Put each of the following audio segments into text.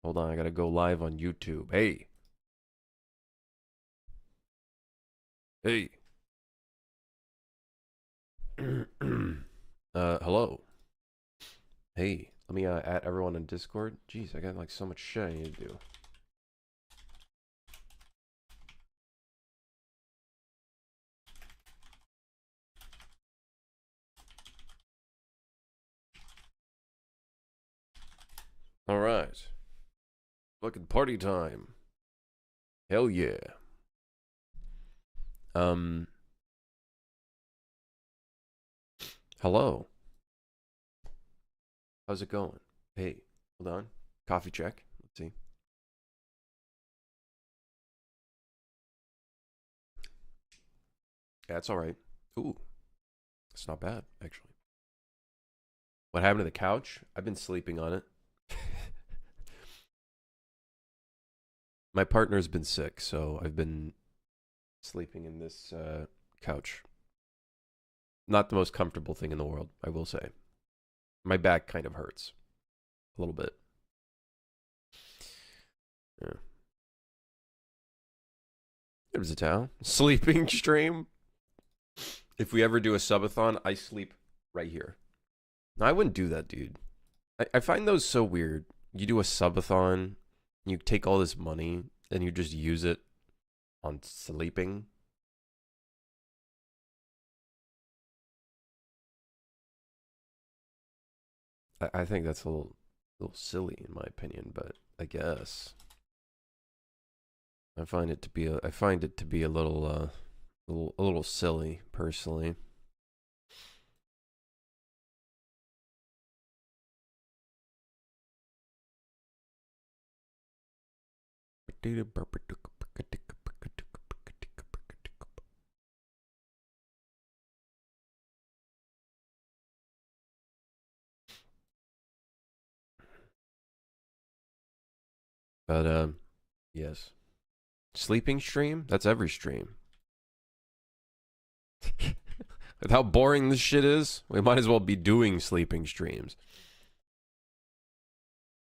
Hold on, I gotta go live on YouTube. Hey. Hey. Hello. Hey, let me add everyone in Discord. Jeez, I got like so much shit I need to do. All right. Fucking party time. Hell yeah. Hello. How's it going? Hey, hold on. Coffee check. Let's see. Yeah, it's all right. Ooh, it's not bad, actually. What happened to the couch? I've been sleeping on it. My partner's been sick, so I've been sleeping in this couch. Not the most comfortable thing in the world, I will say. My back kind of hurts a little bit. Yeah. There's a towel. Sleeping stream. If we ever do a subathon, I sleep right here. No, I wouldn't do that, dude. I find those so weird. You do a subathon, you take all this money, and you just use it on sleeping. I think that's a little silly in my opinion, but I guess I find it to be a little silly personally. But yes. Sleeping stream? That's every stream. With how boring this shit is, we might as well be doing sleeping streams.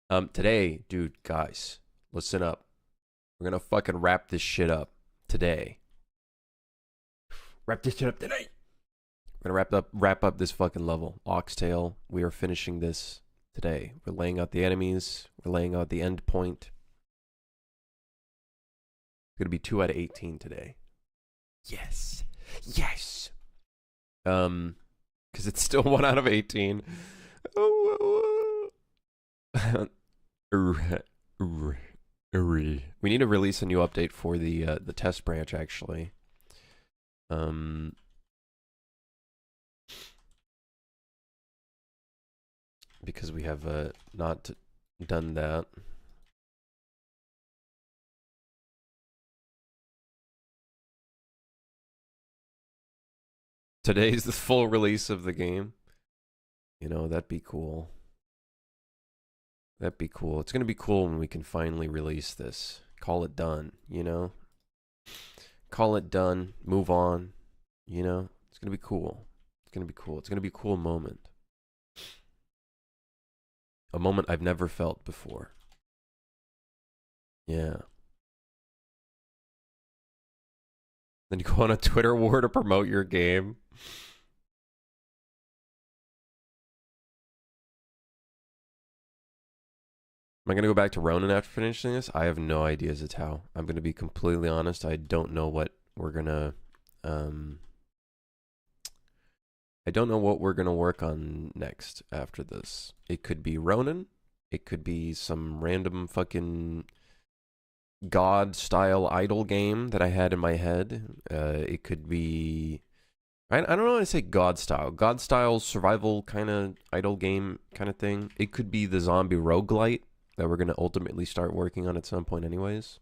Today, dude, guys, listen up. We're gonna fucking wrap this shit up today. Wrap this shit up today. We're gonna wrap up this fucking level. Oxtail, we are finishing this today. We're laying out the enemies. We're laying out the end point. It's gonna be 2 out of 18 today. Yes. Yes. Because it's still 1 out of 18. We need to release a new update for the test branch, actually. Because we have not done that. Today's the full release of the game. You know, that'd be cool. That'd be cool. It's gonna be cool when we can finally release this. Call it done, you know? Call it done. Move on. You know? It's gonna be cool. It's gonna be cool. It's gonna be a cool moment. A moment I've never felt before. Yeah. Then you go on a Twitter war to promote your game. Am I going to go back to Ronin after finishing this? I have no idea, Zatao. I'm going to be completely honest. I don't know what we're going to... I don't know what we're going to work on next after this. It could be Ronin. It could be some random fucking God-style idol game that I had in my head. It could be... I don't know how to say God-style. God-style survival kind of idol game kind of thing. It could be the zombie roguelite that we're going to ultimately start working on at some point anyways.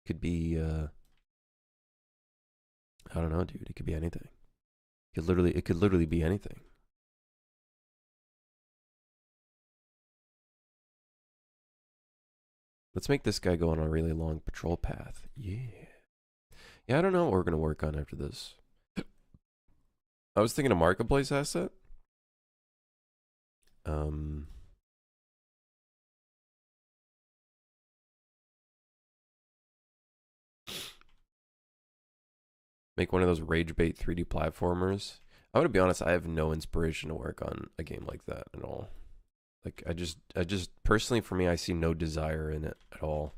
Could be, I don't know, dude. It could be anything. It could literally be anything. Let's make this guy go on a really long patrol path. Yeah. Yeah, I don't know what we're going to work on after this. I was thinking a marketplace asset. Make one of those rage bait 3D platformers. I'm gonna be honest, I have no inspiration to work on a game like that at all. Like I just personally for me I see no desire in it at all.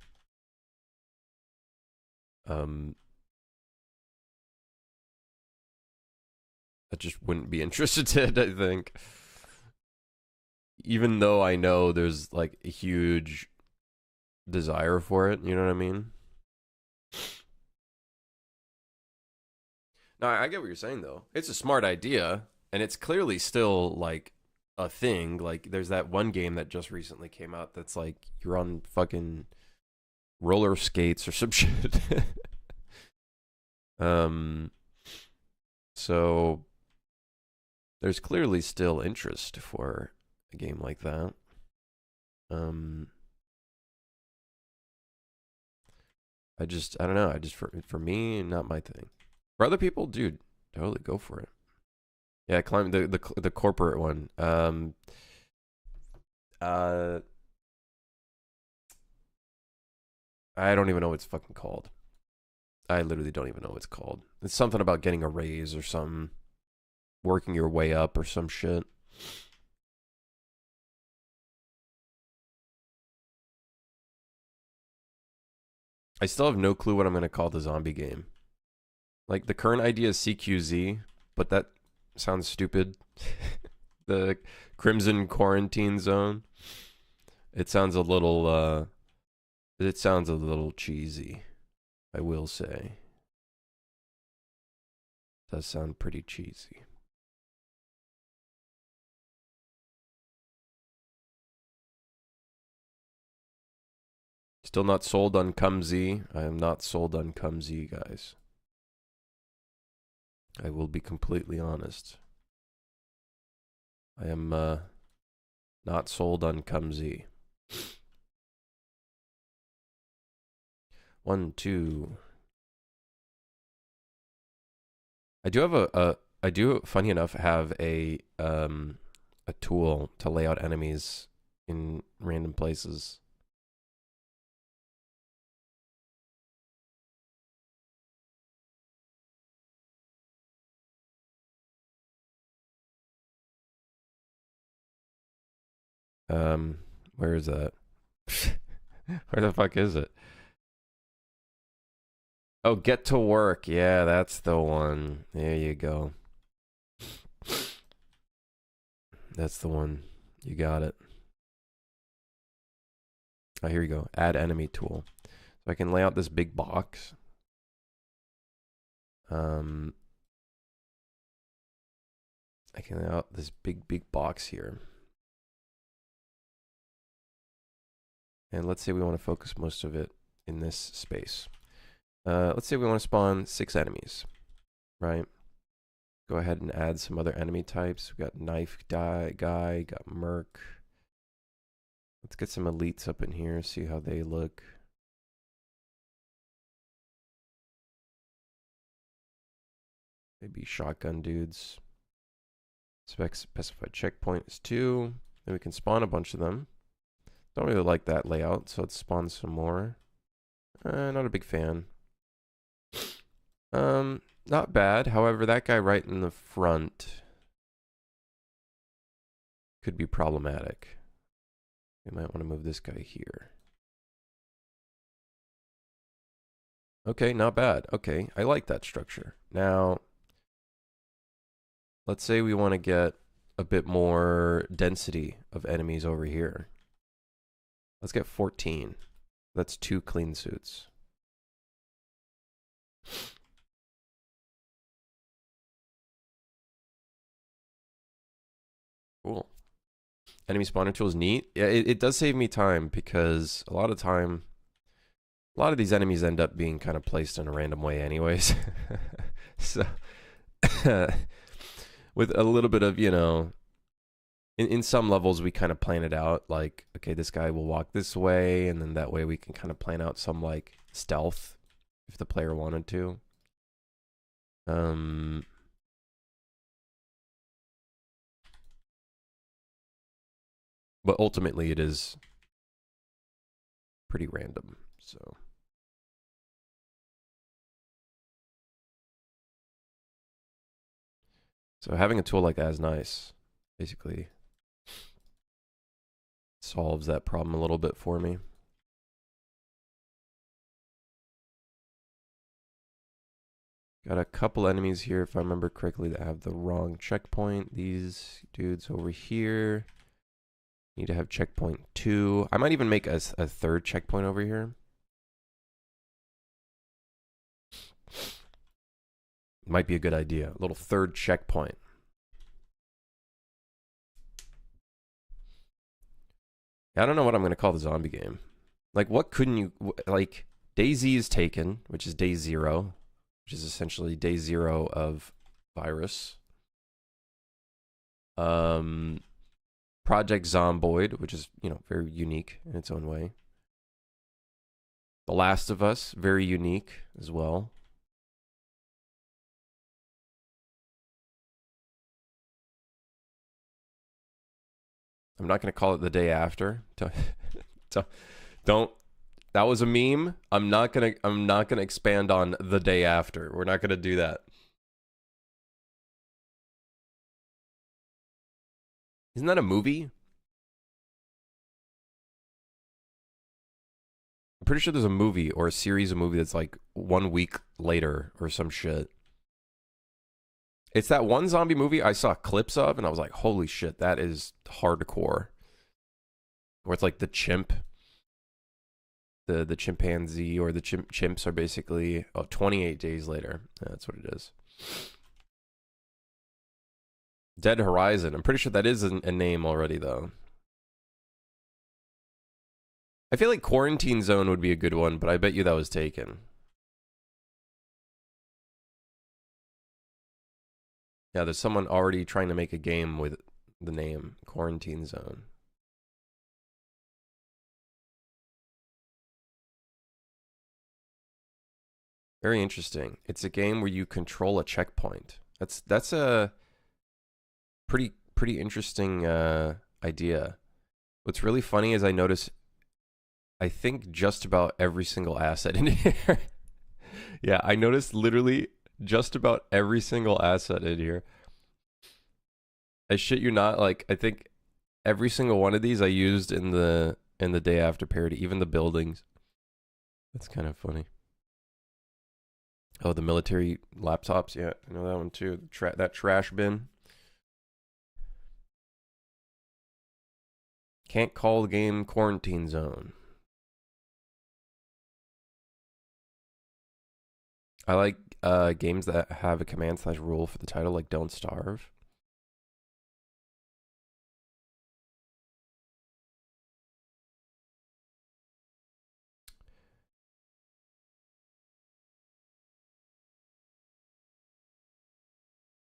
I just wouldn't be interested, I think. Even though I know there's like a huge desire for it, you know what I mean? No, I get what you're saying though. It's a smart idea, and it's clearly still like a thing. Like there's that one game that just recently came out that's like you're on fucking roller skates or some shit. So there's clearly still interest for a game like that. I don't know. For me, not my thing. For other people, dude, totally go for it. Yeah, climb the corporate one. I don't even know what it's fucking called. I literally don't even know what it's called. It's something about getting a raise or something, working your way up or some shit. I still have no clue what I'm gonna call the zombie game. Like the current idea is CQZ, but that sounds stupid. The Crimson Quarantine Zone. It sounds a little cheesy, I will say. It does sound pretty cheesy. Still not sold on Cumsy. I am not sold on Cumsy, guys. I will be completely honest. I am not sold on Cumsy. 1, 2. I do have I do, funny enough, have a tool to lay out enemies in random places. Where is that? Where the fuck is it? Oh, get to work. Yeah, that's the one. There you go. That's the one. You got it. Oh, here you go. Add enemy tool. So I can lay out this big box. I can lay out this big box here. And let's say we want to focus most of it in this space. Let's say we want to spawn 6 enemies, right? Go ahead and add some other enemy types. We got knife guy, got merc. Let's get some elites up in here, see how they look. Maybe shotgun dudes. Specified checkpoint is 2. Then we can spawn a bunch of them. Don't really like that layout, so let's spawn some more. Not a big fan. Not bad. However, that guy right in the front could be problematic. We might want to move this guy here. Okay, not bad. Okay, I like that structure. Now, let's say we want to get a bit more density of enemies over here. Let's get 14. That's 2 clean suits. Cool. Enemy spawner tool is neat. Yeah, it does save me time because a lot of these enemies end up being kind of placed in a random way anyways. So with a little bit of, you know, in some levels we kind of plan it out, like, okay, this guy will walk this way, and then that way we can kind of plan out some like stealth if the player wanted to. But ultimately it is pretty random, so So having a tool like that is nice. Basically solves that problem a little bit for me. Got a couple enemies here, if I remember correctly, that have the wrong checkpoint. These dudes over here need to have checkpoint 2. I might even make a third checkpoint over here. Might be a good idea. A little third checkpoint. I don't know what I'm going to call the zombie game. Like, what couldn't you... Like, DayZ is taken, which is day 0, which is essentially day 0 of virus. Project Zomboid, which is, you know, very unique in its own way. The Last of Us, very unique as well. I'm not going to call it the day after. Don't. That was a meme. I'm not gonna expand on the day after. We're not gonna do that. Isn't that a movie? I'm pretty sure there's a movie or a series of movie that's like 1 week later or some shit. It's that one zombie movie I saw clips of and I was like, holy shit, that is hardcore. Where it's like the chimp, the chimpanzee or the chimps are basically 28 days later. That's what it is. Dead Horizon. I'm pretty sure that is a name already though. I feel like Quarantine Zone would be a good one, but I bet you that was taken. Yeah, there's someone already trying to make a game with the name Quarantine Zone. Very interesting. It's a game where you control a checkpoint. That's a pretty interesting idea. What's really funny is I notice I think just about every single asset in here. Yeah, I noticed literally just about every single asset in here. I shit you not, like I think every single one of these I used in the day after parody, even the buildings. That's kind of funny. Oh, the military laptops. Yeah, I know that one too. That trash bin. Can't call the game Quarantine Zone. I like games that have a command/rule for the title, like Don't Starve.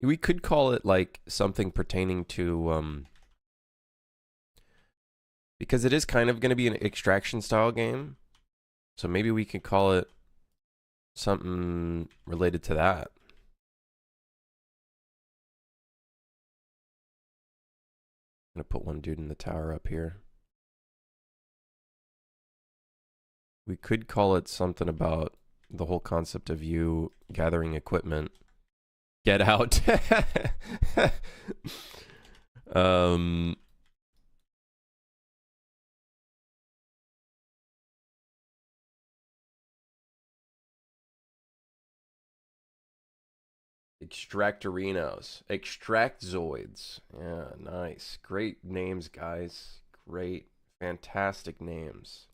We could call it like something pertaining to because it is kind of going to be an extraction style game. So maybe we could call it something related to that. I'm going to put one dude in the tower up here. We could call it something about the whole concept of you gathering equipment. Get out. Extractorinos. Extractoids. Yeah, nice. Great names, guys. Great. Fantastic names.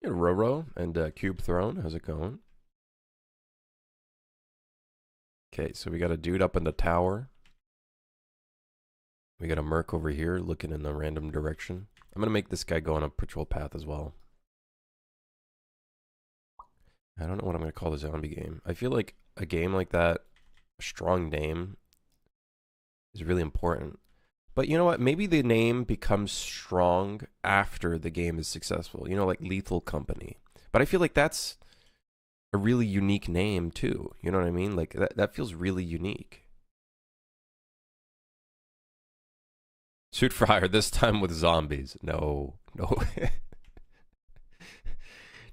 Yeah, Roro and Cube Throne. How's it going? Okay, so we got a dude up in the tower. We got a merc over here looking in a random direction. I'm going to make this guy go on a patrol path as well. I don't know what I'm going to call the zombie game. I feel like a game like that, a strong name, is really important. But you know what? Maybe the name becomes strong after the game is successful. You know, like Lethal Company. But I feel like that's a really unique name too. You know what I mean? Like that feels really unique. Shoot for hire, this time with zombies. No. No.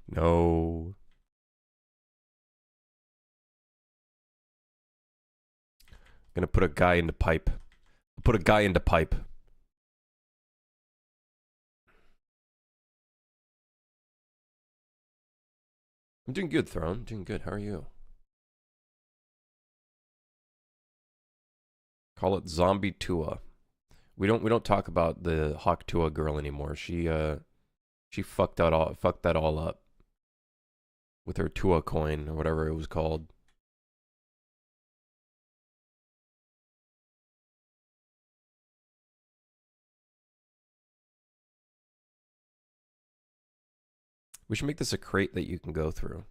No. Gonna put a guy into pipe. Put a guy into pipe. I'm doing good, Throne. Doing good. How are you? Call it Zombie Tua. We don't talk about the Hawk Tua girl anymore. She fucked that all up with her Tua coin or whatever it was called. We should make this a crate that you can go through.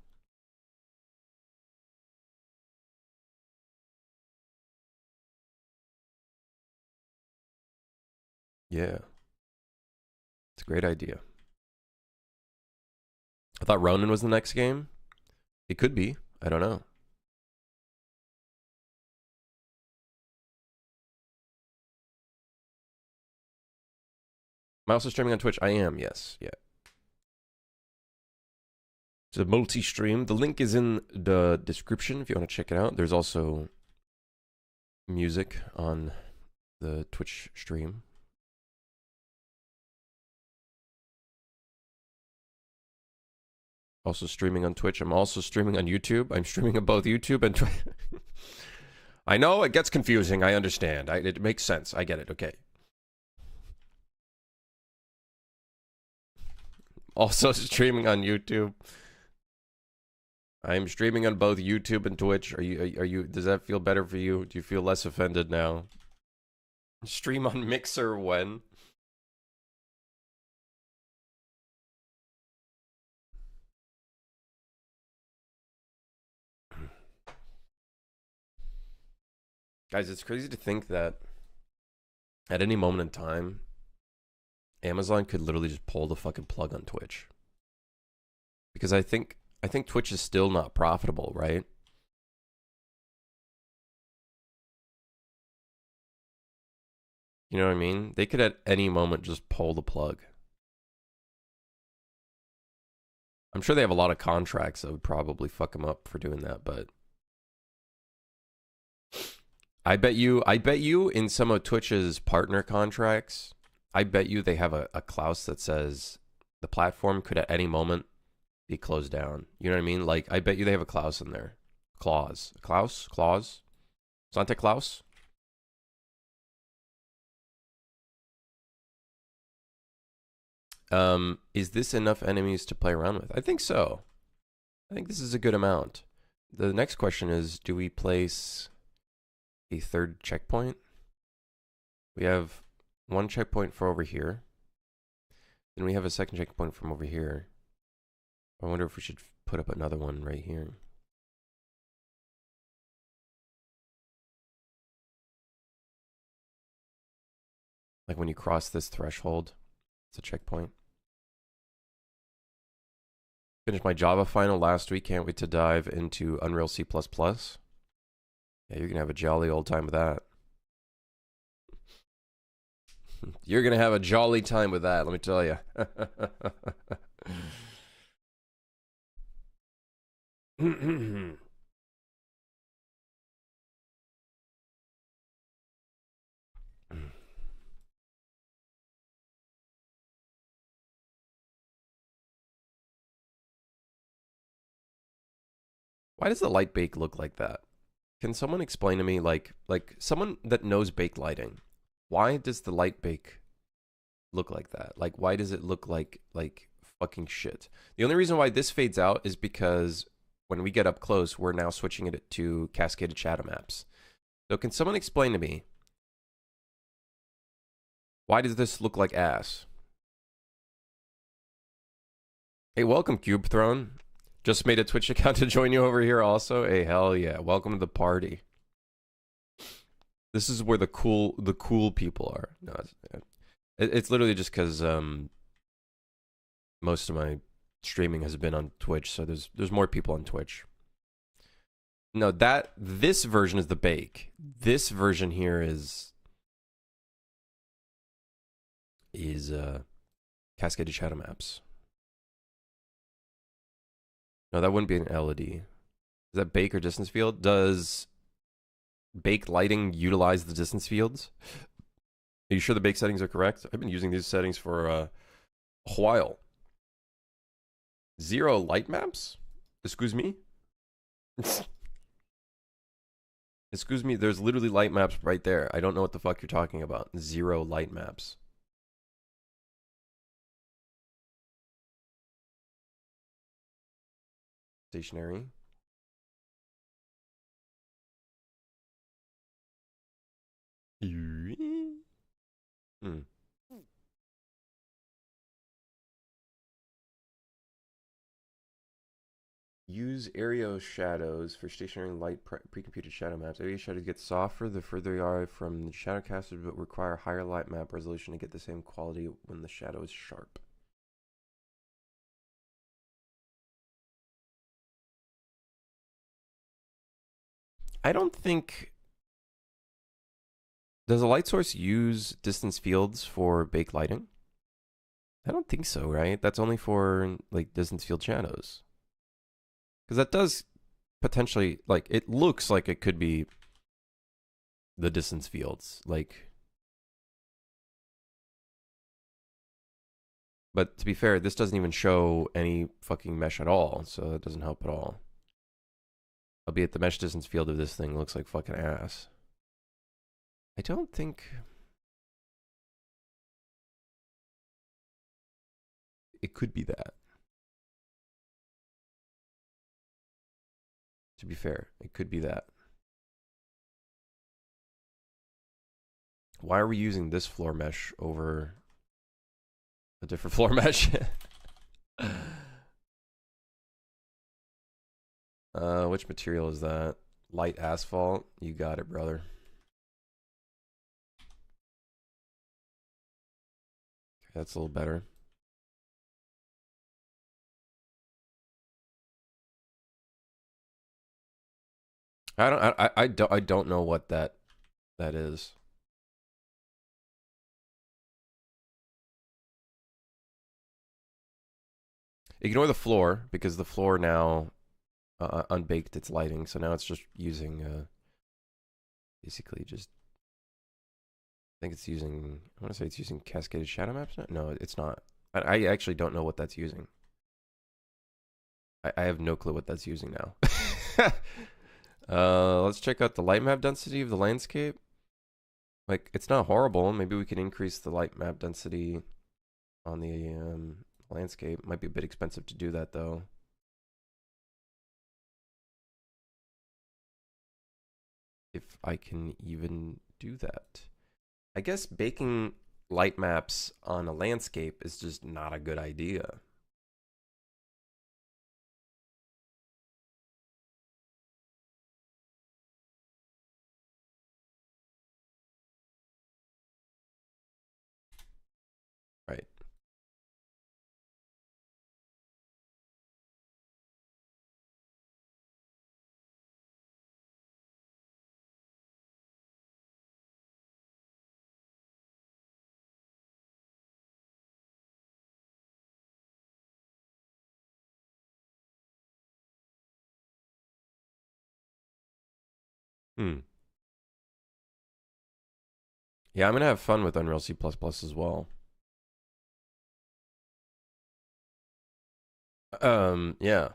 Yeah. It's a great idea. I thought Ronin was the next game. It could be. I don't know. Am I also streaming on Twitch? I am, yes. Yeah. It's a multi-stream. The link is in the description if you want to check it out. There's also music on the Twitch stream. Also streaming on Twitch. I'm also streaming on YouTube. I'm streaming on both YouTube and Twitch. I know it gets confusing. I understand. It makes sense. I get it. Okay. Also streaming on YouTube. I'm streaming on both YouTube and Twitch. Are you? Does that feel better for you? Do you feel less offended now? Stream on Mixer when? Guys, it's crazy to think that at any moment in time, Amazon could literally just pull the fucking plug on Twitch. Because I think Twitch is still not profitable, right? You know what I mean? They could at any moment just pull the plug. I'm sure they have a lot of contracts that would probably fuck them up for doing that, but I bet you in some of Twitch's partner contracts, I bet you they have a clause that says the platform could at any moment be closed down. You know what I mean? Like, I bet you they have a clause in there. Clause. Santa Claus? Is this enough enemies to play around with? I think so. I think this is a good amount. The next question is, do we place a third checkpoint? We have one checkpoint for over here. Then we have a second checkpoint from over here. I wonder if we should put up another one right here. Like when you cross this threshold, it's a checkpoint. Finished my Java final last week. Can't wait to dive into Unreal C++. Yeah, you're going to have a jolly old time with that. You're going to have a jolly time with that, let me tell you. Why does the light bake look like that? Can someone explain to me, like someone that knows bake lighting, why does the light bake look like that? Like, why does it look like fucking shit? The only reason why this fades out is because when we get up close, we're now switching it to cascaded shadow maps. So can someone explain to me, why does this look like ass? Hey, welcome, Cube Throne. Just made a Twitch account to join you over here also. Hey, hell yeah. Welcome to the party. This is where the cool people are. No, it's literally just because most of my streaming has been on Twitch, so there's more people on Twitch. No, this version is the bake. This version here is is cascaded shadow maps. No, that wouldn't be an LED. Is that bake or distance field? Does bake lighting utilize the distance fields? Are you sure the bake settings are correct? I've been using these settings for a while. 0 light maps? Excuse me? Excuse me, there's literally light maps right there. I don't know what the fuck you're talking about. 0 light maps. Stationary. Hmm. Use area shadows for stationary light pre-computed shadow maps. Area shadows get softer the further you are from the shadow caster, but require higher light map resolution to get the same quality when the shadow is sharp. I don't think... Does a light source use distance fields for bake lighting? I don't think so, right? That's only for like distance field shadows. Because that does potentially, like, it looks like it could be the distance fields, like. But to be fair, this doesn't even show any fucking mesh at all, so that doesn't help at all. Albeit the mesh distance field of this thing looks like fucking ass. I don't think... It could be that. To be fair, it could be that. Why are we using this floor mesh over a different floor mesh? Which material is that? Light asphalt? You got it, brother. Okay, that's a little better. I don't know what that is. Ignore the floor because the floor now unbaked its lighting, so now it's just using basically just. I think it's using. I want to say it's using cascaded shadow maps. No, it's not. I actually don't know what that's using. I have no clue what that's using now. Let's check out the light map density of the landscape. Like, it's not horrible. Maybe we can increase the light map density on the landscape. Might be a bit expensive to do that, though. If I can even do that. I guess baking light maps on a landscape is just not a good idea. Right. Yeah, I'm gonna have fun with Unreal C++ as well. Yeah.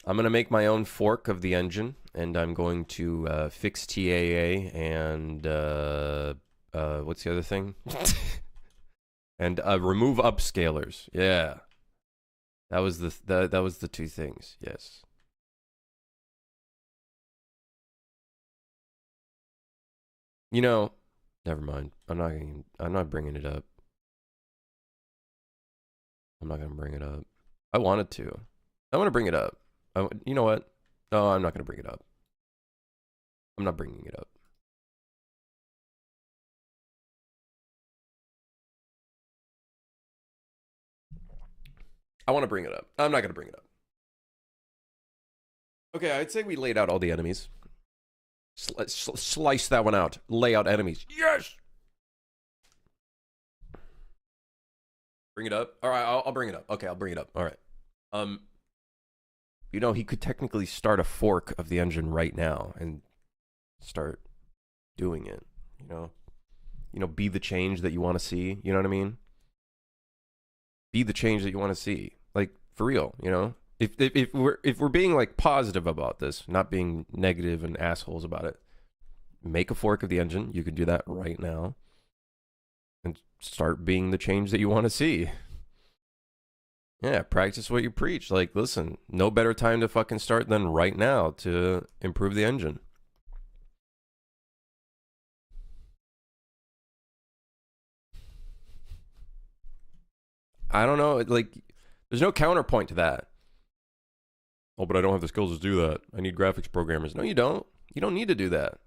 I'm gonna make my own fork of the engine, and I'm going to fix TAA and what's the other thing? And remove upscalers. Yeah, that was that was the two things. Yes. You know, never mind. I'm not bringing it up. I'm not gonna bring it up. I wanted to. I want to bring it up. You know what? No, I'm not gonna bring it up. I'm not bringing it up. I want to bring it up. I'm not gonna bring it up. Okay, I'd say we laid out all the enemies. Slice that one out. Lay out enemies. Yes! Bring it up. All right, I'll bring it up. Okay, I'll bring it up. All right. Um, he could technically start a fork of the engine right now and start doing it. Be the change that you want to see. You know what I mean? Be the change that you want to see. Like for real. If we're being like positive about this, not being negative and assholes about it, make a fork of the engine. You can do that right now, and start being the change that you want to see. Yeah, practice what you preach. Like, listen, no better time to fucking start than right now to improve the engine. I don't know. Like, there's no counterpoint to that. Oh, but I don't have the skills to do that. I need graphics programmers. No, you don't. You don't need to do that.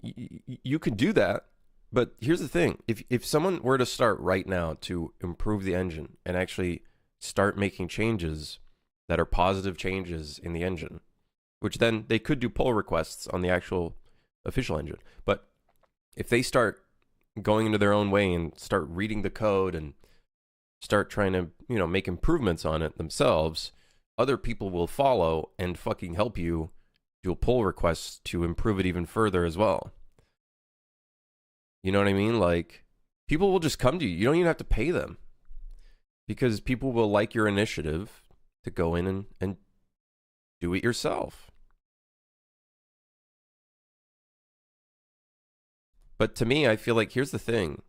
You can do that, but here's the thing. If someone were to start right now to improve the engine and actually start making changes that are positive changes in the engine, which then they could do pull requests on the actual official engine. But if they start going into their own way and start reading the code and start trying to, make improvements on it themselves, other people will follow and fucking help you do a pull request to improve it even further as well. You know what I mean? Like, people will just come to you. You don't even have to pay them, because people will like your initiative to go in and do it yourself. But to me, I feel like here's the thing.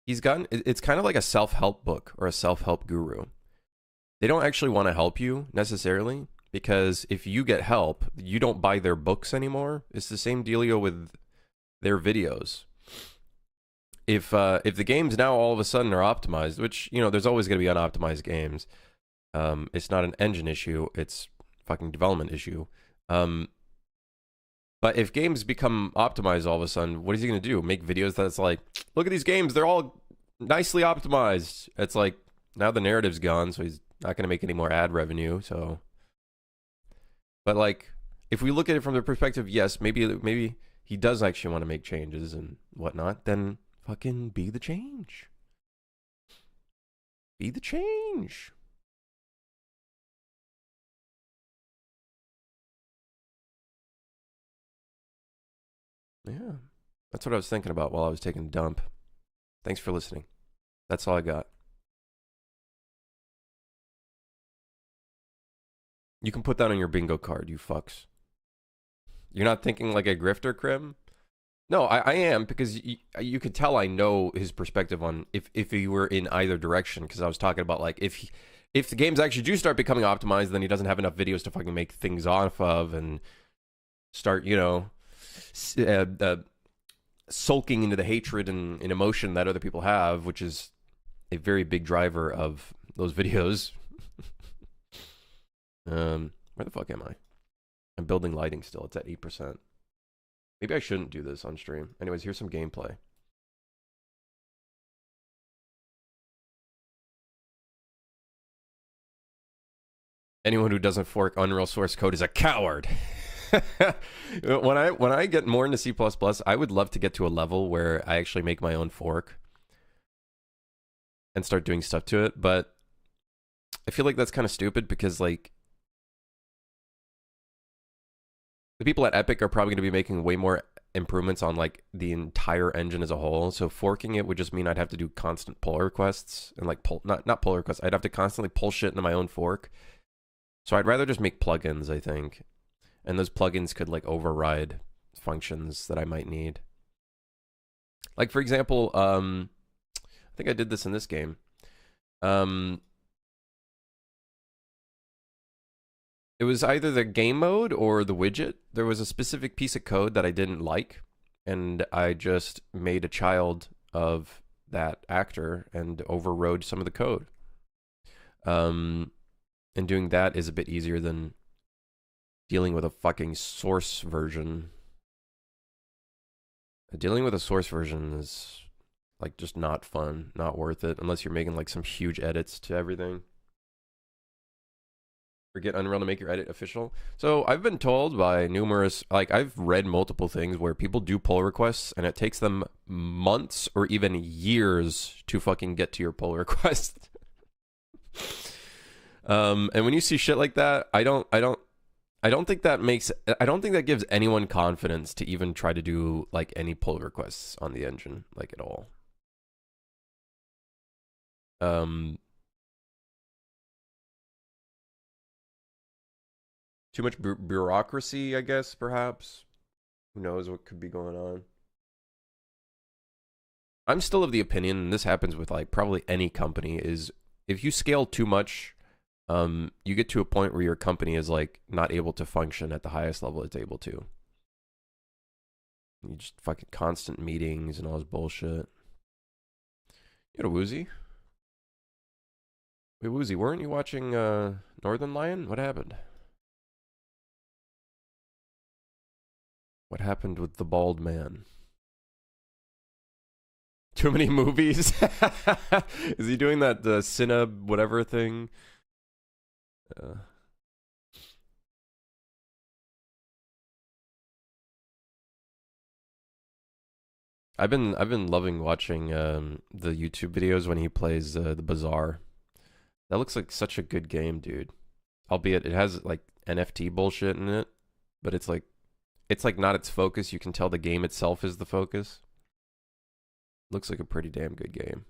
It's kind of like a self-help book or a self-help guru. They don't actually want to help you necessarily, because if you get help, you don't buy their books anymore. It's the same dealio with their videos. If the games now all of a sudden are optimized, which, there's always going to be unoptimized games. It's not an engine issue. It's fucking development issue. But if games become optimized all of a sudden, what is he going to do? Make videos that's like, look at these games, they're all nicely optimized. It's like, now the narrative's gone, so he's not going to make any more ad revenue. So, but like, if we look at it from the perspective, yes, maybe he does actually want to make changes and whatnot, then fucking be the change. Be the change. Yeah, that's what I was thinking about while I was taking a dump. Thanks for listening. That's all I got. You can put that on your bingo card, you fucks. You're not thinking like a grifter, Krim? No, I am, because you could tell I know his perspective on if he were in either direction, because I was talking about like if the games actually do start becoming optimized, then he doesn't have enough videos to fucking make things off of and start, sulking into the hatred and emotion that other people have, which is a very big driver of those videos. Where the fuck am I? I'm building lighting still. It's at 8%. Maybe I shouldn't do this on stream. Anyways, here's some gameplay. Anyone who doesn't fork Unreal source code is a coward. When I get more into C++, I would love to get to a level where I actually make my own fork and start doing stuff to it, but I feel like that's kind of stupid, because like the people at Epic are probably going to be making way more improvements on like the entire engine as a whole. So forking it would just mean I'd have to do constant pull requests and like not pull requests. I'd have to constantly pull shit into my own fork. So I'd rather just make plugins, I think. And those plugins could like override functions that I might need. Like for example, I think I did this in this game. It was either the game mode or the widget. There was a specific piece of code that I didn't like, and I just made a child of that actor and overrode some of the code. And doing that is a bit easier than dealing with a fucking source version. Dealing with a source version is like just not fun, not worth it, unless you're making like some huge edits to everything. Or get Unreal to make your edit official. So I've been told by numerous, like I've read multiple things where people do pull requests and it takes them months or even years to fucking get to your pull request. And when you see shit like that, I don't think that gives anyone confidence to even try to do like any pull requests on the engine, like at all. Too much bureaucracy, I guess, perhaps. Who knows what could be going on. I'm still of the opinion, and this happens with like probably any company, is if you scale too much, you get to a point where your company is like not able to function at the highest level it's able to. You just fucking constant meetings and all this bullshit. You had a Woozy? Wait, Woozy, weren't you watching Northern Lion? What happened? What happened with the bald man? Too many movies? Is he doing that Cineb whatever thing? I've been loving watching the YouTube videos when he plays the Bazaar. That looks like such a good game, dude. Albeit it has like NFT bullshit in it, but it's like not its focus. You can tell the game itself is the focus. Looks like a pretty damn good game.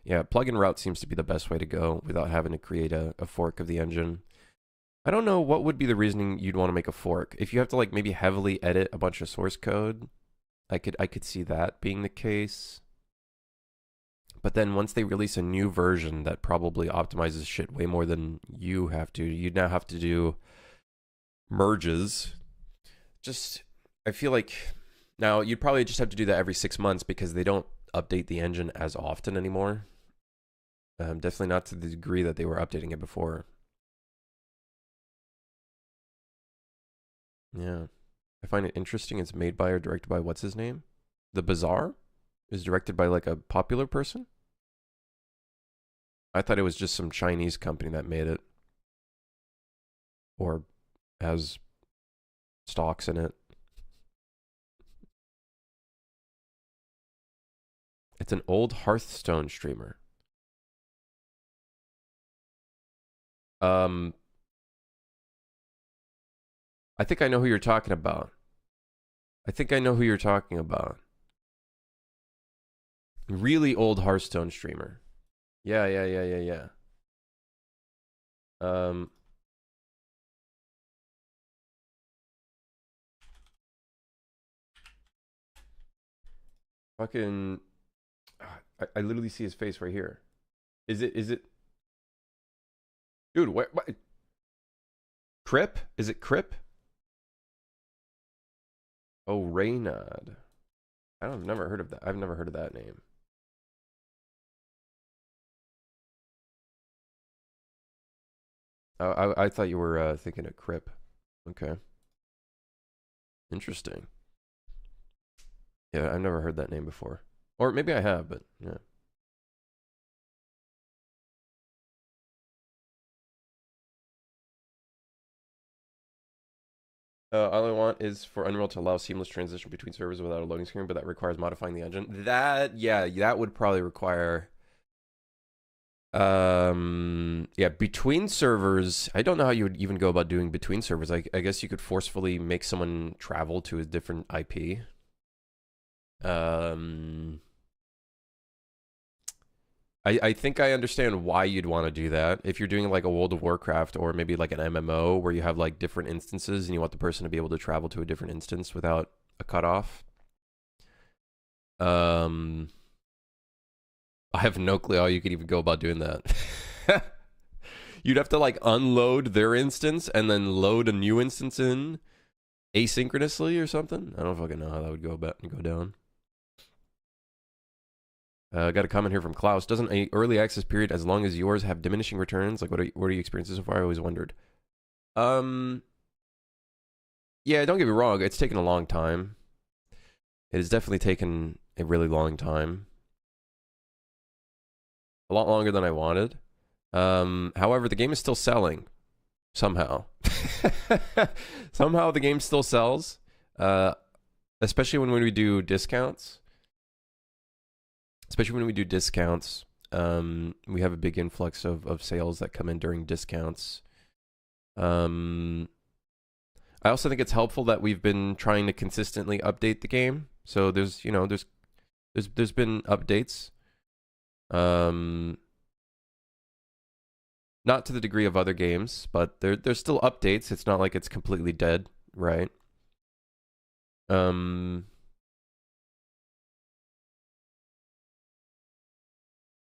Yeah, plug-in route seems to be the best way to go without having to create a fork of the engine. I don't know what would be the reasoning you'd want to make a fork. If you have to like maybe heavily edit a bunch of source code, I could see that being the case. But then once they release a new version that probably optimizes shit way more than you have to, you'd now have to do merges. Just, I feel like now you'd probably just have to do that every 6 months because they don't update the engine as often anymore. Definitely not to the degree that they were updating it before. Yeah. I find it interesting. It's made by or directed by what's his name? The Bazaar is directed by like a popular person? I thought it was just some Chinese company that made it. Or has stocks in it. It's an old Hearthstone streamer. I think I know who you're talking about. Really old Hearthstone streamer. Yeah. Fucking, I literally see his face right here. Is it? Dude, what? Crip? Is it Crip? Oh, Reynad. I've never heard of that. I've never heard of that name. I thought you were thinking of Crip. Okay. Interesting. Yeah, I've never heard that name before. Or maybe I have, but yeah. All I want is for Unreal to allow seamless transition between servers without a loading screen, but that requires modifying the engine. That would probably require yeah, between servers. I don't know how you would even go about doing between servers. I guess you could forcefully make someone travel to a different IP. I think I understand why you'd want to do that. If you're doing like a World of Warcraft or maybe like an MMO where you have like different instances and you want the person to be able to travel to a different instance without a cutoff. I have no clue how you could even go about doing that. You'd have to like unload their instance and then load a new instance in asynchronously or something. I don't fucking know how that would go down. Got a comment here from Klaus. Doesn't a early access period, as long as yours, have diminishing returns? Like, what are your experiences so far? I always wondered. Yeah, don't get me wrong. It's taken a long time. It has definitely taken a really long time. a lot longer than I wanted. However, the game is still selling somehow. Somehow the game still sells, especially when we do discounts. We have a big influx of sales that come in during discounts. I also think it's helpful that we've been trying to consistently update the game. So there's been updates. Not to the degree of other games, but there's still updates. It's not like it's completely dead, right?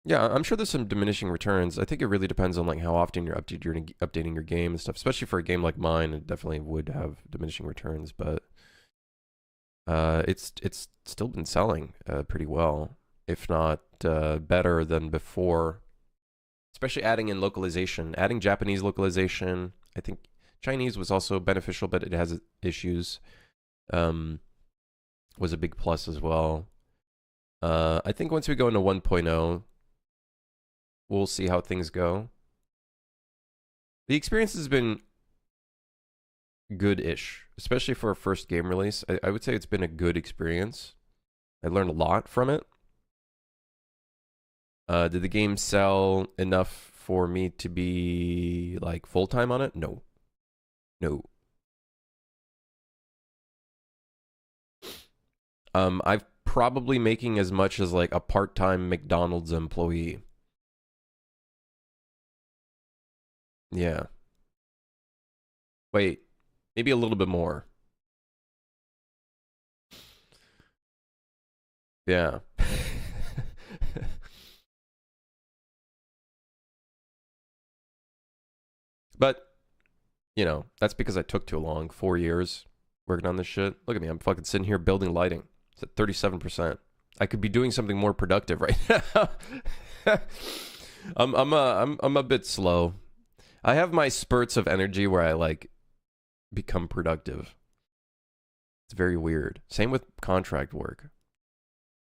Yeah, I'm sure there's some diminishing returns. I think it really depends on like how often you're updating your game and stuff. Especially for a game like mine, it definitely would have diminishing returns, but it's still been selling pretty well, if not better than before. Especially adding in localization, adding Japanese localization. I think Chinese was also beneficial, but it has issues. Was a big plus as well. I think once we go into 1.0, we'll see how things go. The experience has been good-ish, especially for a first game release. I would say it's been a good experience. I learned a lot from it. Did the game sell enough for me to be like full-time on it? No. I'm probably making as much as like a part-time McDonald's employee. Yeah. Wait, maybe a little bit more. Yeah. But, you know, that's because I took too long. 4 years working on this shit. Look at me. I'm fucking sitting here building lighting. It's at 37%. I could be doing something more productive right now. I'm a bit slow. I have my spurts of energy where I like become productive. It's very weird. Same with contract work.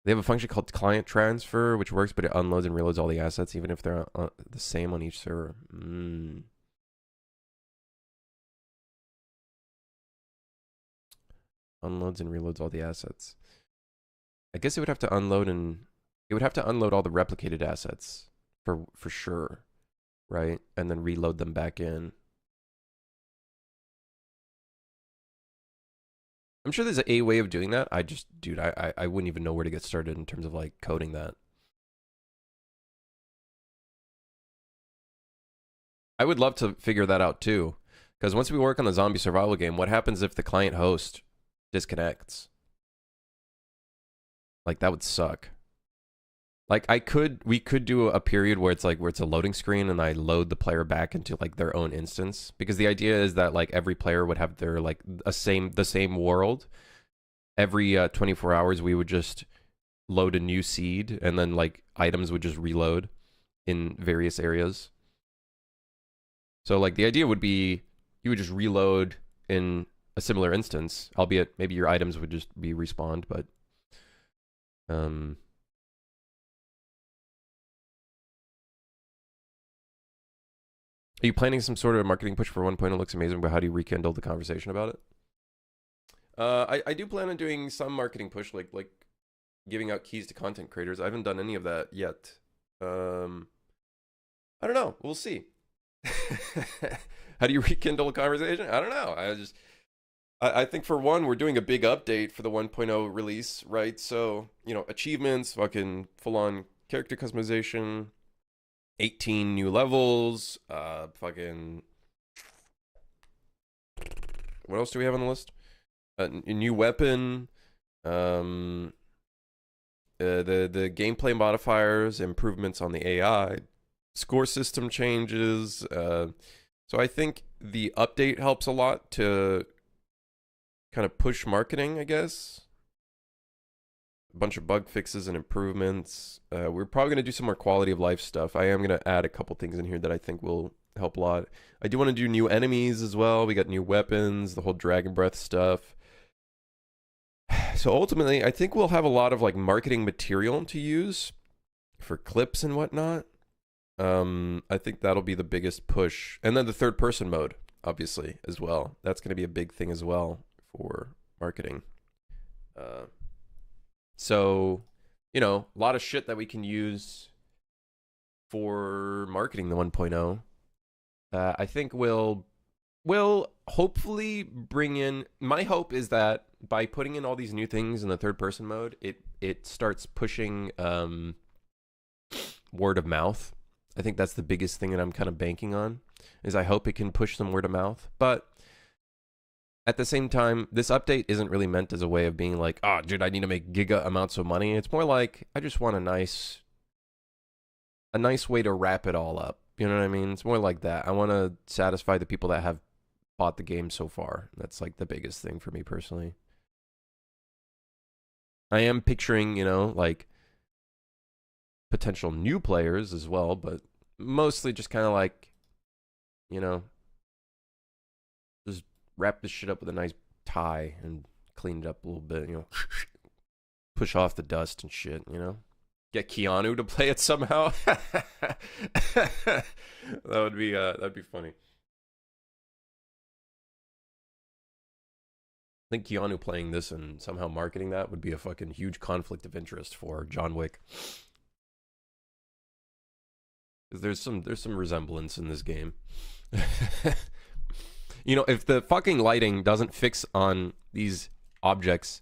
They have a function called client transfer, which works, but it unloads and reloads all the assets, even if they're the same on each server. Unloads and reloads all the assets. I guess it would have to unload all the replicated assets for sure, right? And then reload them back in. I'm sure there's a way of doing that. I wouldn't even know where to get started in terms of like coding that. I would love to figure that out too. Because once we work on the zombie survival game, what happens if the client host disconnects? Like that would suck. Like we could do a period where it's a loading screen and I load the player back into like their own instance, because the idea is that like every player would have their like the same world. Every 24 hours we would just load a new seed and then like items would just reload in various areas. So like the idea would be you would just reload in a similar instance, albeit maybe your items would just be respawned, but are you planning some sort of marketing push for 1.0? It looks amazing, but how do you rekindle the conversation about it? I do plan on doing some marketing push, like giving out keys to content creators. I haven't done any of that yet. I don't know. We'll see. How do you rekindle a conversation? I don't know. I think for one, we're doing a big update for the 1.0 release, right? So, you know, achievements, fucking full-on character customization, 18 new levels, fucking... What else do we have on the list? A new weapon, the gameplay modifiers, improvements on the AI, score system changes. So I think the update helps a lot to kind of push marketing, I guess. A bunch of bug fixes and improvements. We're probably going to do some more quality of life stuff. I am going to add a couple things in here that I think will help a lot. I do want to do new enemies as well. We got new weapons, the whole dragon breath stuff. So ultimately, I think we'll have a lot of like marketing material to use for clips and whatnot. I think that'll be the biggest push. And then the third person mode, obviously, as well. That's going to be a big thing as well for marketing. So, you know, a lot of shit that we can use for marketing the 1.0. I think will hopefully bring in. My hope is that by putting in all these new things in the third person mode, it starts pushing word of mouth. I think that's the biggest thing that I'm kind of banking on, is I hope it can push some word of mouth. But at the same time, this update isn't really meant as a way of being like, oh, dude, I need to make giga amounts of money. It's more like, I just want a nice way to wrap it all up. You know what I mean? It's more like that. I want to satisfy the people that have bought the game so far. That's like the biggest thing for me personally. I am picturing, you know, like potential new players as well, but mostly just kind of like, you know, just wrap this shit up with a nice tie and clean it up a little bit, you know, push off the dust and shit, you know. Get Keanu to play it somehow. that'd be funny. I think Keanu playing this and somehow marketing that would be a fucking huge conflict of interest for John Wick. There's some resemblance in this game. You know, if the fucking lighting doesn't fix on these objects,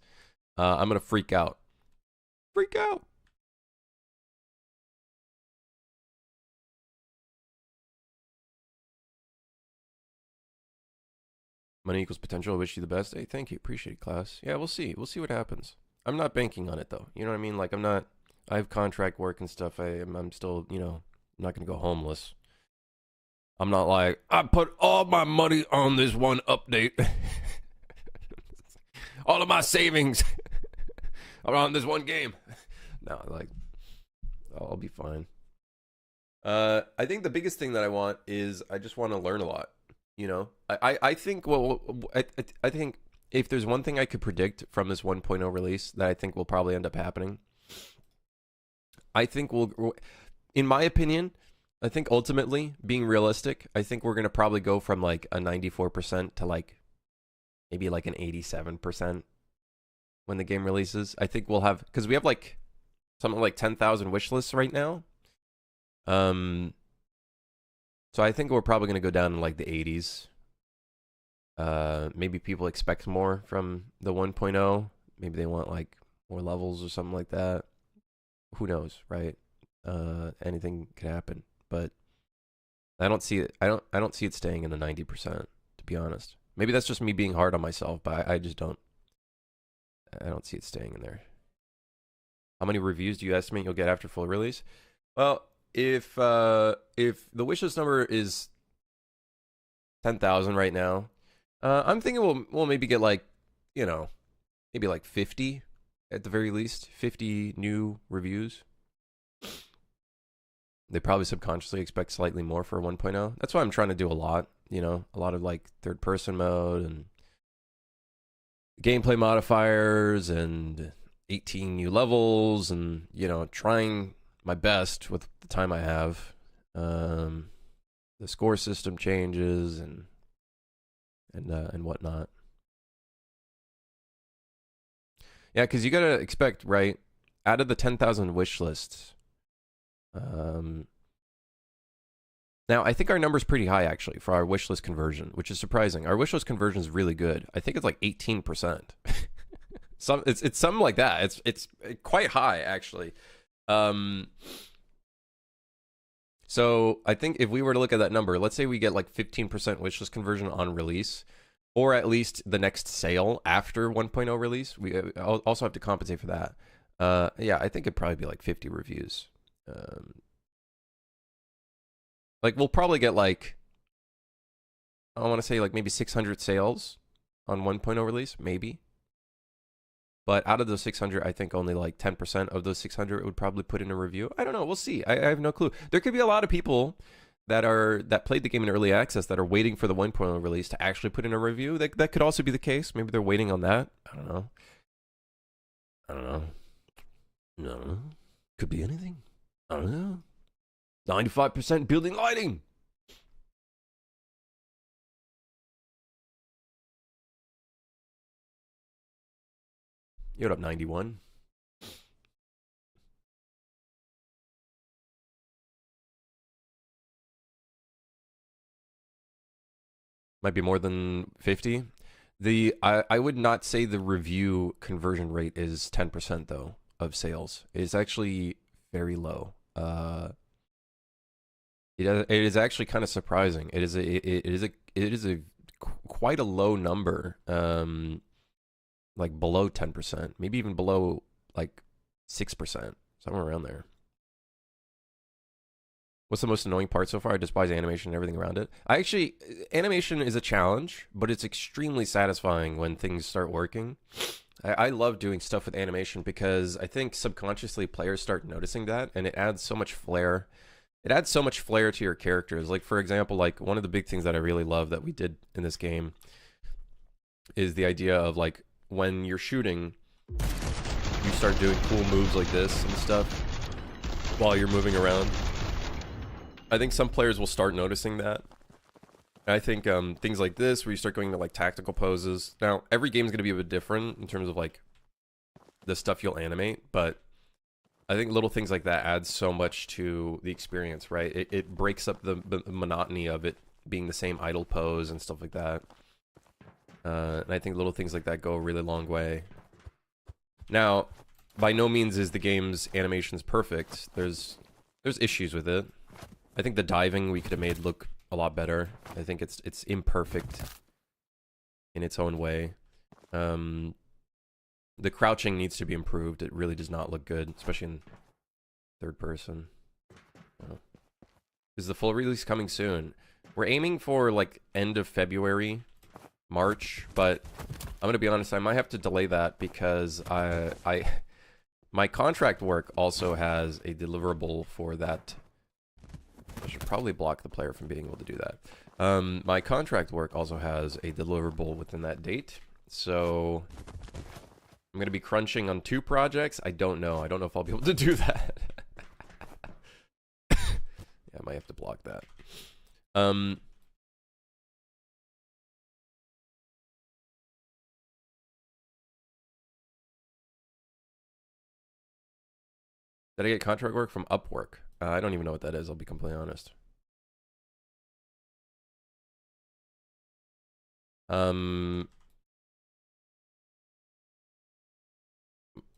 I'm gonna freak out. Freak out. Money equals potential. I wish you the best. Hey, thank you. Appreciate it, class. Yeah, we'll see. We'll see what happens. I'm not banking on it, though. You know what I mean? Like, I have contract work and stuff. I'm still, you know, I'm not going to go homeless. I'm not like, I put all my money on this one update. All of my savings are on this one game. No, like, I'll be fine. I think the biggest thing that I want is I just want to learn a lot. You know, I think, well, I think if there's one thing I could predict from this 1.0 release that I think will probably end up happening, I think in my opinion, I think ultimately, being realistic, I think we're going to probably go from like a 94% to like maybe like an 87% when the game releases. I think we'll have, because we have like something like 10,000 wish lists right now. So I think we're probably going to go down in like the 80s. Maybe people expect more from the 1.0. Maybe they want like more levels or something like that. Who knows, right? Anything could happen, but I don't see it. I don't see it staying in the 90%, to be honest. Maybe that's just me being hard on myself, but I just don't. I don't see it staying in there. How many reviews do you estimate you'll get after full release? Well, if the wishlist number is 10,000 right now, I'm thinking we'll maybe get like, you know, maybe like 50 at the very least, 50 new reviews. They probably subconsciously expect slightly more for 1.0. That's why I'm trying to do a lot, you know, a lot of like third person mode and gameplay modifiers and 18 new levels and, you know, trying my best with the time I have. The score system changes and whatnot. Yeah, because you gotta expect, right? Out of the 10,000 wish lists, now I think our number's pretty high actually for our wish list conversion, which is surprising. Our wish list conversion is really good. I think it's like 18%. It's something like that. It's quite high actually. So I think if we were to look at that number, let's say we get like 15% wishlist conversion on release, or at least the next sale after 1.0 release. We also have to compensate for that. Yeah, I think it'd probably be like 50 reviews. Like we'll probably get like, I want to say like maybe 600 sales on 1.0 release, maybe. But out of those 600, I think only like 10% of those 600 would probably put in a review. I don't know. We'll see. I have no clue. There could be a lot of people that played the game in early access that are waiting for the 1.0 release to actually put in a review. That could also be the case. Maybe they're waiting on that. I don't know. No. Could be anything. I don't know. 95% building lighting. You're up 91. Might be more than 50. I would not say the review conversion rate is 10% though of sales. It's actually very low. It is actually kind of surprising. It is a quite a low number. Like below 10%, maybe even below like 6%, somewhere around there. What's the most annoying part so far? I despise animation and everything around it. Animation is a challenge, but it's extremely satisfying when things start working. I love doing stuff with animation because I think subconsciously players start noticing that, and it adds so much flair. It adds so much flair to your characters. Like, for example, like one of the big things that I really love that we did in this game is the idea of like when you're shooting, you start doing cool moves like this and stuff while you're moving around. I think some players will start noticing that. I think things like this, where you start going to like tactical poses. Now, every game is going to be a bit different in terms of like the stuff you'll animate, but I think little things like that add so much to the experience, right? It breaks up the monotony of it being the same idle pose and stuff like that. And I think little things like that go a really long way. Now, by no means is the game's animations perfect. There's issues with it. I think the diving we could have made look a lot better. I think it's imperfect in its own way. The crouching needs to be improved. It really does not look good, especially in third person. Is the full release coming soon? We're aiming for like end of February, March, but I'm gonna be honest, I might have to delay that because my contract work also has a deliverable for that. I should probably block the player from being able to do that. My contract work also has a deliverable within that date, so I'm going to be crunching on 2 projects. I don't know if I'll be able to do that. Yeah, I might have to block that. Did I get contract work from Upwork? I don't even know what that is, I'll be completely honest.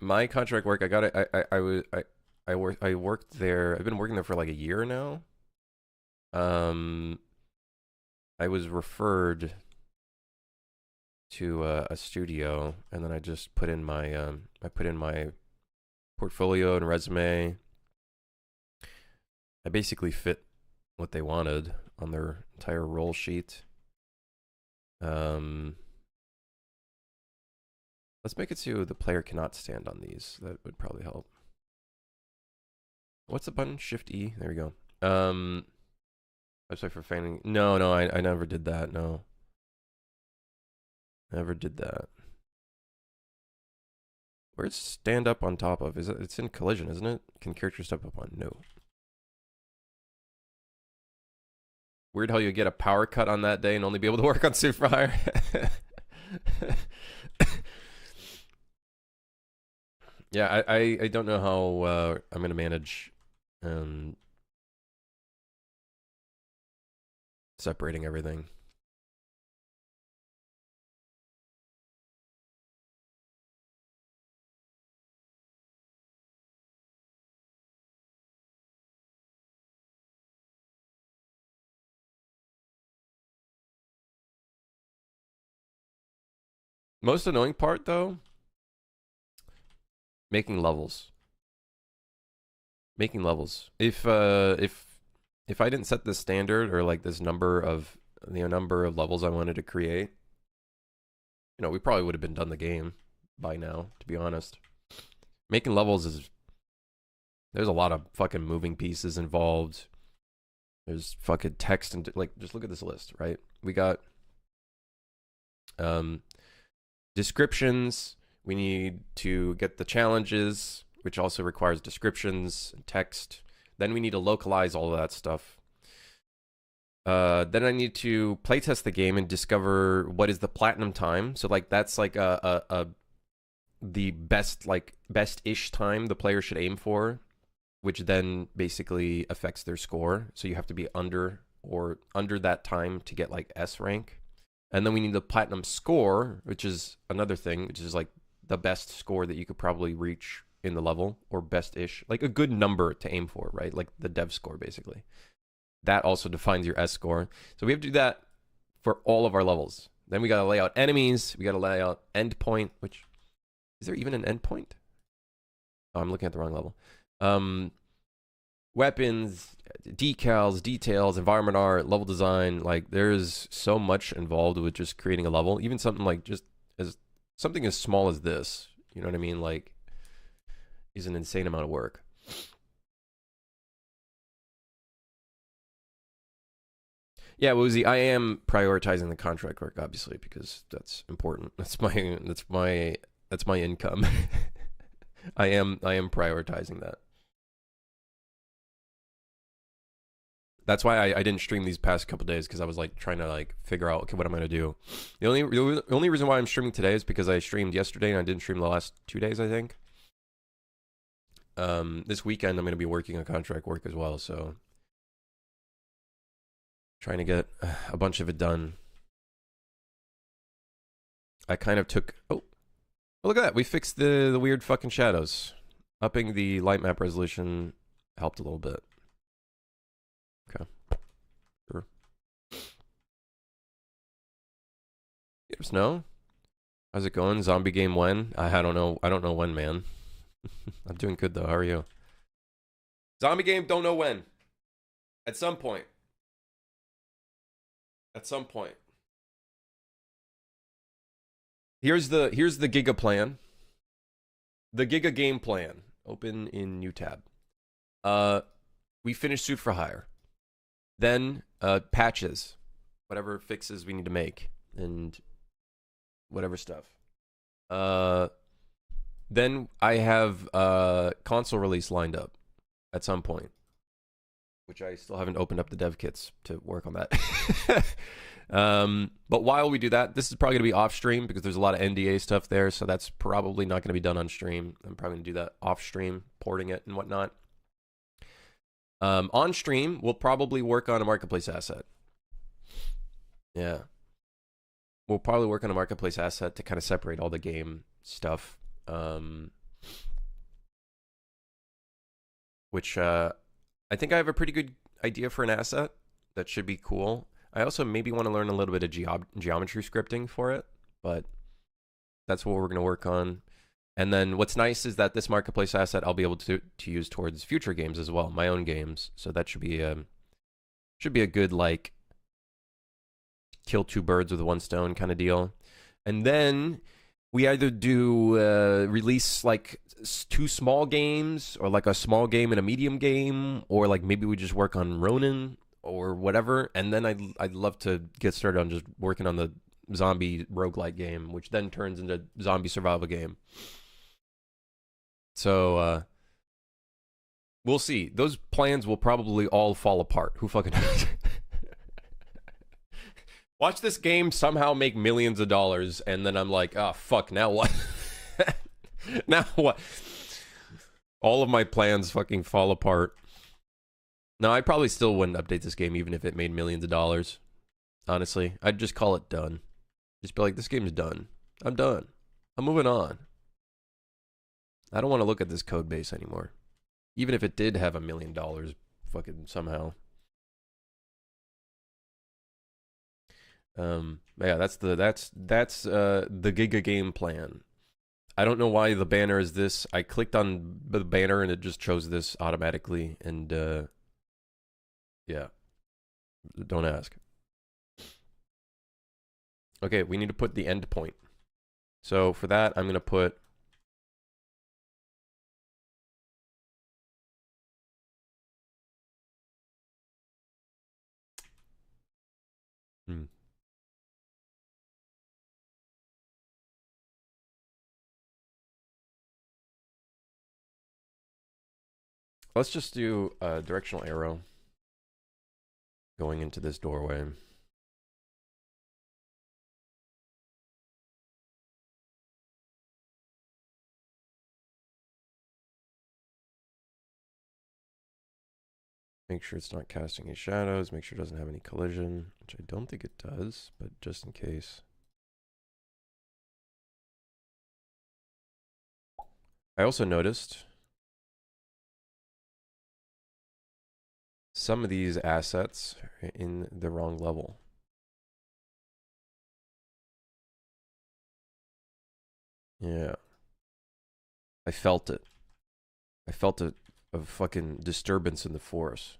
My contract work, I got it. I worked there. I've been working there for like a year now. I was referred to a studio, and then I just put in my portfolio and resume. I basically fit what they wanted on their entire role sheet. Let's make it so the player cannot stand on these. That would probably help. What's the button? Shift E. There we go. Website for fanning. No, I never did that. No. Never did that. Where's stand up on top of? Is it? It's in collision, isn't it? Can character step up on? No. Weird how you get a power cut on that day and only be able to work on Super Hire. Yeah, I don't know how I'm gonna manage separating everything. Most annoying part though, making levels. If I didn't set this standard or like this number of levels I wanted to create, we probably would have been done the game by now, to be honest. Making levels there's a lot of fucking moving pieces involved. There's fucking text and like just look at this list, right? We got descriptions. We need to get the challenges, which also requires descriptions and text. Then we need to localize all of that stuff. Then I need to playtest the game and discover what is the platinum time. So like that's like the best-ish time the player should aim for, which then basically affects their score. So you have to be under that time to get like S rank. And then we need the platinum score, which is another thing, which is like the best score that you could probably reach in the level, or best-ish, like a good number to aim for, right? Like the dev score, basically. That also defines your S score. So we have to do that for all of our levels. Then we got to lay out enemies. We got to lay out endpoint, which, is there even an endpoint? Oh, I'm looking at the wrong level. Weapons, decals, details, environment art, level design. Like, there's so much involved with just creating a level. Even something like something as small as this, you know what I mean? Like, is an insane amount of work. Yeah, Woozy, I am prioritizing the contract work, obviously, because that's important. That's my income. I am prioritizing that. That's why I didn't stream these past couple days, because I was like trying to like figure out, okay, what I'm gonna do. The only reason why I'm streaming today is because I streamed yesterday and I didn't stream the last 2 days, I think. This weekend I'm gonna be working on contract work as well, so trying to get a bunch of it done. I kind of took... Oh, look at that. We fixed the weird fucking shadows. Upping the light map resolution helped a little bit. Okay. Sure. Yep, Snow. How's it going? Zombie game when? I don't know. I don't know when, man. I'm doing good, though. How are you? Zombie game, don't know when. At some point. At some point. Here's the Giga plan. The Giga game plan. Open in new tab. We finished Suit for Hire. Then patches. Whatever fixes we need to make. And whatever stuff. Then I have console release lined up at some point, which I still haven't opened up the dev kits to work on that. But while we do that, this is probably going to be off stream because there's a lot of NDA stuff there, so that's probably not going to be done on stream. I'm probably going to do that off stream, porting it and whatnot. On stream, we'll probably work on a marketplace asset. Yeah. We'll probably work on a marketplace asset to kind of separate all the game stuff. Which I think I have a pretty good idea for an asset that should be cool. I also maybe want to learn a little bit of geometry scripting for it, but that's what we're going to work on. And then what's nice is that this marketplace asset I'll be able to use towards future games as well, my own games. So that should be a good like kill two birds with one stone kind of deal. And then we either do release like 2 small games, or like a small game and a medium game, or like maybe we just work on Ronin or whatever. And then I'd love to get started on just working on the zombie roguelike game, which then turns into zombie survival game. So we'll see. Those plans will probably all fall apart. Who fucking knows? Watch this game somehow make millions of dollars, and then I'm like, oh, fuck, now what? Now what? All of my plans fucking fall apart. No, I probably still wouldn't update this game even if it made millions of dollars. Honestly, I'd just call it done. Just be like, this game's done. I'm done. I'm moving on. I don't want to look at this code base anymore. Even if it did have $1 million fucking somehow. Yeah, that's the Giga game plan. I don't know why the banner is this. I clicked on the banner and it just chose this automatically, and yeah. Don't ask. Okay, we need to put the end point. So for that, I'm gonna put Let's just do a directional arrow going into this doorway. Make sure it's not casting any shadows. Make sure it doesn't have any collision, which I don't think it does, but just in case. I also noticed some of these assets are in the wrong level. Yeah. I felt it. I felt a fucking disturbance in the force.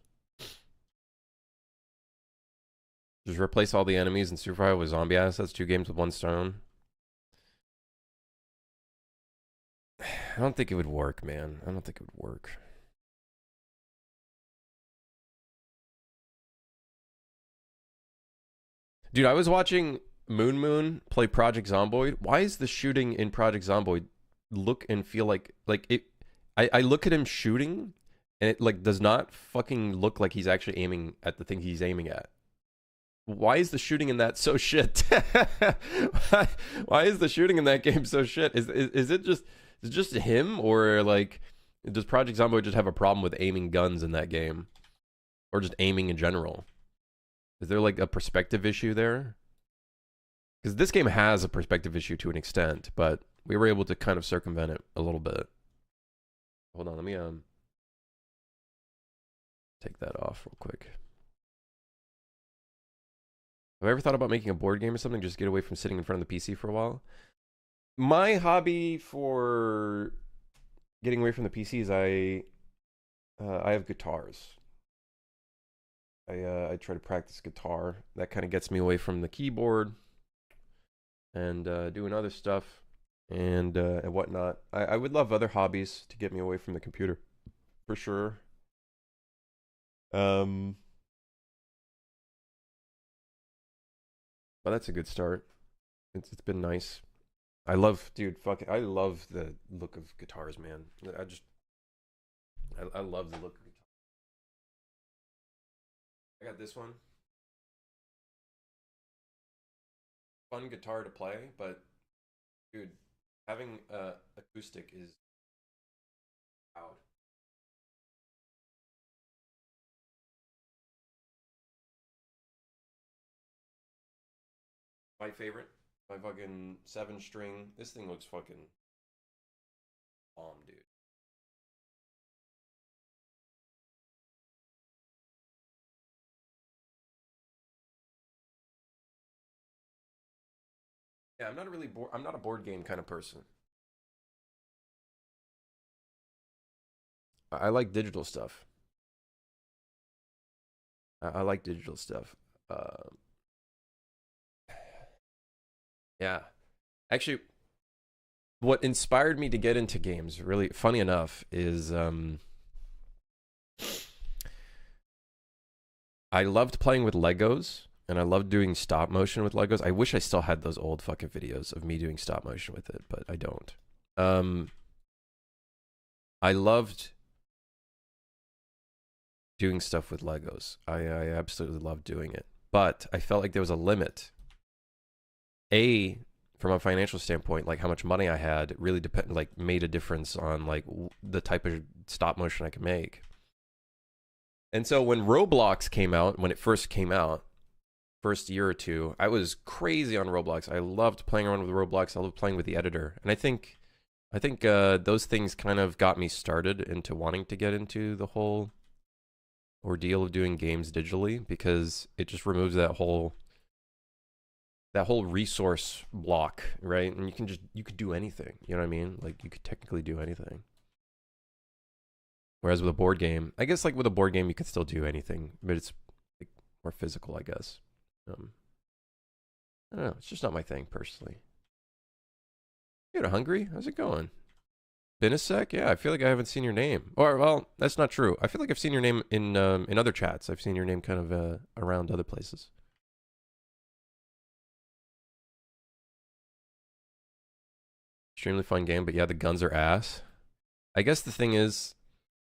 Just replace all the enemies in Super Mario with zombie assets. 2 games with 1 stone. I don't think it would work, man. I don't think it would work. Dude, I was watching Moon play Project Zomboid. Why is the shooting in Project Zomboid look and feel like it? I look at him shooting, and it like does not fucking look like he's actually aiming at the thing he's aiming at. Why is the shooting in that so shit? Why is the shooting in that game so shit? Is it just him, or like does Project Zomboid just have a problem with aiming guns in that game, or just aiming in general? Is there like a perspective issue there? Because this game has a perspective issue to an extent, but we were able to kind of circumvent it a little bit. Hold on, let me take that off real quick. Have I ever thought about making a board game or something? Just get away from sitting in front of the PC for a while. My hobby for getting away from the PC is I have guitars. I try to practice guitar. That kind of gets me away from the keyboard and doing other stuff and whatnot. I would love other hobbies to get me away from the computer, for sure. But that's a good start. It's been nice. I love, dude. I love the look of guitars, man. I love the look of guitars. I got this one. Fun guitar to play, but dude, having acoustic is loud. My favorite, my fucking 7-string. This thing looks fucking bomb, dude. Yeah, I'm not really bored. I'm not a board game kind of person. I like digital stuff. I like digital stuff. Uh, yeah, actually, what inspired me to get into games, really funny enough, is I loved playing with Legos. And I loved doing stop motion with Legos. I wish I still had those old fucking videos of me doing stop motion with it, but I don't. I loved doing stuff with Legos. I absolutely loved doing it. But I felt like there was a limit. From a financial standpoint, like how much money I had really made a difference on like the type of stop motion I could make. And so when Roblox came out, when it first came out, first year or two, I was crazy on Roblox. I loved playing around with Roblox. I loved playing with the editor, and I think those things kind of got me started into wanting to get into the whole ordeal of doing games digitally, because it just removes that whole resource block, right? And you could do anything. You know what I mean? Like you could technically do anything. Whereas with a board game, I guess like with a board game, you could still do anything, but it's like more physical, I guess. I don't know. It's just not my thing personally. You're hungry? How's it going? Been a sec? Yeah, I feel like I haven't seen your name. Or well, that's not true. I feel like I've seen your name in other chats. I've seen your name kind of around other places. Extremely fun game, but yeah, the guns are ass. I guess the thing is,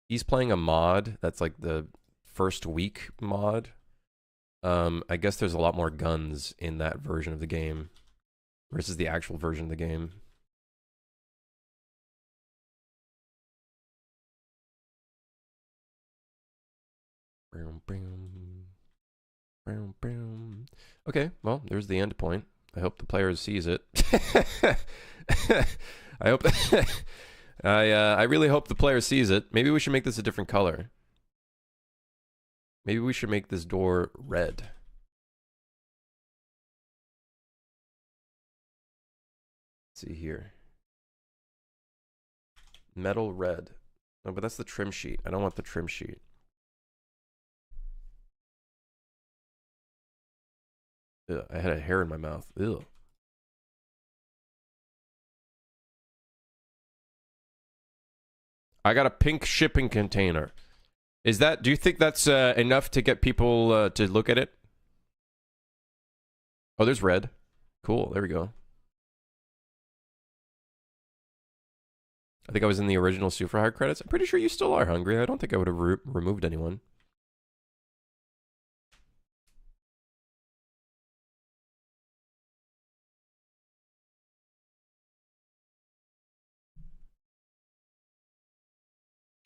He's playing a mod that's like the first week mod. I guess there's a lot more guns in that version of the game versus the actual version of the game. Okay, well, there's the end point. I hope the player sees it. I hope I really hope the player sees it. Maybe we should make this a different color. Maybe we should make this door red. Let's see here. Metal red. No, but that's the trim sheet. I don't want the trim sheet. Ugh, I had a hair in my mouth. Ew. I got a pink shipping container. Is that? Do you think that's enough to get people to look at it? Oh, there's red. Cool. There we go. I think I was in the original Super Hard credits. I'm pretty sure you still are hungry. I don't think I would have removed anyone.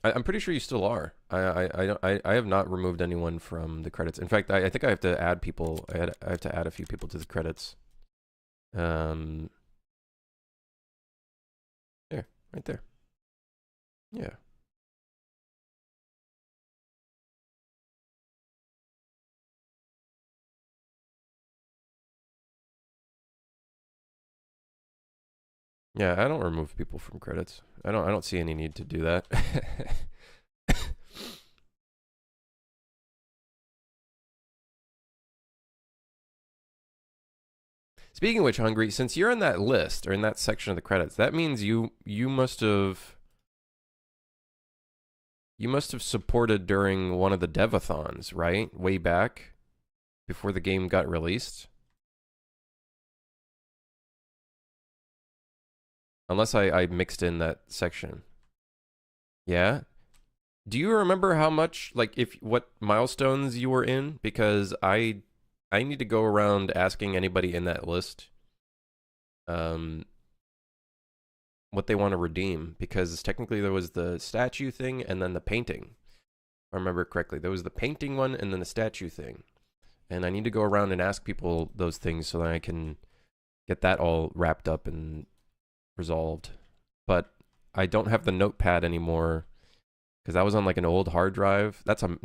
I'm pretty sure you still are. I have not removed anyone from the credits. In fact, I think I have to add people. I have to add a few people to the credits. There, right there. Yeah. Yeah, I don't remove people from credits. I don't see any need to do that. Speaking of which, Hungry, since you're in that list or in that section of the credits, that means you must have supported during one of the devathons, right? Way back before the game got released. Unless I mixed in that section. Yeah. Do you remember how much, like, what milestones you were in? Because I need to go around asking anybody in that list what they want to redeem, because technically there was the statue thing and then the painting. If I remember correctly, there was the painting one and then the statue thing. And I need to go around and ask people those things so that I can get that all wrapped up and resolved. But I don't have the notepad anymore because that was on like an old hard drive. That's a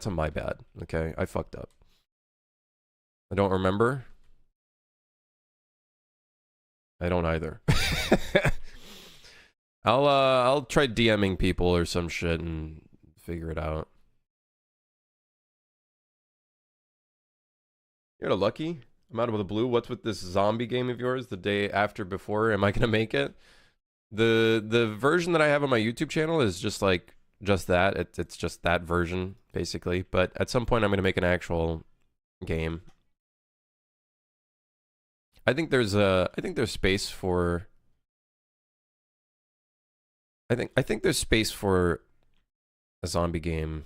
my bad. Okay, I fucked up. I don't remember. I don't either. I'll try DMing people or some shit and figure it out. You're lucky. I'm out of the blue. What's with this zombie game of yours the day after before? Am I gonna make it? The version that I have on my YouTube channel is just like that. It's just that version basically. But at some point I'm gonna make an actual game. I think there's space for. I think there's space for a zombie game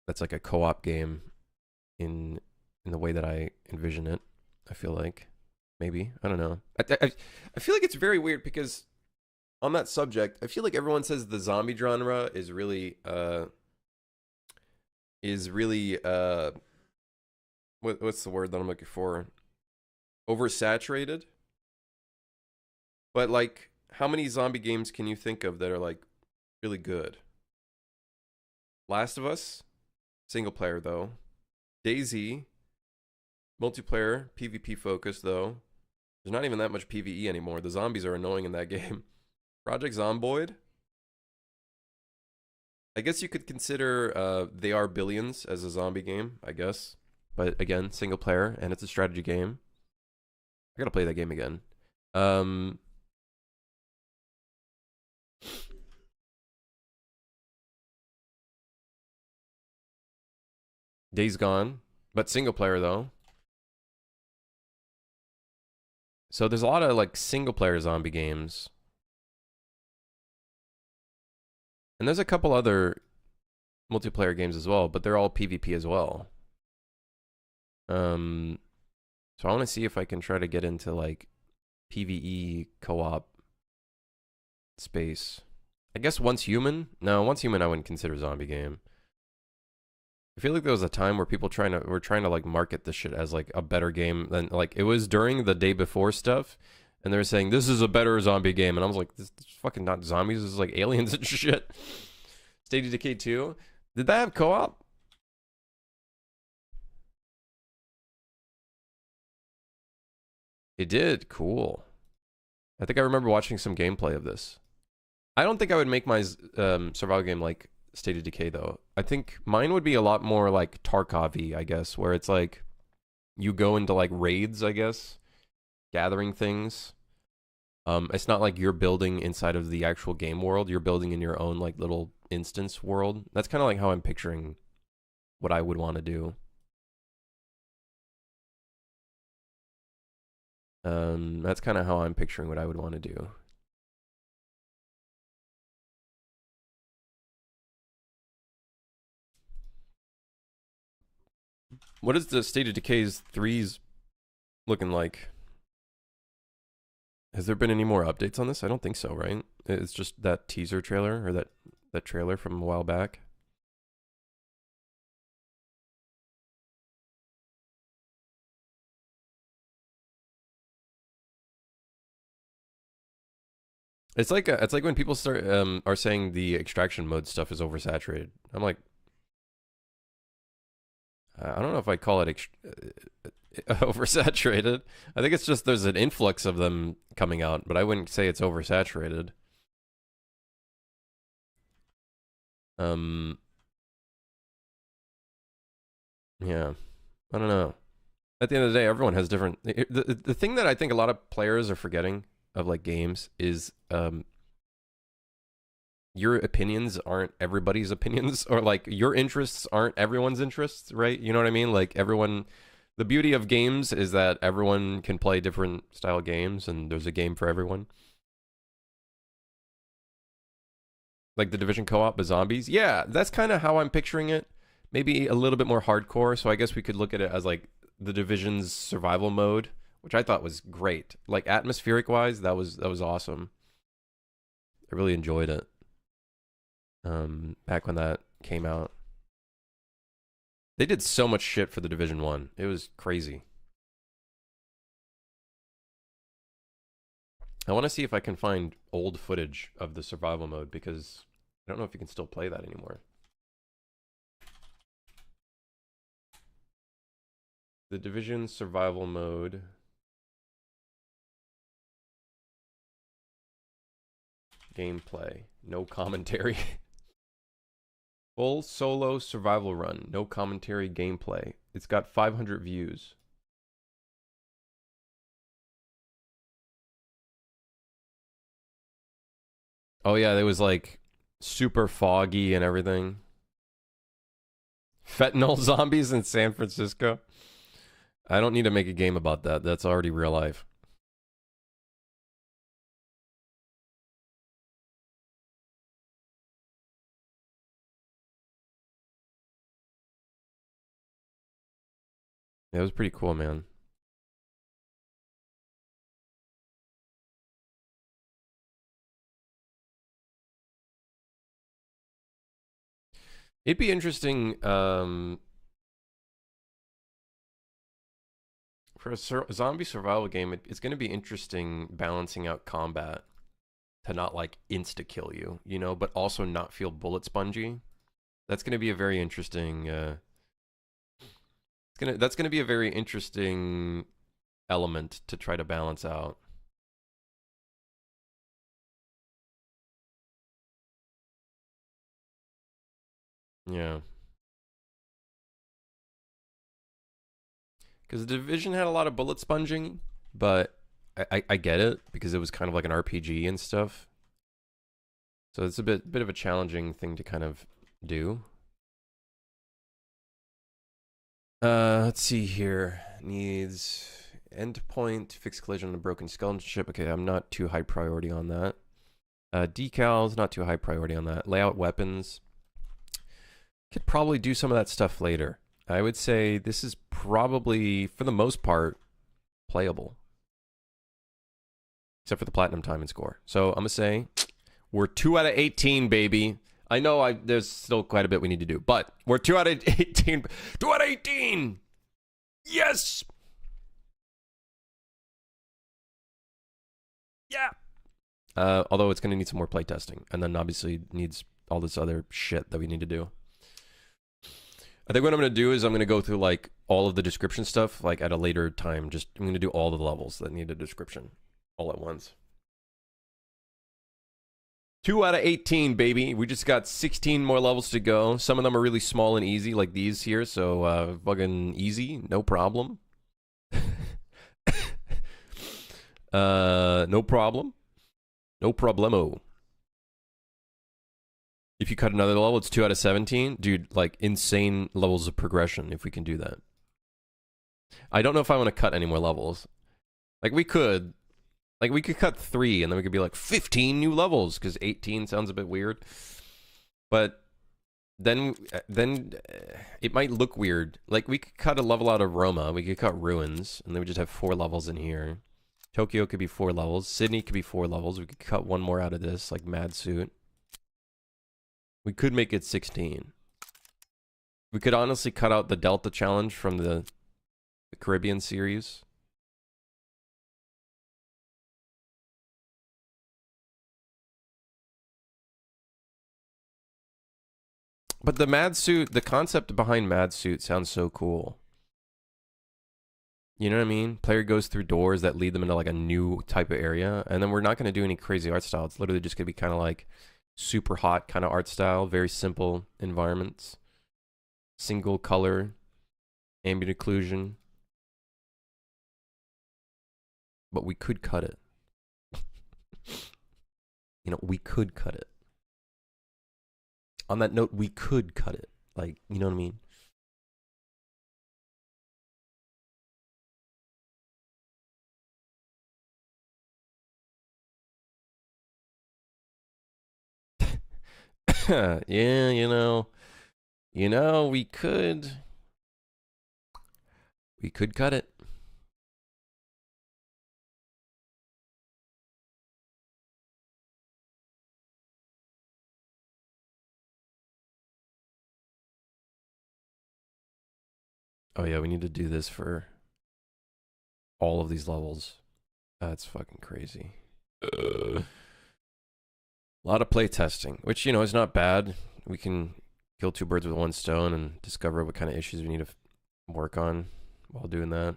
that's like a co-op game in the way that I envision it. I feel like maybe, I don't know. I feel like it's very weird because on that subject, I feel like everyone says the zombie genre is really what's the word that I'm looking for? Oversaturated. But like, how many zombie games can you think of that are like really good? Last of Us, single player though. DayZ, multiplayer, PvP focused though. There's not even that much PvE anymore. The zombies are annoying in that game. Project Zomboid. I guess you could consider They Are Billions as a zombie game, I guess. But again, single player, and it's a strategy game. I gotta play that game again. Days Gone, but single player though. So there's a lot of like single player zombie games. And there's a couple other multiplayer games as well, but they're all PvP as well. So I want to see if I can try to get into like PvE co-op space. I guess Once Human? No, Once Human I wouldn't consider a zombie game. I feel like there was a time where people were trying to like market this shit as like a better game than like it was during the day before stuff, and they were saying this is a better zombie game, and I was like, this is fucking not zombies, this is like aliens and shit. State of Decay 2. Did that have co-op? It did. Cool. I think I remember watching some gameplay of this. I don't think I would make my survival game like State of Decay though. I think mine would be a lot more like Tarkov-y, I guess, where it's like you go into like raids, I guess, gathering things. It's not like you're building inside of the actual game world. You're building in your own like little instance world. That's kind of like how I'm picturing what I would want to do. That's kind of how I'm picturing what I would want to do. What is the State of Decay's 3's looking like? Has there been any more updates on this? I don't think so, right? It's just that teaser trailer, or that trailer from a while back. It's like when people start are saying the extraction mode stuff is oversaturated. I'm like, I don't know if I call it oversaturated. I think it's just there's an influx of them coming out, but I wouldn't say it's oversaturated. Yeah, I don't know. At the end of the day, everyone has different. The thing that I think a lot of players are forgetting of like games is your opinions aren't everybody's opinions, or like your interests aren't everyone's interests, right? You know what I mean? Like everyone, the beauty of games is that everyone can play different style games, and there's a game for everyone. Like the Division co-op with zombies. Yeah, that's kind of how I'm picturing it. Maybe a little bit more hardcore. So I guess we could look at it as like the Division's survival mode, which I thought was great. Like atmospheric wise, that was awesome. I really enjoyed it. Back when that came out. They did so much shit for the Division 1. It was crazy. I want to see if I can find old footage of the survival mode, because I don't know if you can still play that anymore. The Division survival mode. Gameplay. No commentary. Full solo survival run. No commentary gameplay. It's got 500 views. Oh yeah, it was like super foggy and everything. Fentanyl zombies in San Francisco. I don't need to make a game about that. That's already real life. Yeah, it was pretty cool, man. It'd be interesting for a zombie survival game. It's going to be interesting balancing out combat to not like insta kill you, you know, but also not feel bullet spongy. That's going to be a very interesting. That's gonna be a very interesting element to try to balance out. Yeah. Because the Division had a lot of bullet sponging, but I get it, because it was kind of like an RPG and stuff. So it's a bit of a challenging thing to kind of do. Let's see here. Needs endpoint, fix collision on a broken skeleton ship. Okay, I'm not too high priority on that. Decals, not too high priority on that. Layout weapons. Could probably do some of that stuff later. I would say this is probably, for the most part, playable. Except for the platinum time and score. So I'm going to say we're 2 out of 18, baby. I know there's still quite a bit we need to do, but we're 2 out of 18. 2 out of 18! Yes! Yeah! Although it's going to need some more playtesting. And then obviously needs all this other shit that we need to do. I think what I'm going to do is I'm going to go through like all of the description stuff like at a later time. I'm going to do all the levels that need a description all at once. 2 out of 18, baby. We just got 16 more levels to go. Some of them are really small and easy like these here. So fucking easy. No problem. No problem. No problemo. If you cut another level, it's 2 out of 17. Dude, like, insane levels of progression if we can do that. I don't know if I want to cut any more levels. Like, we could. Like, we could cut 3, and then we could be like, 15 new levels, because 18 sounds a bit weird. But then it might look weird. Like, we could cut a level out of Roma. We could cut Ruins, and then we just have 4 levels in here. Tokyo could be 4 levels. Sydney could be 4 levels. We could cut 1 more out of this, like Mad Suit. We could make it 16. We could honestly cut out the Delta Challenge from the Caribbean series. But the Mad Suit, the concept behind Mad Suit sounds so cool. You know what I mean? Player goes through doors that lead them into like a new type of area. And then we're not going to do any crazy art style. It's literally just going to be kind of like super hot kind of art style, very simple environments, single color, ambient occlusion. But we could cut it. You know, we could cut it. On that note, we could cut it. Like, you know what I mean? Yeah, we could cut it. Oh yeah, we need to do this for all of these levels. That's fucking crazy. A lot of play testing, which, you know, is not bad. We can kill 2 birds with 1 stone and discover what kind of issues we need to work on while doing that.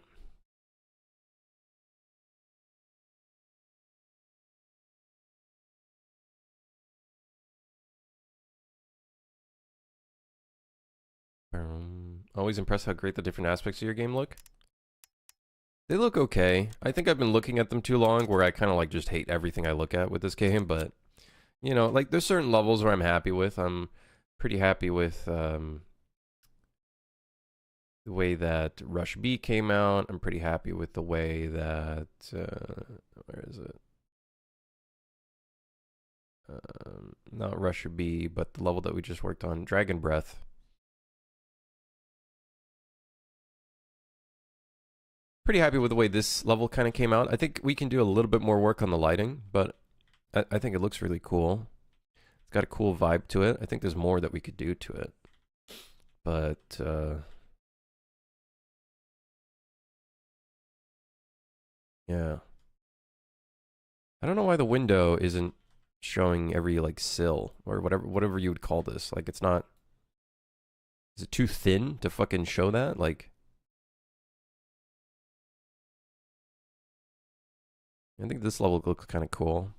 Always impressed how great the different aspects of your game look. They look okay. I think I've been looking at them too long where I kind of like just hate everything I look at with this game, but you know, like there's certain levels where I'm happy with. I'm pretty happy with the way that Rush B came out. I'm pretty happy with the way that where is it? Not Rusher B, but the level that we just worked on, Dragon Breath. Pretty happy with the way this level kind of came out. I think we can do a little bit more work on the lighting, but I think it looks really cool. It's got a cool vibe to it. I think there's more that we could do to it. But, yeah. I don't know why the window isn't showing every, like, sill or whatever you would call this. Like, it's not... Is it too thin to fucking show that? Like... I think this level looks kind of cool.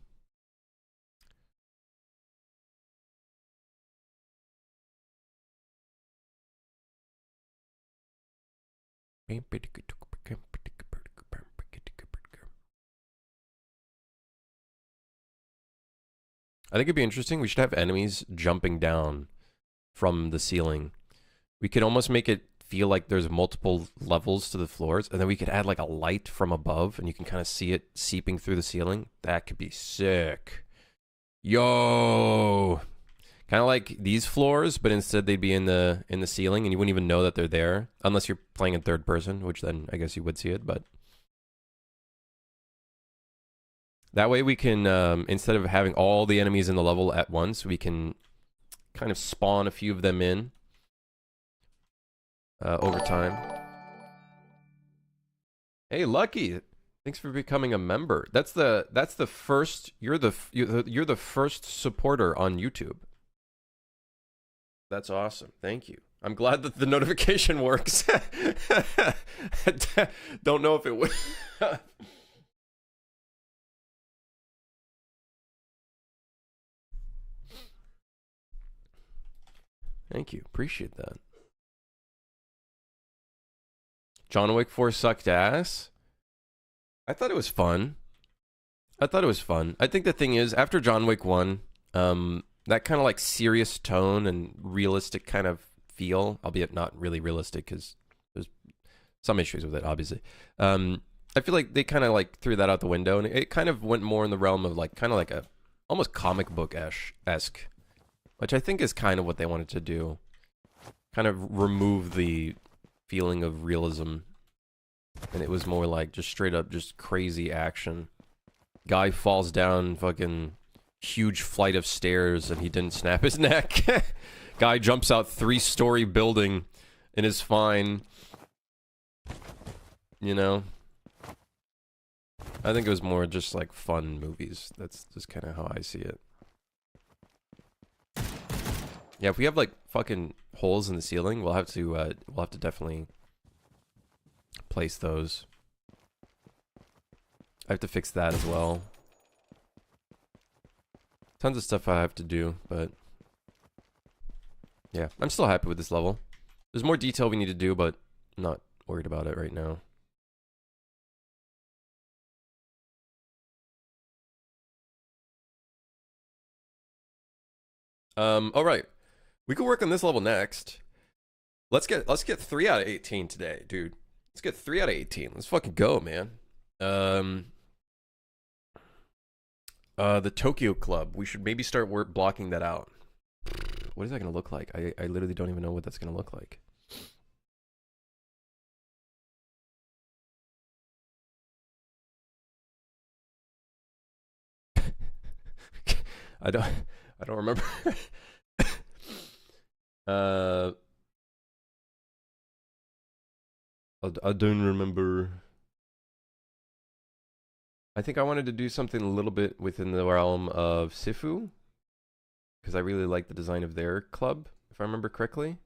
I think it'd be interesting. We should have enemies jumping down from the ceiling. We could almost make it feel like there's multiple levels to the floors, and then we could add like a light from above, and you can kind of see it seeping through the ceiling. That could be sick. Yo! Kind of like these floors, but instead they'd be in the ceiling, and you wouldn't even know that they're there unless you're playing in third person, which then I guess you would see it. But that way we can, instead of having all the enemies in the level at once, we can kind of spawn a few of them in over time. Hey, Lucky, thanks for becoming a member. That's the first. You're the first supporter on YouTube. That's awesome. Thank you. I'm glad that the notification works. Don't know if it would. Thank you. Appreciate that. John Wick 4 sucked ass. I thought it was fun. I think the thing is, after John Wick 1, that kind of like serious tone and realistic kind of feel, albeit not really realistic because there's some issues with it, obviously. I feel like they kind of like threw that out the window, and it kind of went more in the realm of like kind of like a almost comic book-esque, which I think is kind of what they wanted to do. Kind of remove the feeling of realism, and it was more like just straight up just crazy action. Guy falls down fucking huge flight of stairs and he didn't snap his neck. Guy jumps out 3-story building and is fine. You know? I think it was more just like fun movies. That's just kind of how I see it. Yeah, if we have like fucking holes in the ceiling, we'll have to definitely place those. I have to fix that as well. Tons of stuff I have to do, but yeah, I'm still happy with this level. There's more detail we need to do, but I'm not worried about it right now. All right. We could work on this level next. Let's get 3 out of 18 today, dude. Let's get 3 out of 18. Let's fucking go, man. The Tokyo Club. We should maybe start blocking that out. What is that going to look like? I literally don't even know what that's going to look like. I don't remember. I don't remember. I think I wanted to do something a little bit within the realm of Sifu, because I really like the design of their club, if I remember correctly.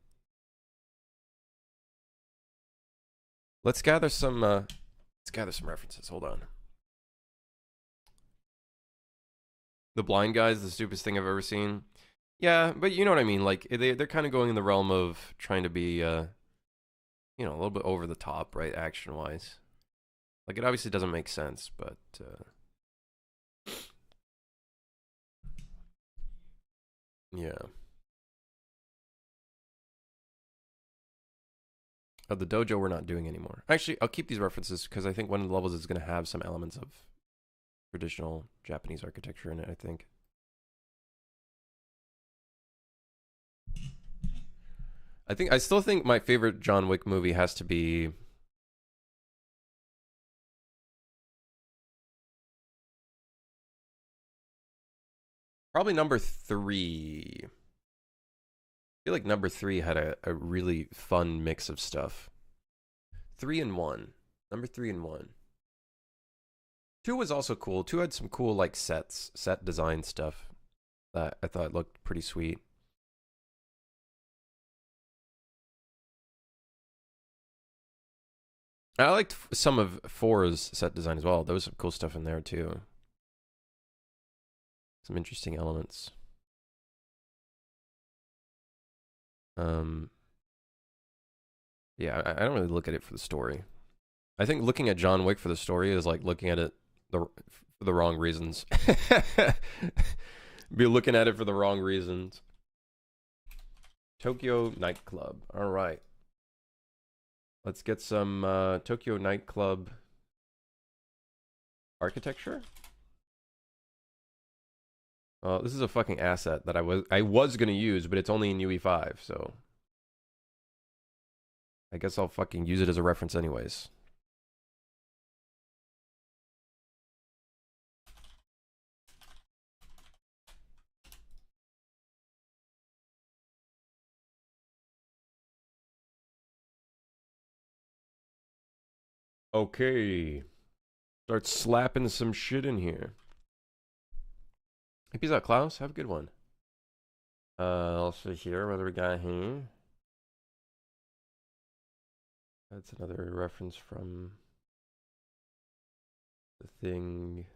Let's gather some references. Hold on. The Blind Guys, the stupidest thing I've ever seen. Yeah, but you know what I mean. Like they're kind of going in the realm of trying to be, you know, a little bit over the top, right, action-wise. Like it obviously doesn't make sense, but yeah. Oh, the dojo we're not doing anymore. Actually, I'll keep these references because I think one of the levels is going to have some elements of traditional Japanese architecture in it, I think. I still think my favorite John Wick movie has to be probably number 3. I feel like number 3 had a really fun mix of stuff. 3 and 1. Number 3 and 1. 2 was also cool. 2 had some cool like set design stuff that I thought looked pretty sweet. I liked some of 4's set design as well. There was some cool stuff in there too. Some interesting elements. Yeah, I don't really look at it for the story. I think looking at John Wick for the story is like looking at it for the wrong reasons. Be looking at it for the wrong reasons. Tokyo nightclub. All right. Let's get some Tokyo nightclub architecture. This is a fucking asset that I was gonna use, but it's only in UE5, so I guess I'll fucking use it as a reference anyways. Okay. Start slapping some shit in here. Hey, peace out, Klaus. Have a good one. I'll see here. What do we got here? That's another reference from the thing.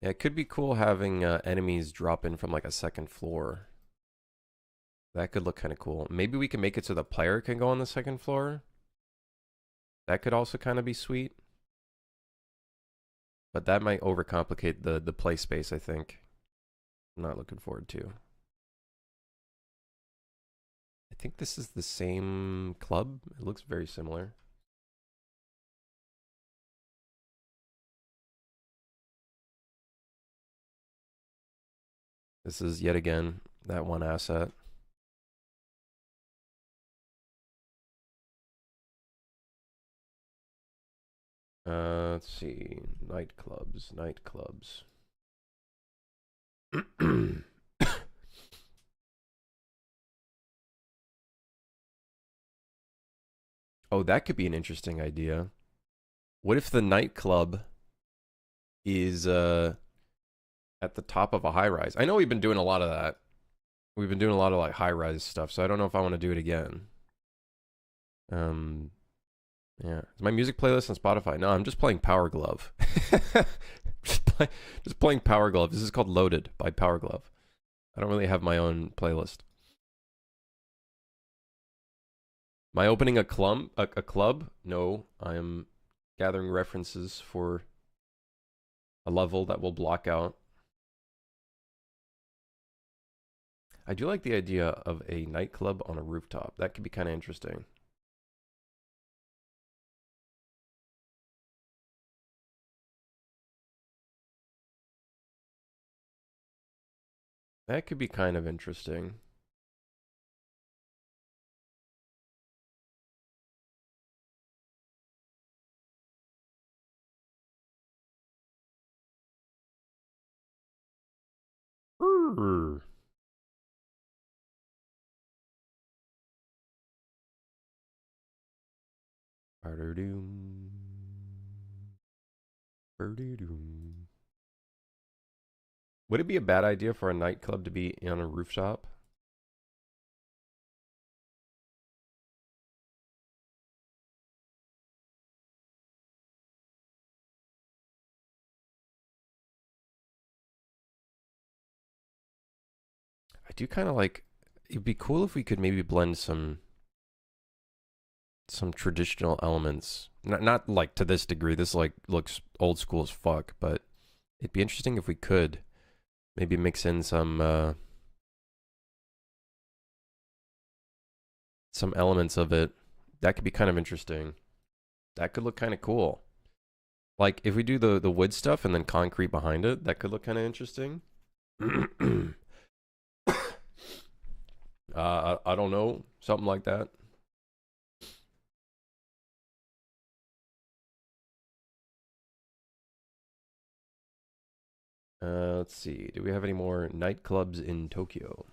Yeah, it could be cool having enemies drop in from like a second floor. That could look kind of cool. Maybe we can make it so the player can go on the second floor. That could also kind of be sweet. But that might overcomplicate the play space, I think. I'm not looking forward to. I think this is the same club. It looks very similar. This is yet again that one asset. Let's see. Nightclubs. Oh, that could be an interesting idea. What if the nightclub is at the top of a high rise? I know we've been doing a lot of that. We've been doing a lot of like high rise stuff, so I don't know if I want to do it again. Yeah. Is my music playlist on Spotify? No, I'm just playing Power Glove. just playing Power Glove. This is called Loaded by Power Glove. I don't really have my own playlist. Am I opening a club? No, I am gathering references for a level that will block out. I do like the idea of a nightclub on a rooftop. That could be kind of interesting. That could be kind of interesting. Would it be a bad idea for a nightclub to be on a rooftop? I do kind of like. It'd be cool if we could maybe blend some traditional elements. Not like to this degree. This like looks old school as fuck, but it'd be interesting if we could maybe mix in some elements of it. That could be kind of interesting. That could look kind of cool. Like if we do the wood stuff and then concrete behind it, that could look kind of interesting. I don't know, something like that. Let's see. Do we have any more nightclubs in Tokyo?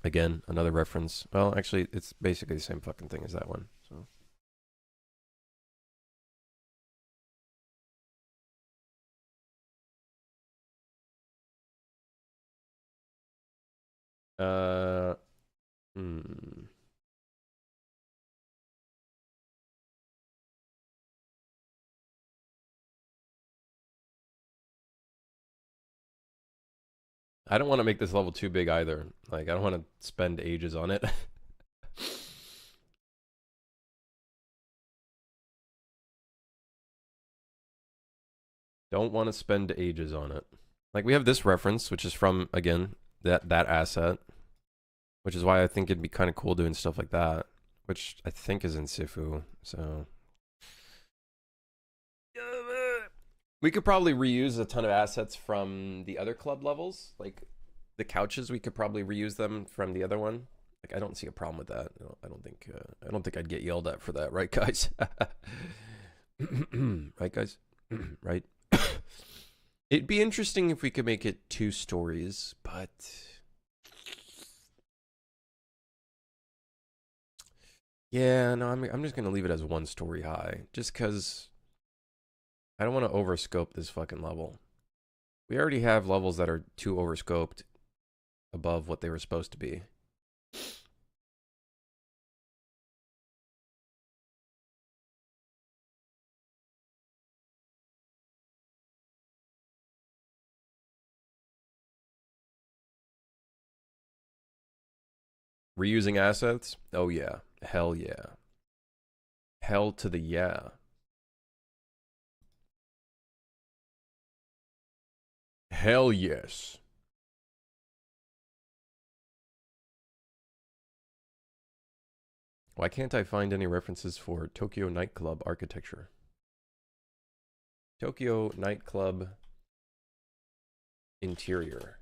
Again, another reference. Well, actually, it's basically the same fucking thing as that one. So. Uh, hmm. I don't want to make this level too big either. Like, I don't want to spend ages on it. Don't want to spend ages on it. Like we have this reference, which is from, again, that asset, which is why I think it'd be kind of cool doing stuff like that, which I think is in Sifu. So we could probably reuse a ton of assets from the other club levels, like the couches. We could probably reuse them from the other one. Like I don't see a problem with that. I don't think I'd get yelled at for that, right, guys? Right, guys? Right? It'd be interesting if we could make it 2 stories, but yeah, no, I'm just gonna leave it as 1 story high, just because I don't want to overscope this fucking level. We already have levels that are too overscoped above what they were supposed to be. Reusing assets? Oh yeah. Hell yeah. Hell to the yeah. Hell yes. Why can't I find any references for Tokyo nightclub architecture? Tokyo nightclub interior.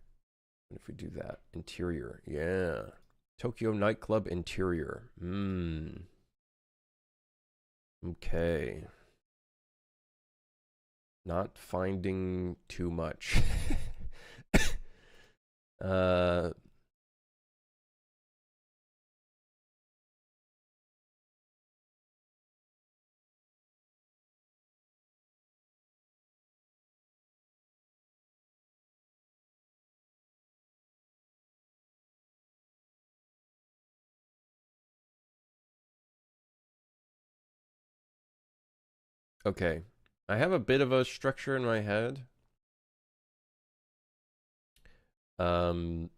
What if we do that? Interior. Yeah. Tokyo nightclub interior. Okay. Not finding too much. uh okay. I have a bit of a structure in my head. Um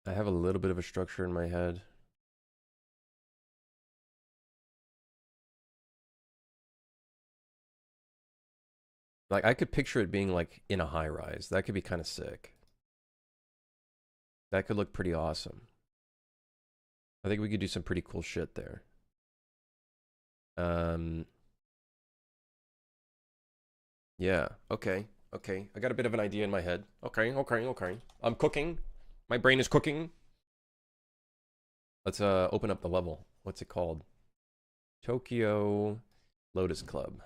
I have a little bit of a structure in my head. Like I could picture it being like in a high rise. That could be kind of sick. That could look pretty awesome. I think we could do some pretty cool shit there. Um yeah, okay. Okay. I got a bit of an idea in my head. Okay, okay, okay. I'm cooking. My brain is cooking. Let's open up the level. What's it called? Tokyo Lotus Club.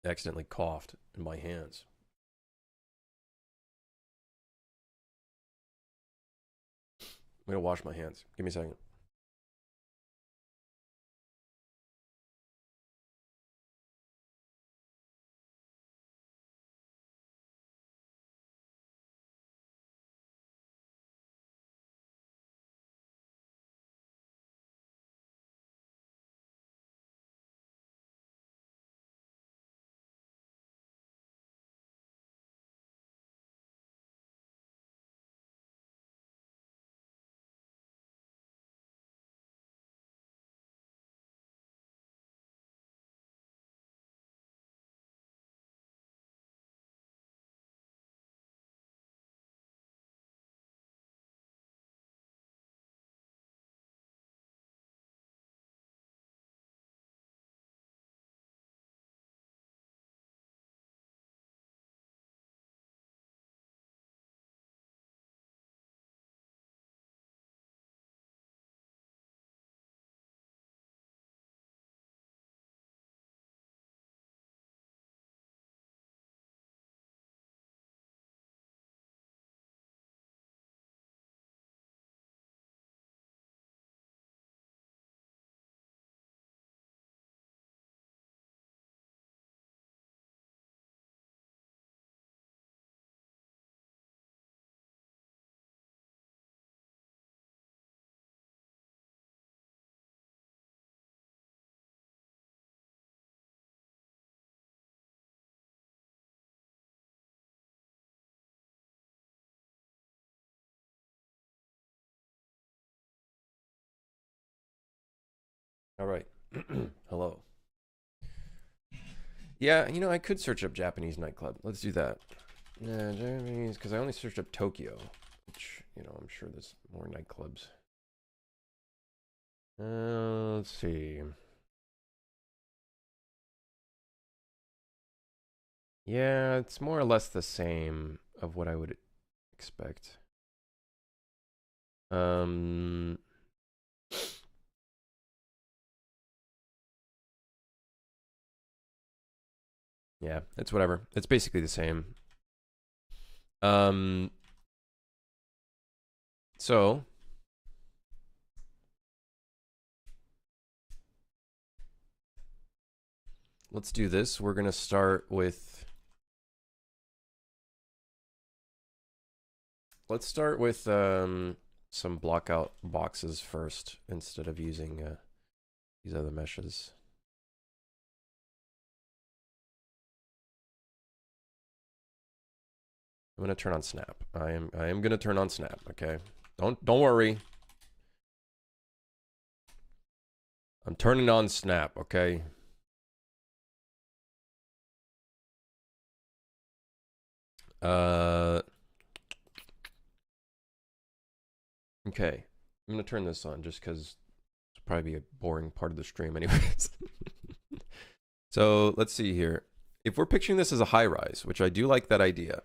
Accidentally coughed in my hands. I'm gonna wash my hands. Give me a second. All right. Hello. Yeah, you know, I could search up Japanese nightclub. Let's do that. Yeah, Japanese, because I only searched up Tokyo, which, you know, I'm sure there's more nightclubs. Let's see. Yeah, it's more or less the same of what I would expect. Um, yeah, it's whatever. It's basically the same. Um, so let's do this. We're gonna start with. Let's start with some blockout boxes first instead of using these other meshes. I'm gonna turn on snap. I am gonna turn on snap. Okay, don't worry. I'm turning on snap. Okay. Okay. I'm gonna turn this on just because it's probably be a boring part of the stream, anyways. So let's see here. If we're picturing this as a high rise, which I do like that idea,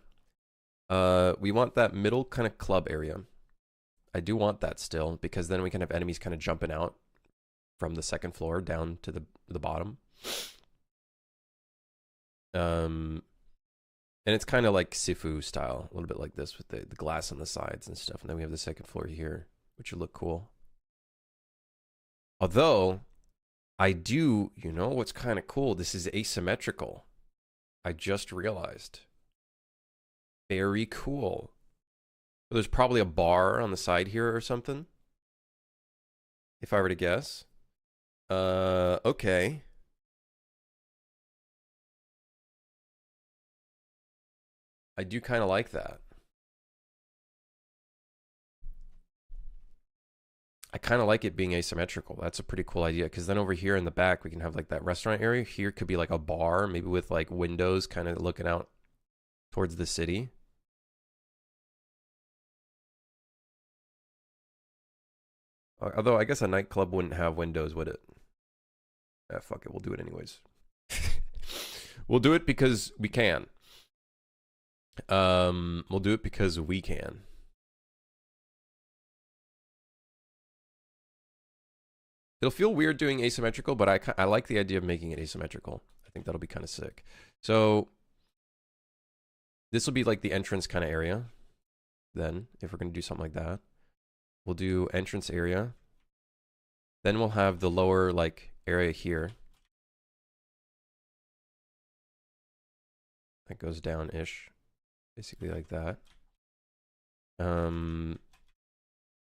we want that middle kind of club area. I do want that still because then we can have enemies kind of jumping out from the second floor down to the bottom. And it's kind of like Sifu style, a little bit like this with the glass on the sides and stuff. And then we have the second floor here, which would look cool. Although, I do, you know what's kind of cool? This is asymmetrical. I just realized. Very cool. There's probably a bar on the side here or something. If I were to guess. Okay. I do kind of like that. I kind of like it being asymmetrical. That's a pretty cool idea. Because then over here in the back, we can have like that restaurant area. Here could be like a bar, maybe with like windows kind of looking out towards the city. Although I guess a nightclub wouldn't have windows, would it? Ah, fuck it. We'll do it anyways. We'll do it because we can. We'll do it because we can. It'll feel weird doing asymmetrical, but I like the idea of making it asymmetrical. I think that'll be kind of sick. So this will be like the entrance kind of area. Then, if we're going to do something like that, we'll do entrance area. Then we'll have the lower like area here. That goes down-ish. Basically like that.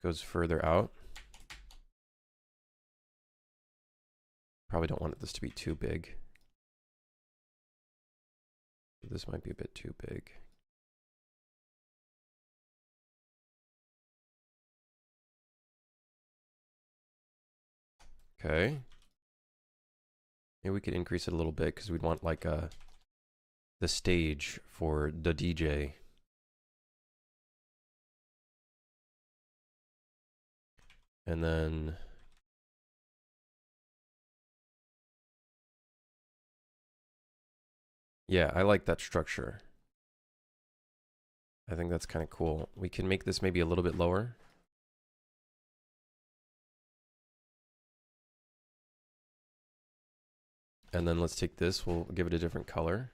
Goes further out. Probably don't want this to be too big. This might be a bit too big. Okay. Maybe we could increase it a little bit because we'd want like the stage for the DJ. And then yeah, I like that structure. I think that's kind of cool. We can make this maybe a little bit lower. And then let's take this, we'll give it a different color.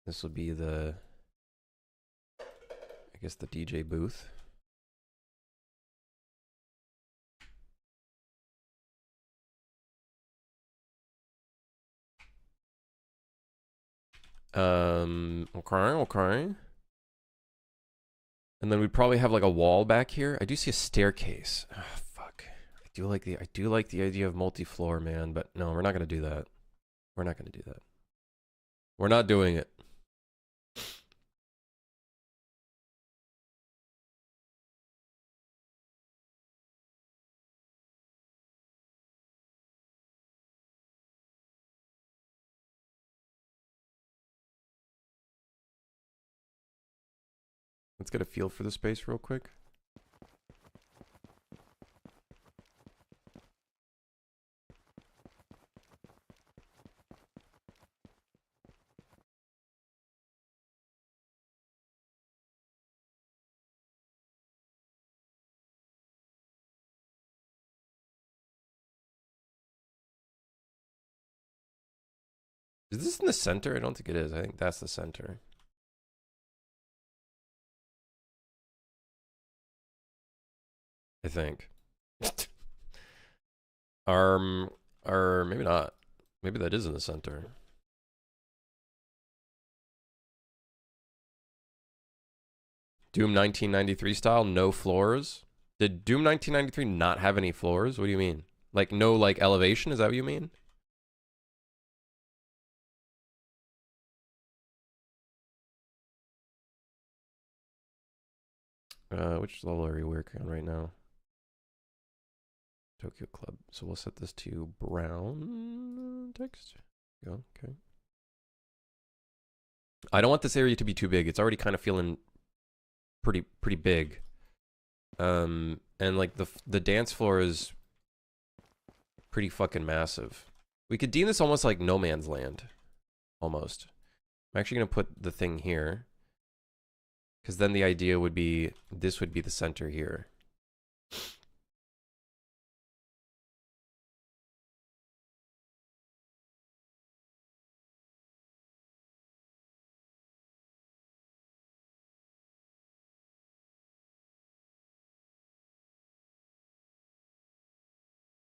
This will be the, I guess, the DJ booth. Okay. And then we'd probably have like a wall back here. I do see a staircase. Oh, fuck. I do like the idea of multi-floor, man, but no, we're not gonna do that. We're not gonna do that. We're not doing it. Let's get a feel for the space real quick. Is this in the center? I don't think it is. I think that's the center. I think. Or maybe not. Maybe that is in the center. Doom 1993 style, no floors. Did Doom 1993 not have any floors? What do you mean? Like no like elevation? Is that what you mean? Which level are you working on right now? Tokyo Club. So we'll set this to brown text. Go, okay. I don't want this area to be too big. It's already kind of feeling pretty big. And like the dance floor is pretty fucking massive. We could deem this almost like no man's land. Almost. I'm actually gonna put the thing here. Because then the idea would be, this would be the center here.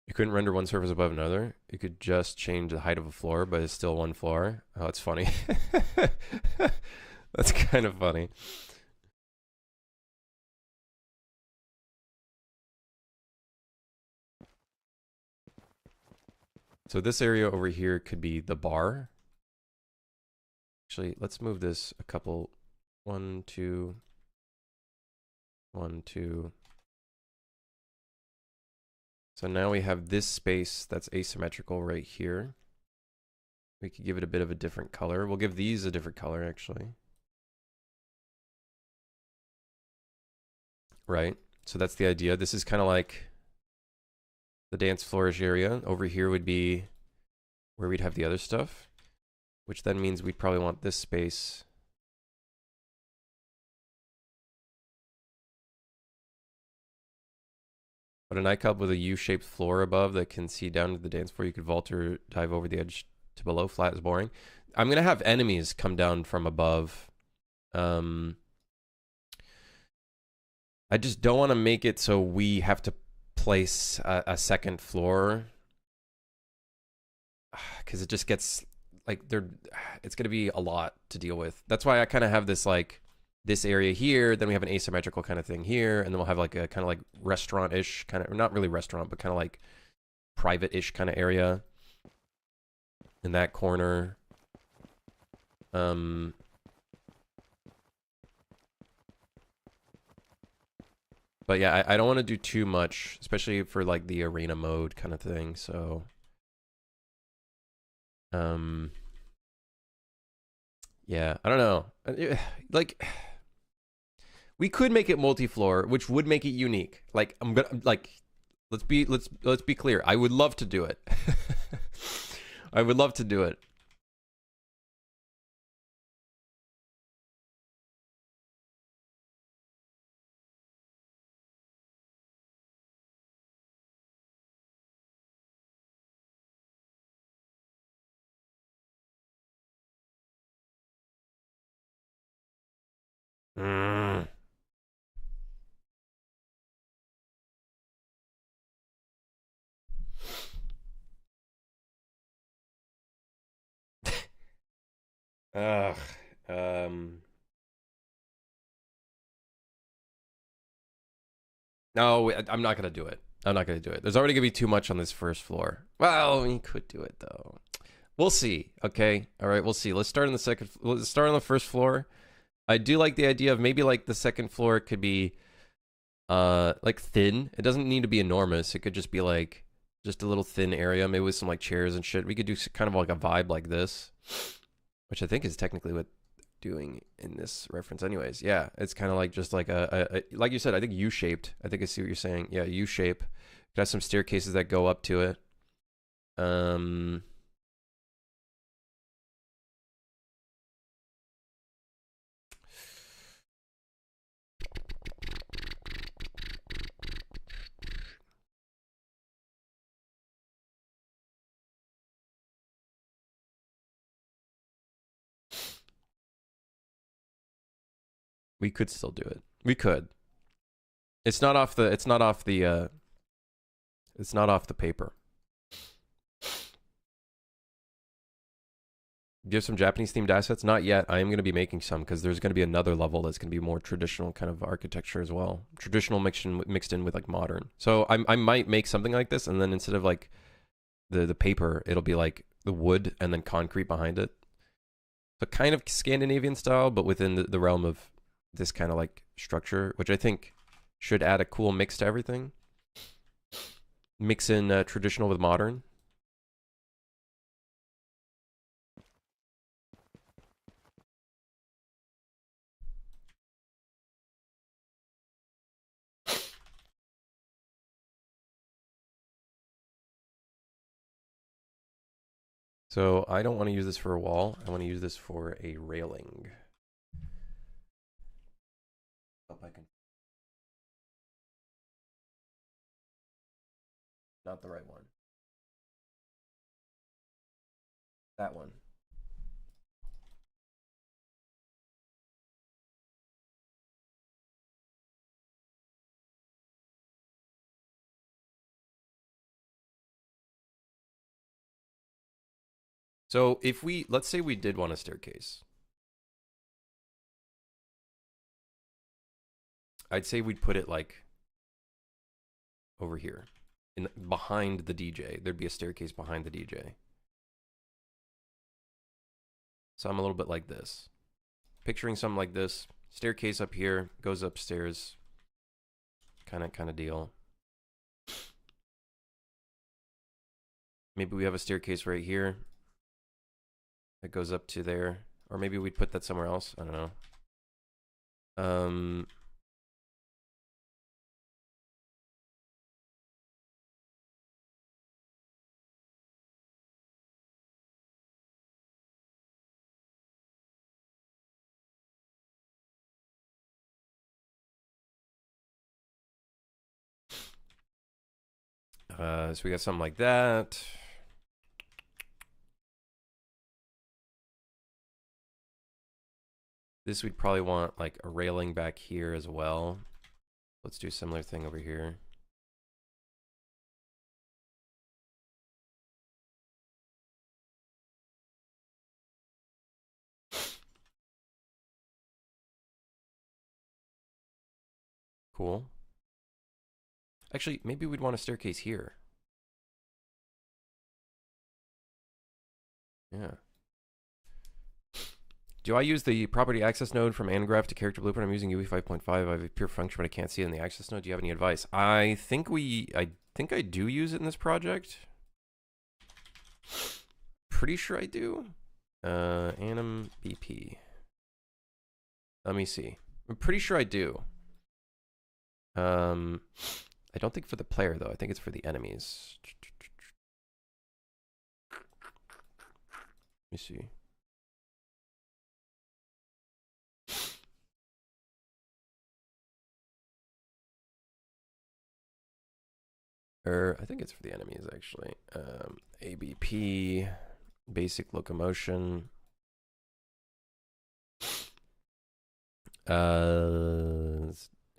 You couldn't render one surface above another. You could just change the height of a floor, but it's still one floor. Oh, that's funny. That's kind of funny. So this area over here could be the bar. Actually, let's move this a couple. 1, 2, 1, 2. So now we have this space that's asymmetrical right here. We could give it a bit of a different color. We'll give these a different color, actually. Right? So that's the idea. This is kind of like the dance floorish area. Over here would be where we'd have the other stuff, which then means we'd probably want this space. But a nightclub with a U-shaped floor above that can see down to the dance floor, you could vault or dive over the edge to below. Flat is boring. I'm going to have enemies come down from above. I just don't want to make it so we have to place a second floor. Because it just gets, like, it's going to be a lot to deal with. That's why I kind of have this, like, this area here, then we have an asymmetrical kind of thing here, and then we'll have like a kind of like restaurant-ish kind of, not really restaurant, but kind of like private-ish kind of area in that corner. But yeah, I don't want to do too much, especially for like the arena mode kind of thing, so yeah, I don't know. Like, we could make it multi-floor, which would make it unique. Like, I'm gonna, like, let's be clear. I would love to do it. I would love to do it. Mm. Ugh. No, I'm not gonna do it. I'm not gonna do it. There's already gonna be too much on this first floor. Well, we could do it though. We'll see. Okay. All right. We'll see. Let's start on the second. Let's start on the first floor. I do like the idea of maybe like the second floor could be like thin. It doesn't need to be enormous. It could just be like just a little thin area, maybe with some like chairs and shit. We could do kind of like a vibe like this, which I think is technically what doing in this reference anyways. Yeah, it's kind of like just like like you said, I think U-shaped. I think I see what you're saying. Yeah, U-shape. It has some staircases that go up to it. We could still do it. We could. It's not off the it's not off the paper. Do you have some Japanese themed assets? Not yet. I am going to be making some because there's going to be another level that's going to be more traditional kind of architecture as well. Traditional mixed in with like modern. So I might make something like this, and then instead of like the paper, it'll be like the wood and then concrete behind it. So kind of Scandinavian style, but within the realm of this kind of like structure, which I think should add a cool mix to everything. Mix in traditional with modern. So I don't want to use this for a wall. I want to use this for a railing. Hope I can. Not the right one. That one. So if we, let's say we did want a staircase. I'd say we'd put it like over here, behind the DJ. There'd be a staircase behind the DJ. So I'm a little bit like this. Picturing something like this. Staircase up here, goes upstairs. Kind of deal. Maybe we have a staircase right here that goes up to there. Or maybe we'd put that somewhere else. I don't know. So we got something like that. This we'd probably want like a railing back here as well. Let's do a similar thing over here. Cool. Actually, maybe we'd want a staircase here. Yeah. Do I use the property access node from Ngraph to character blueprint? I'm using UE 5.5. I have a pure function, but I can't see it in the access node. Do you have any advice? I think I do use it in this project. Pretty sure I do. Anim BP. Let me see. I'm pretty sure I do. I don't think for the player though. I think it's for the enemies. Let me see. I think it's for the enemies actually. ABP, basic locomotion.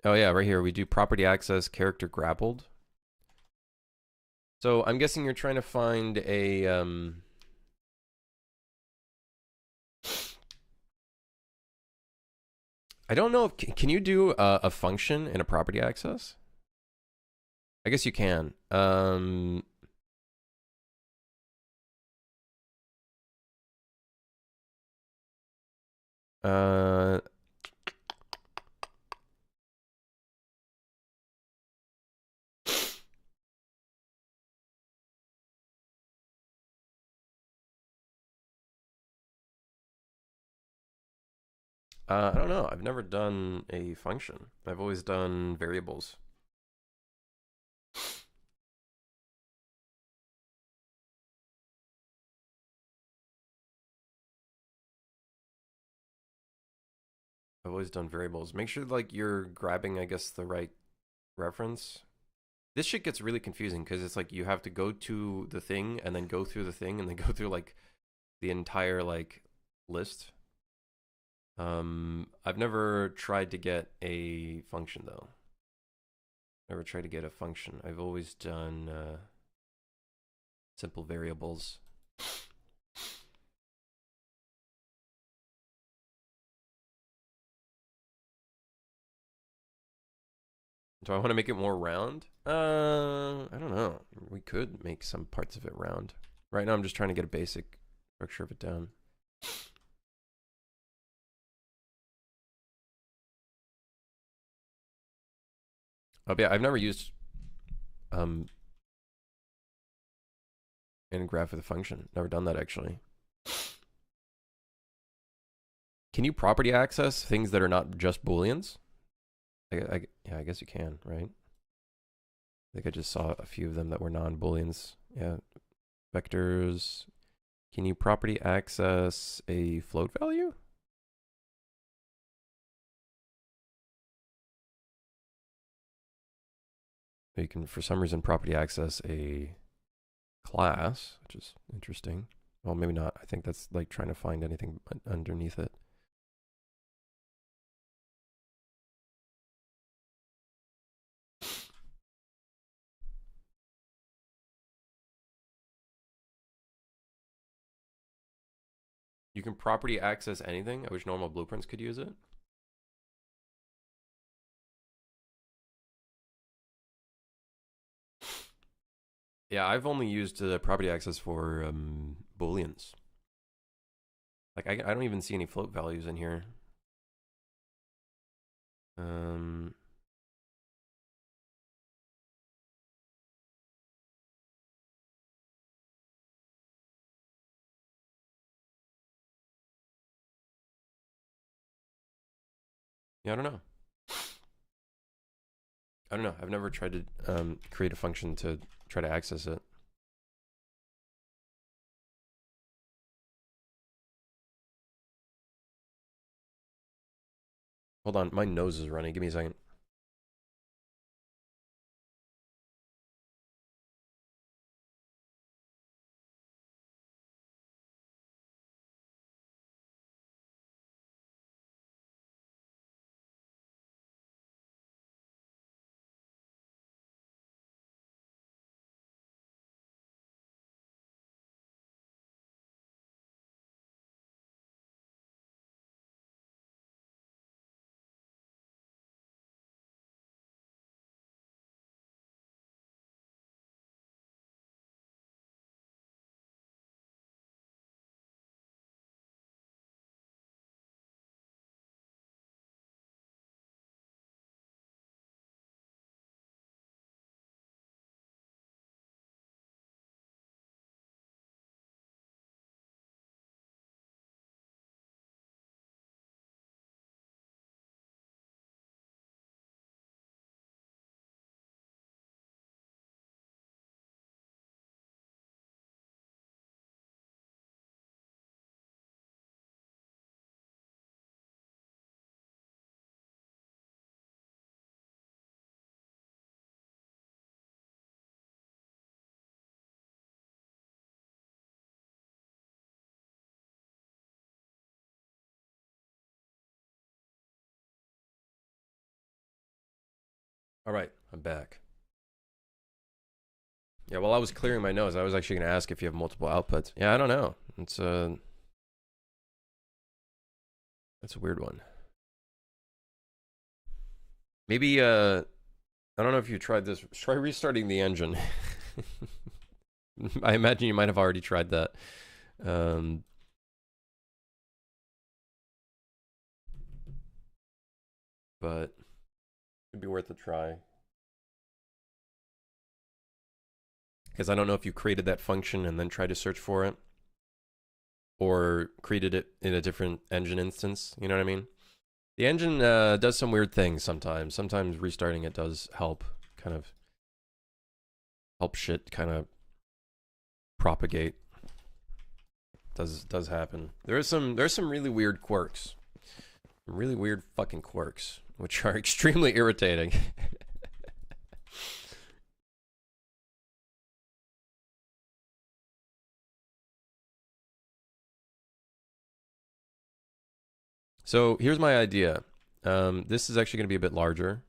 Oh yeah, right here we do property access, character grappled. So I'm guessing you're trying to find a I don't know if can you do a function in a property access? I guess you can. I don't know. I've never done a function. I've always done variables. I've always done variables. Make sure like you're grabbing, I guess, the right reference. This shit gets really confusing because it's like you have to go to the thing and then go through the thing and then go through like the entire like list. I've never tried to get a function though. Never tried to get a function. I've always done simple variables. Do I want to make it more round? I don't know. We could make some parts of it round. Right now I'm just trying to get a basic structure of it down. Oh yeah, I've never used and graph with a function. Never done that actually. Can you property access things that are not just booleans? Yeah, I guess you can, right? I think I just saw a few of them that were non-booleans. Yeah, vectors. Can you property access a float value? You can, for some reason, property access a class, which is interesting. Well, maybe not. I think that's like trying to find anything underneath it. You can property access anything. I wish normal blueprints could use it. Yeah, I've only used property access for booleans. Like I don't even see any float values in here. Yeah, I don't know. I don't know. I've never tried to create a function to try to access it. Hold on, my nose is running. Give me a second. All right, I'm back. Yeah, while I was clearing my nose, I was actually going to ask if you have multiple outputs. Yeah, I don't know. It's that's a weird one. Maybe I don't know if you tried this. Try restarting the engine. I imagine you might have already tried that. But it'd be worth a try. Because I don't know if you created that function and then tried to search for it, or created it in a different engine instance. You know what I mean? The engine does some weird things sometimes. Sometimes restarting it does help, kind of help shit kind of propagate. Does happen. There's some really weird quirks, really weird fucking quirks, which are extremely irritating. So here's my idea. This is actually going to be a bit larger.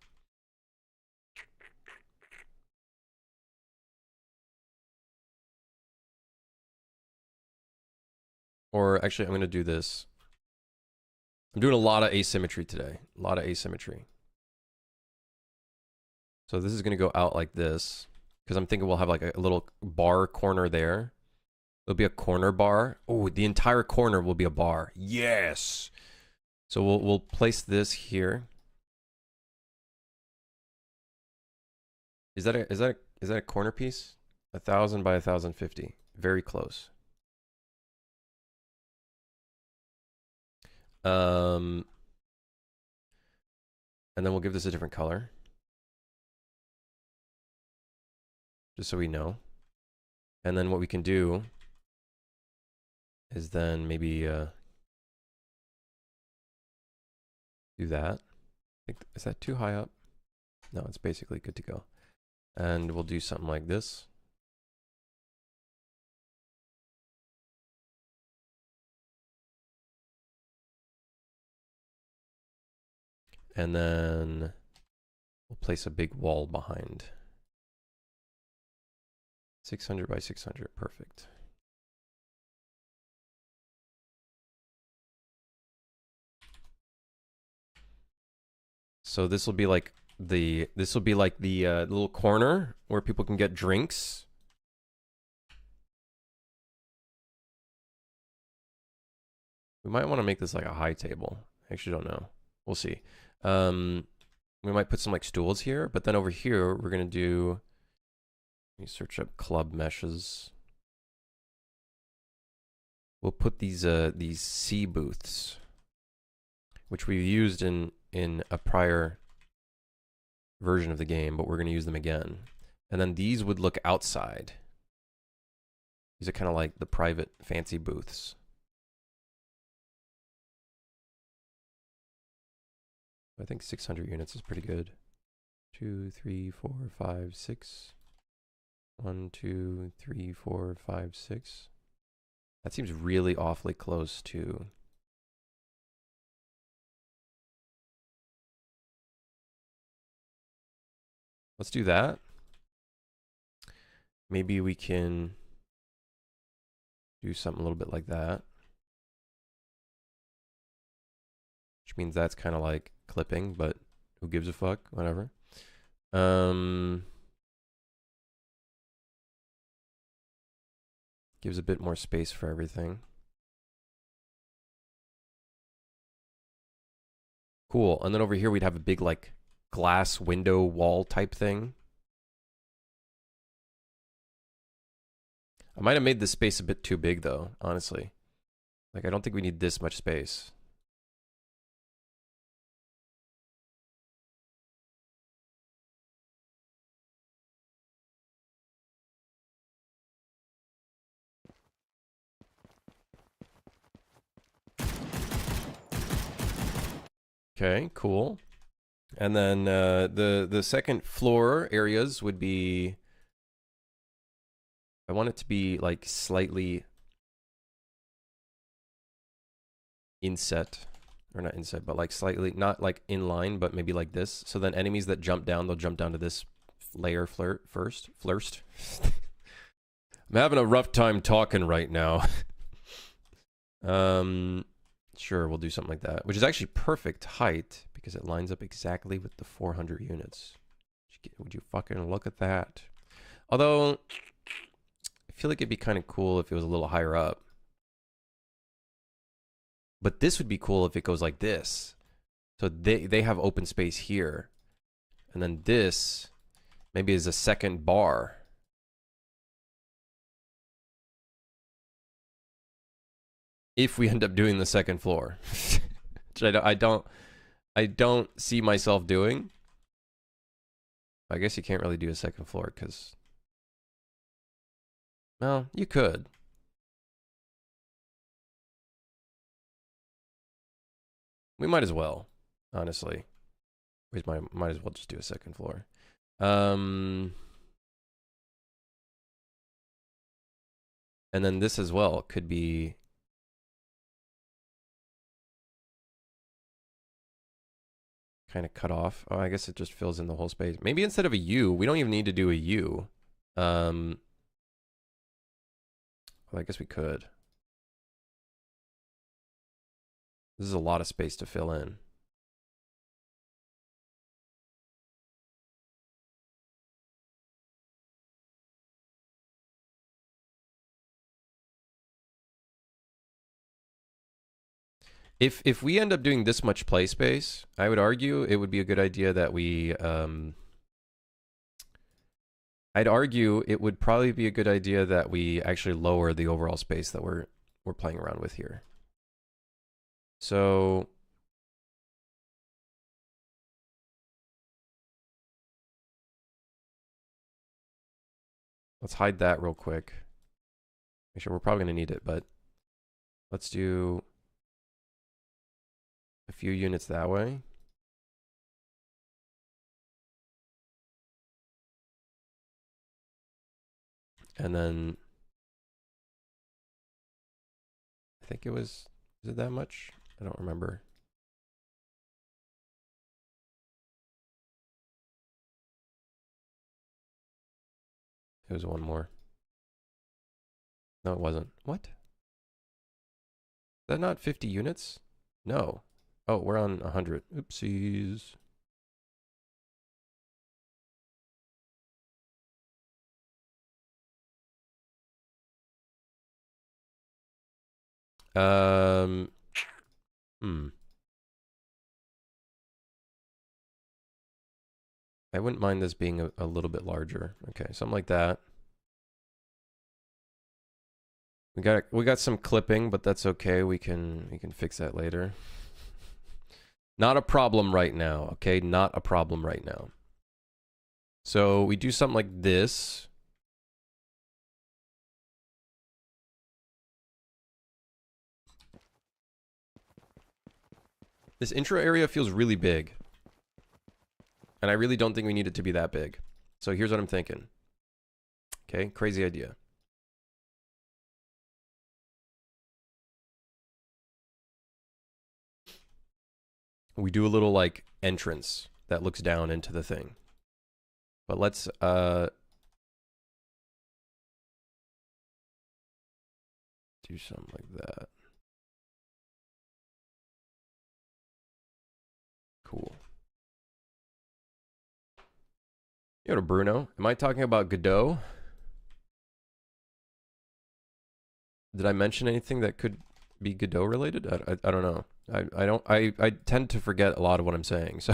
Or actually, I'm going to do this. I'm doing a lot of asymmetry today. A lot of asymmetry. So this is going to go out like this. Because I'm thinking we'll have like a little bar corner there. There'll be a corner bar. Oh, the entire corner will be a bar. Yes! So we'll place this here. Is that a corner piece? 1,000 by 1,050. Very close. And then we'll give this a different color. Just so we know. And then what we can do is then maybe do that. Is that too high up? No, it's basically good to go. And we'll do something like this. And then we'll place a big wall behind. 600 by 600, perfect. So this will be like the little corner where people can get drinks. We might want to make this like a high table. I actually don't know. We'll see. We might put some like stools here, but then over here we're gonna do. Let me search up club meshes. We'll put these C booths, which we've used in a prior version of the game, but we're gonna use them again. And then these would look outside. These are kind of like the private fancy booths. I think 600 units is pretty good. 2, 3, 4, 5, 6. 1, 2, 3, 4, 5, 6. That seems really awfully close to. Let's do that. Maybe we can do something a little bit like that. Which means that's kind of like clipping, but who gives a fuck? Whatever. Gives a bit more space for everything. Cool. And then over here we'd have a big like glass window wall type thing. I might have made this space a bit too big though, honestly. Like I don't think we need this much space. Okay, cool. And then the second floor areas would be. I want it to be like slightly inset, or not inset, but like slightly not like in line, but maybe like this. So then enemies that jump down, they'll jump down to this layer first. I'm having a rough time talking right now. Sure, we'll do something like that, which is actually perfect height because it lines up exactly with the 400 units. Would you fucking look at that? Although, I feel like it'd be kind of cool if it was a little higher up. But this would be cool if it goes like this. So they have open space here. And then this maybe is a second bar. If we end up doing the second floor. Which I don't I don't see myself doing. I guess you can't really do a second floor because, well, you could. We might as well, honestly. We might as well just do a second floor. And then this as well could be kind of cut off. Oh, I guess it just fills in the whole space. Maybe instead of a U, we don't even need to do a U. Well, I guess we could. This is a lot of space to fill in. If we end up doing this much play space, I would argue it would be a good idea that we I'd argue it would probably be a good idea that we actually lower the overall space that we're playing around with here. So let's hide that real quick. Make sure we're probably going to need it, but let's do a few units that way. And then I think is it that much? I don't remember. It was one more. No, it wasn't. What? Is that not 50 units? No. Oh, we're on 100. Oopsies. I wouldn't mind this being a little bit larger. Okay, something like that. We got some clipping, but that's okay. We can fix that later. Not a problem right now, okay? Not a problem right now. So we do something like this. This intro area feels really big. And I really don't think we need it to be that big. So here's what I'm thinking. Okay, crazy idea. We do a little like entrance that looks down into the thing. But let's do something like that. Cool. You know, Bruno, am I talking about Godot? Did I mention anything that could be Godot related? I don't know. I tend to forget a lot of what I'm saying, so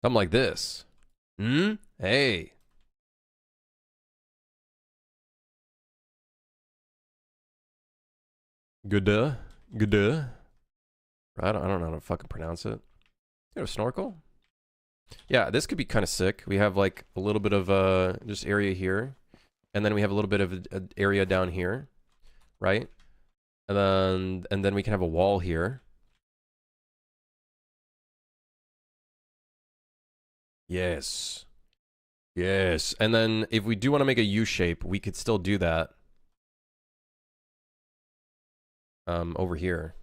something like this. Hey. Godot. Godot. I don't know how to fucking pronounce it. You know, snorkel? Yeah, this could be kind of sick. We have like a little bit of just area here. And then we have a little bit of an area down here. Right? And then we can have a wall here. Yes. Yes. And then if we do want to make a U shape, we could still do that. Over here.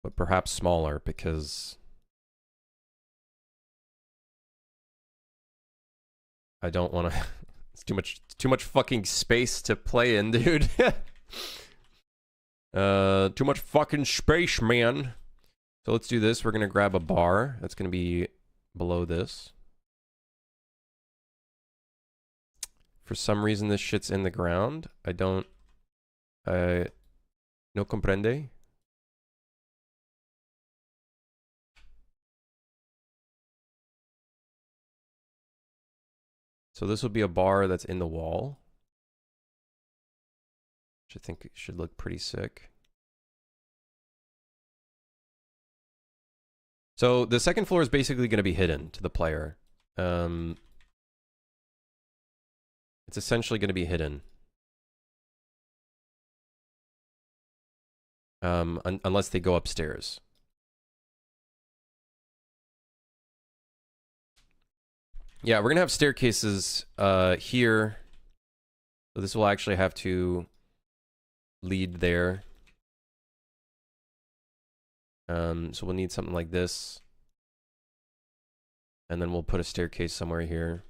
But perhaps smaller because I don't want to. It's too much fucking space to play in, dude. Too much fucking space, man. So let's do this. We're going to grab a bar that's going to be below this. For some reason, this shit's in the ground. I don't... no comprende. So this will be a bar that's in the wall, which I think should look pretty sick. So the second floor is basically going to be hidden to the player. It's essentially going to be hidden. Unless they go upstairs. Yeah, we're going to have staircases here. So this will actually have to lead there. So we'll need something like this. And then we'll put a staircase somewhere here.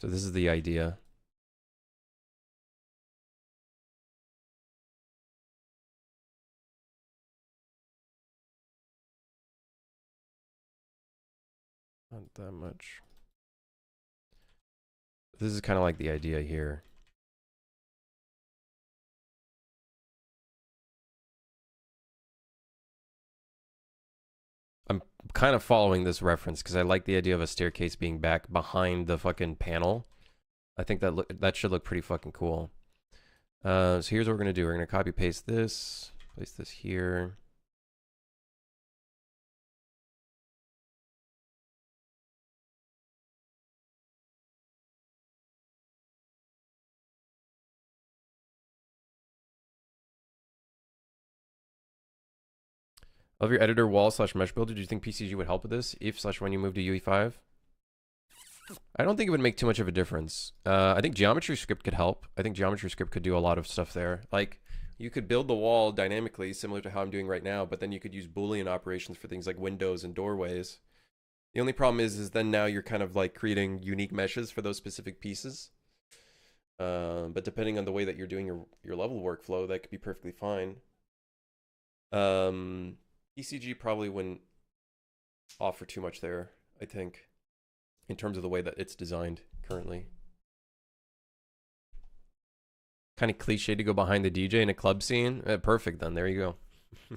So this is the idea. Not that much. This is kind of like the idea here. I'm kind of following this reference because I like the idea of a staircase being back behind the fucking panel. I think that should look pretty fucking cool. So here's what we're gonna do. We're gonna copy paste this, place this here. Of your editor wall / mesh builder, do you think PCG would help with this if / when you move to UE5? I don't think it would make too much of a difference. I think Geometry Script could help. I think Geometry Script could do a lot of stuff there. Like, you could build the wall dynamically, similar to how I'm doing right now, but then you could use Boolean operations for things like windows and doorways. The only problem is then now you're kind of like creating unique meshes for those specific pieces. But depending on the way that you're doing your level workflow, that could be perfectly fine. PCG probably wouldn't offer too much there, I think, in terms of the way that it's designed currently. Kind of cliche to go behind the DJ in a club scene. Perfect then, there you go.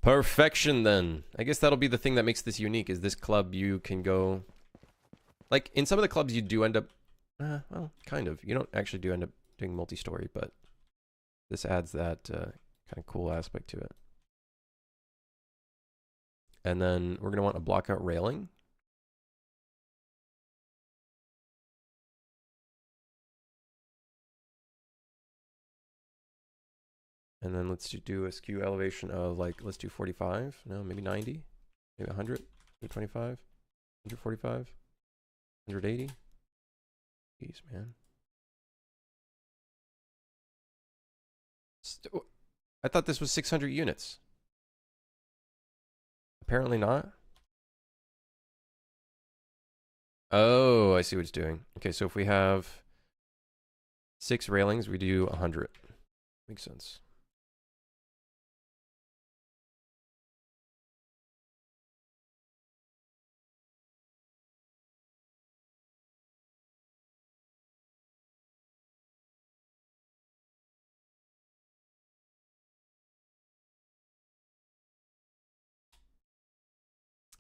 Perfection then. I guess that'll be the thing that makes this unique, is this club you can go... Like, in some of the clubs you do end up... well, kind of. You don't actually do end up doing multi-story, but this adds that kind of cool aspect to it. And then we're going to want a blockout railing. And then let's do a skew elevation of, like, let's do 45. No, maybe 90. Maybe 100. 125. 145. 180. Jeez, man. I thought this was 600 units. Apparently not. Oh, I see what it's doing. Okay, so if we have 6 railings, we do 100. Makes sense.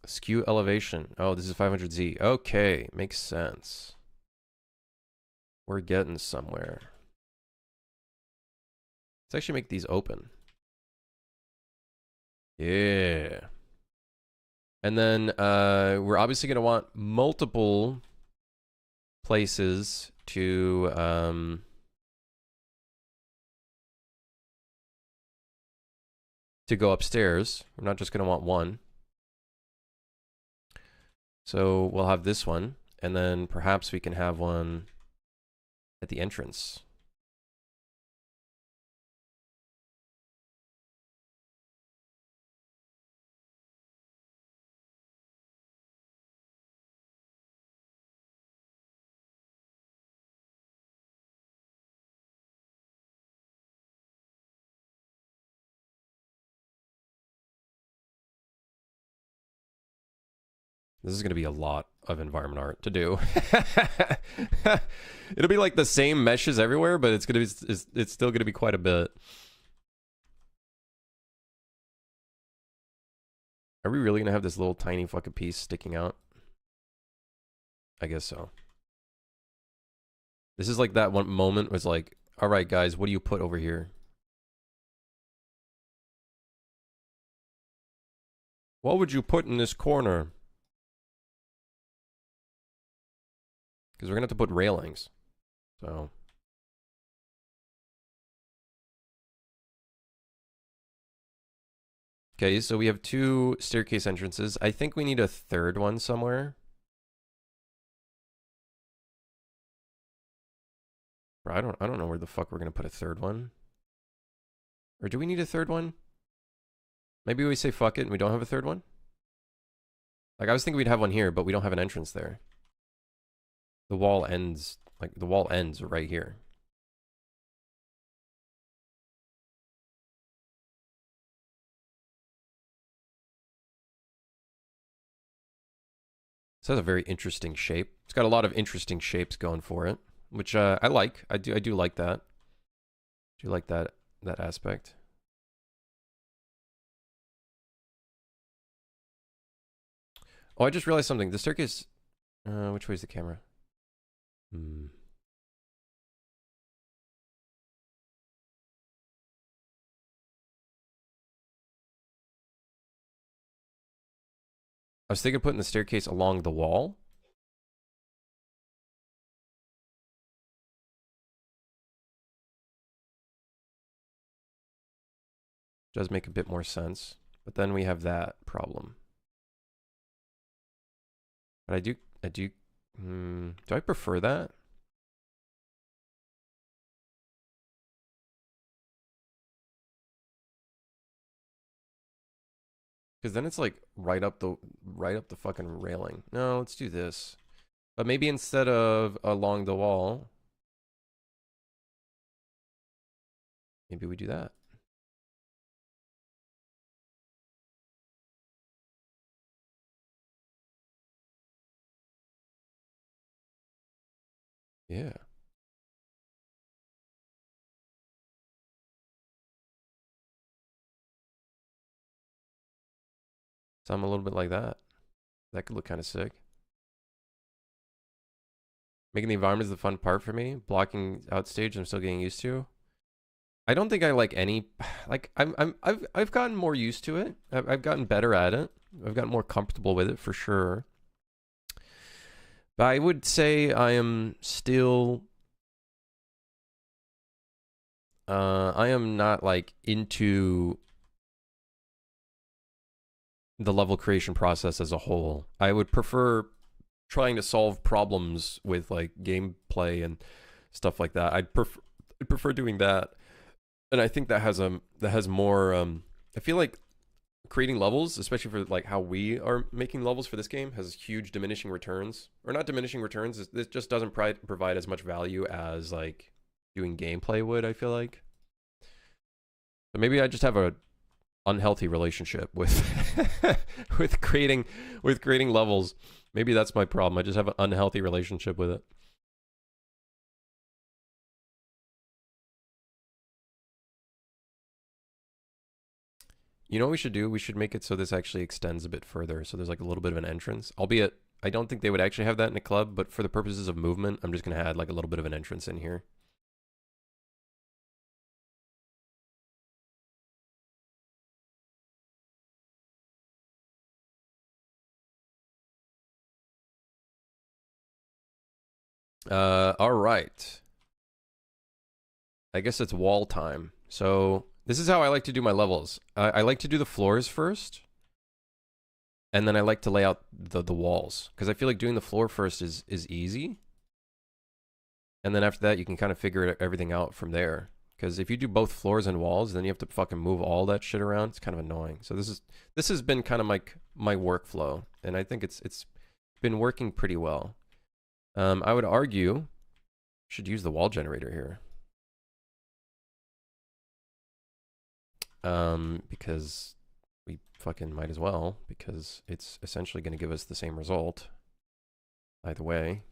Skew elevation. Oh, this is 500Z. Okay, makes sense. We're getting somewhere. Let's actually make these open. Yeah. And then we're obviously going to want multiple places to go upstairs. We're not just going to want one. So we'll have this one, and then perhaps we can have one at the entrance. This is going to be a lot of environment art to do. It'll be like the same meshes everywhere, but it's going to be it's still going to be quite a bit. Are we really going to have this little tiny fucking piece sticking out? I guess so. This is like that one moment was like, all right, guys, what do you put over here? What would you put in this corner? Because we're going to have to put railings. So. Okay, so we have 2 staircase entrances. I think we need a third one somewhere. I don't know where the fuck we're going to put a third one. Or do we need a third one? Maybe we say fuck it and we don't have a third one? Like, I was thinking we'd have one here, but we don't have an entrance there. The wall ends, like, the wall ends right here. This has a very interesting shape. It's got a lot of interesting shapes going for it, which I like. I do like that. I do like that aspect. Oh, I just realized something. The staircase. Which way is the camera? I was thinking of putting the staircase along the wall. Does make a bit more sense. But then we have that problem. But do I prefer that? Because then it's like right up the fucking railing. No, let's do this. But maybe instead of along the wall, maybe we do that. Yeah. So I'm a little bit like that. That could look kind of sick. Making the environment is the fun part for me. Blocking out stage, I'm still getting used to. I don't think I like any. Like I've gotten more used to it. I've gotten better at it. I've gotten more comfortable with it for sure. But I would say I am still. I am not like into the level creation process as a whole. I would prefer trying to solve problems with like gameplay and stuff like that. I'd prefer doing that. And I think that has more I feel like creating levels, especially for like how we are making levels for this game, has huge diminishing returns. Or not diminishing returns, this just doesn't provide as much value as like doing gameplay would, I feel like. But maybe I just have a unhealthy relationship with with creating levels. Maybe that's my problem. I just have an unhealthy relationship with it. You know what we should do? We should make it so this actually extends a bit further. So there's like a little bit of an entrance. Albeit, I don't think they would actually have that in a club, but for the purposes of movement, I'm just going to add like a little bit of an entrance in here. All right. I guess it's wall time. So this is how I like to do my levels. I like to do the floors first. And then I like to lay out the walls. Because I feel like doing the floor first is easy. And then after that, you can kind of figure everything out from there. Because if you do both floors and walls, then you have to fucking move all that shit around. It's kind of annoying. So this has been kind of my workflow. And I think it's been working pretty well. I would argue should use the wall generator here. Because we fucking might as well, because it's essentially going to give us the same result either way.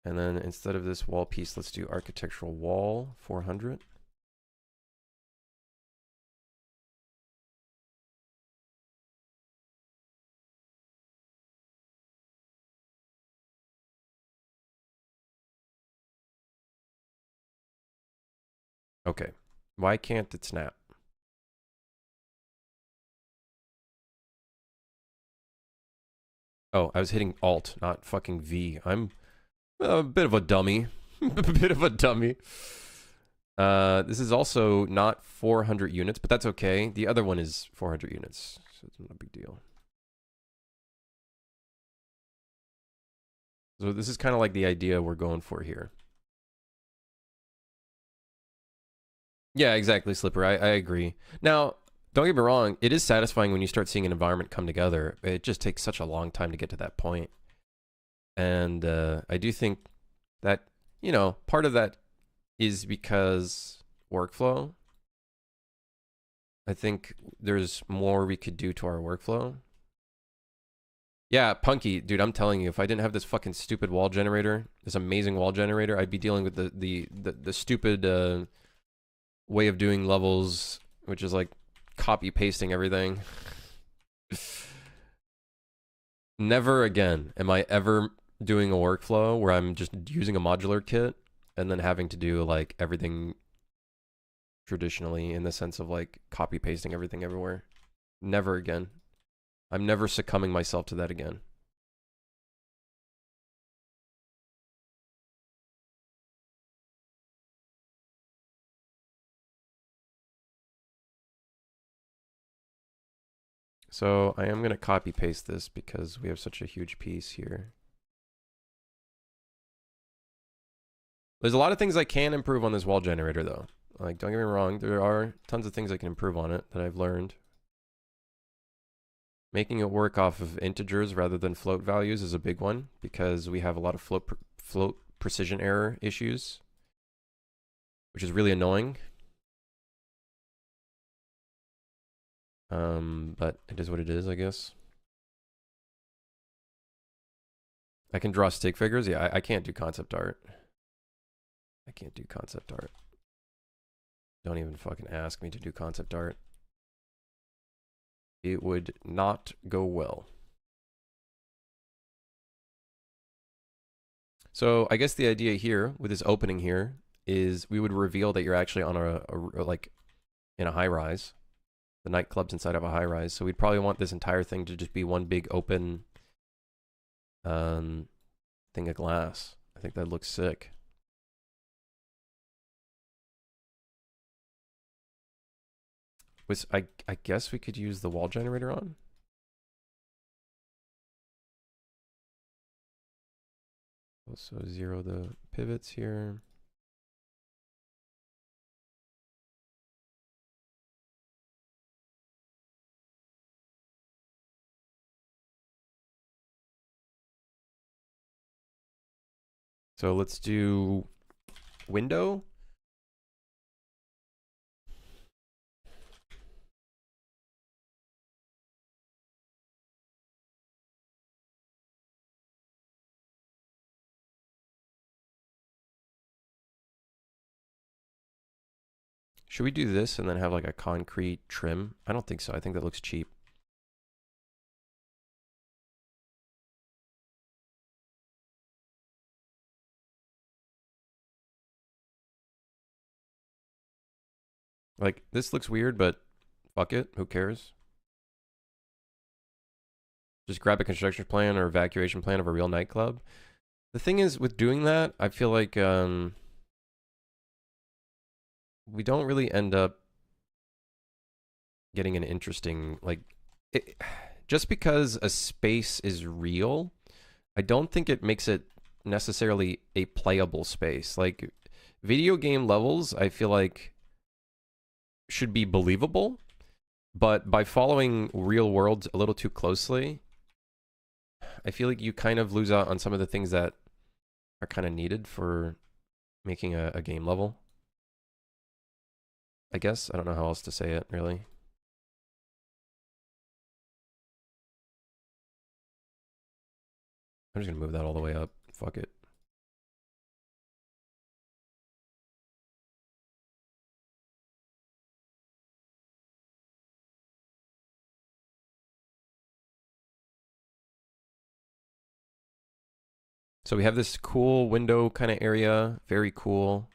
And then instead of this wall piece, let's do architectural wall 400. Okay. Why can't it snap? Oh, I was hitting Alt, not fucking V. I'm a bit of a dummy. A bit of a dummy. This is also not 400 units, but that's okay. The other one is 400 units, so it's not a big deal. So this is kind of like the idea we're going for here. Yeah, exactly, Slipper. I agree. Now, don't get me wrong. It is satisfying when you start seeing an environment come together. It just takes such a long time to get to that point. And I do think that, you know, part of that is because workflow. I think there's more we could do to our workflow. Yeah, Punky, dude, I'm telling you, if I didn't have this fucking stupid wall generator, this amazing wall generator, I'd be dealing with the stupid way of doing levels, which is like copy pasting everything. Never again am I ever doing a workflow where I'm just using a modular kit and then having to do like everything traditionally in the sense of like copy pasting everything everywhere. Never again. I'm never succumbing myself to that again. So I am going to copy paste this because we have such a huge piece here. There's a lot of things I can improve on this wall generator though. Like, don't get me wrong, there are tons of things I can improve on it that I've learned. Making it work off of integers rather than float values is a big one because we have a lot of float precision error issues, which is really annoying. But it is what it is, I guess. I can draw stick figures. Yeah, I can't do concept art. I can't do concept art. Don't even fucking ask me to do concept art. It would not go well. So I guess the idea here with this opening here is we would reveal that you're actually on a like in a high rise. The nightclub's inside of a high rise. So we'd probably want this entire thing to just be one big open thing of glass. I think that looks sick. I guess we could use the wall generator on. Also zero the pivots here. So let's do window. Should we do this and then have like a concrete trim? I don't think so. I think that looks cheap. Like, this looks weird, but fuck it. Who cares? Just grab a construction plan or evacuation plan of a real nightclub. The thing is, with doing that, I feel like we don't really end up getting an interesting, like, just because a space is real, I don't think it makes it necessarily a playable space. Like, video game levels, I feel like, should be believable, but by following real worlds a little too closely, I feel like you kind of lose out on some of the things that are kind of needed for making a game level. I guess. I don't know how else to say it, really. I'm just gonna move that all the way up. Fuck it. So we have this cool window kind of area. Very cool.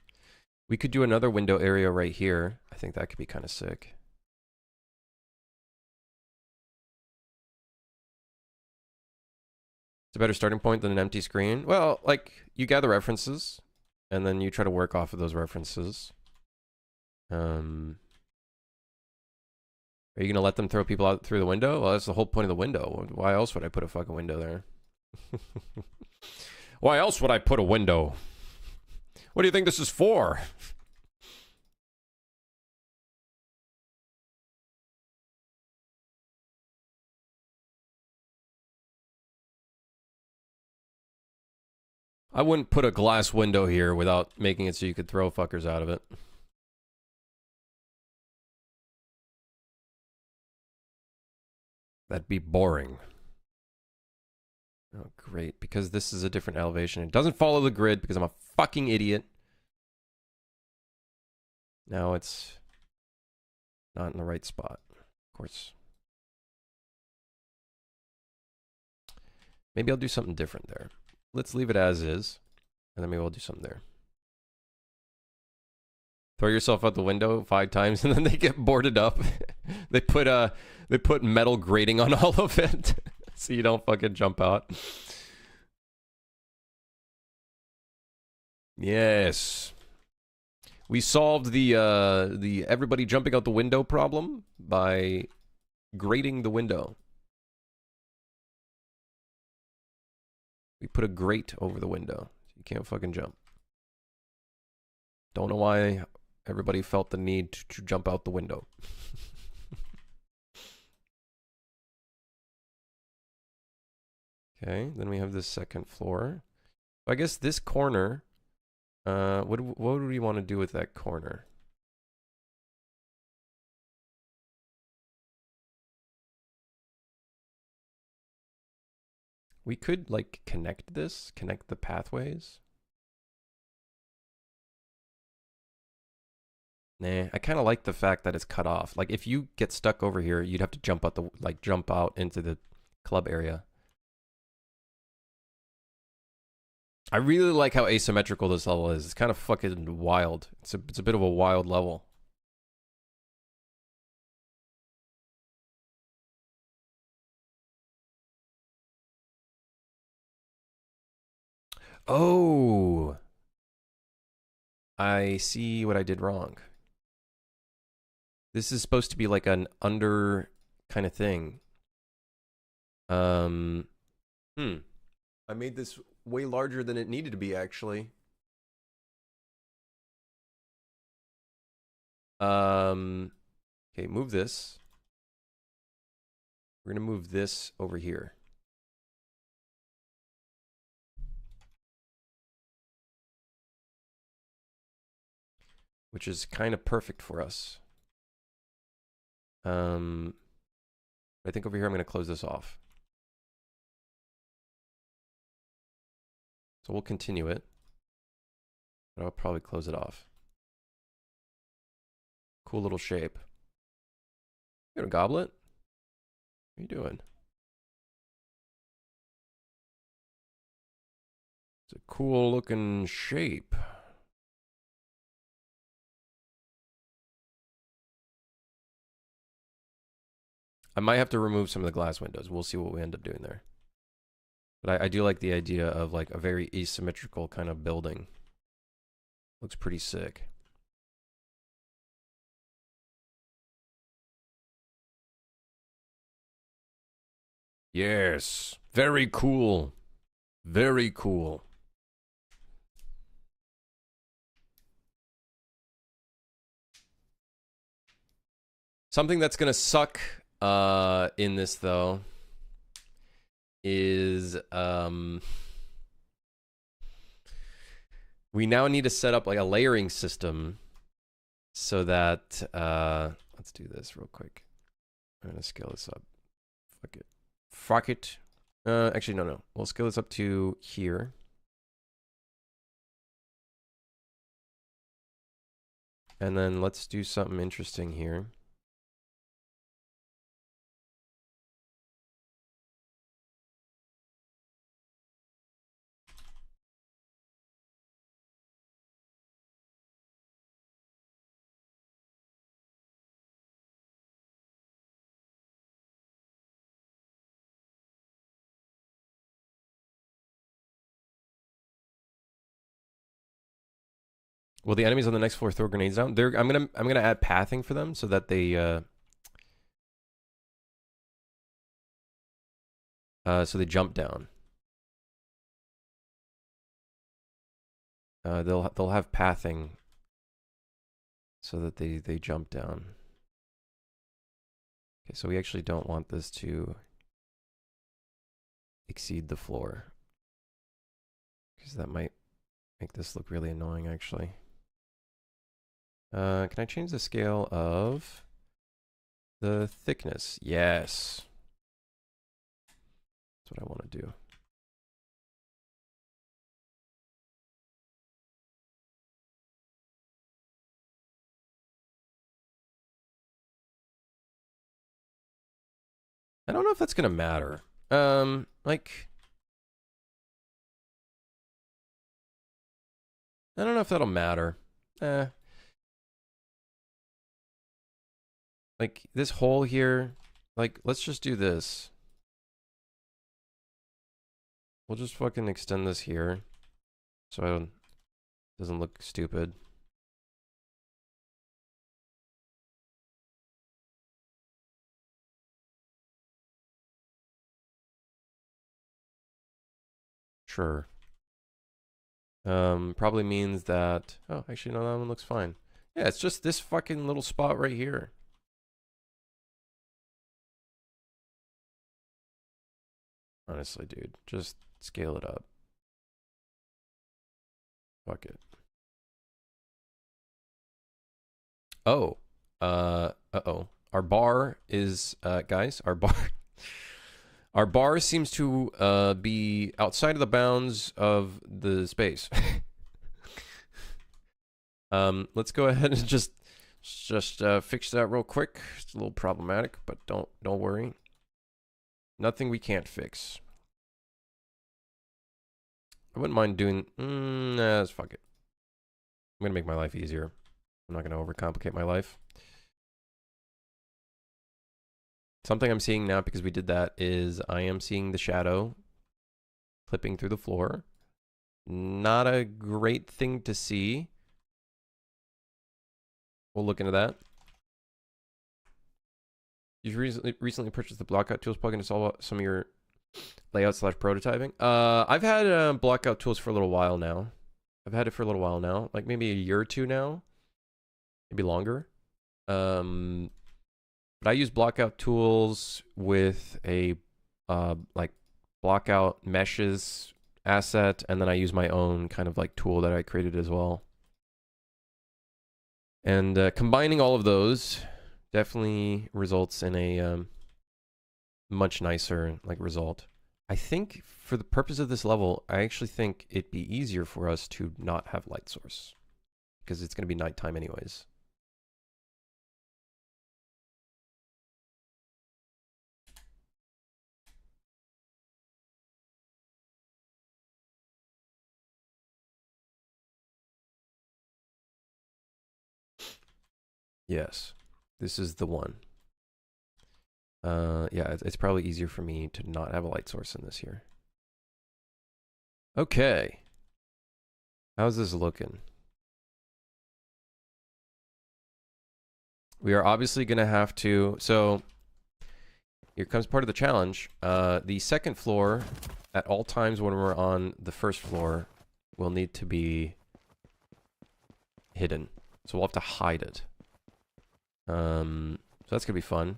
We could do another window area right here. I think that could be kind of sick. It's a better starting point than an empty screen. Well, like, you gather references, and then you try to work off of those references. Are you going to let them throw people out through the window? Well, that's the whole point of the window. Why else would I put a fucking window there? Why else would I put a window? What do you think this is for? I wouldn't put a glass window here without making it so you could throw fuckers out of it. That'd be boring. Oh, great. Because this is a different elevation. It doesn't follow the grid because I'm a fucking idiot. Now it's not in the right spot, of course. Maybe I'll do something different there. Let's leave it as is, and then maybe we'll do something there. Throw yourself out the window 5 times, and then they get boarded up. They put metal grating on all of it, so you don't fucking jump out. Yes. We solved the everybody jumping out the window problem by grating the window. We put a grate over the window. You can't fucking jump. Don't know why everybody felt the need to jump out the window. Okay, then we have this second floor. I guess this corner, what would we want to do with that corner? We could, like, connect the pathways. Nah, I kind of like the fact that it's cut off. Like, if you get stuck over here, you'd have to jump out into the club area. I really like how asymmetrical this level is. It's kind of fucking wild. It's a bit of a wild level. Oh, I see what I did wrong. This is supposed to be like an under kind of thing. I made this way larger than it needed to be, actually. Okay, move this. We're gonna move this over here. Which is kind of perfect for us. I think over here I'm gonna close this off. So we'll continue it. But I'll probably close it off. Cool little shape. You got a goblet? What are you doing? It's a cool looking shape. I might have to remove some of the glass windows. We'll see what we end up doing there. But I do like the idea of like a very asymmetrical kind of building. Looks pretty sick. Yes. Very cool. Very cool. Something that's gonna suck in this though is we now need to set up like a layering system so that let's do this real quick. I'm gonna scale this up. Fuck it. Fuck it. Actually, no. We'll scale this up to here. And then let's do something interesting here. Will the enemies on the next floor throw grenades down? I'm gonna add pathing for them so that they so they jump down. They'll have pathing so that they jump down. Okay, so we actually don't want this to exceed the floor, because that might make this look really annoying, actually. Can I change the scale of the thickness? Yes. That's what I want to do. I don't know if that's gonna matter. Like, I don't know if that'll matter. Like, this hole here, like, let's just do this. We'll just fucking extend this here so it doesn't look stupid. Sure. Probably means that... Oh, actually, no, that one looks fine. Yeah, it's just this fucking little spot right here. Honestly, dude, just scale it up. Fuck it. Oh. Uh-oh. Our bar is... guys, our bar... Our bar seems to be outside of the bounds of the space. Let's go ahead and just fix that real quick. It's a little problematic, but don't worry. Nothing we can't fix. I wouldn't mind doing... nah, fuck it. I'm gonna make my life easier. I'm not gonna overcomplicate my life. Something I'm seeing now, because we did that, is I am seeing the shadow clipping through the floor. Not a great thing to see. We'll look into that. You've recently purchased the blockout tools plugin to solve some of your layout / prototyping. I've had blockout tools for a little while now. I've had it for a little while now, like maybe a year or two now, maybe longer. But I use blockout tools with a like blockout meshes asset, and then I use my own kind of like tool that I created as well. And combining all of those definitely results in a much nicer like result. I think for the purpose of this level, I actually think it'd be easier for us to not have light source, because it's going to be nighttime anyways. Yes, this is the one. Yeah, it's probably easier for me to not have a light source in this here. Okay. How's this looking? We are obviously going to have to... So, here comes part of the challenge. The second floor, at all times when we're on the first floor, will need to be hidden. So we'll have to hide it. So that's going to be fun.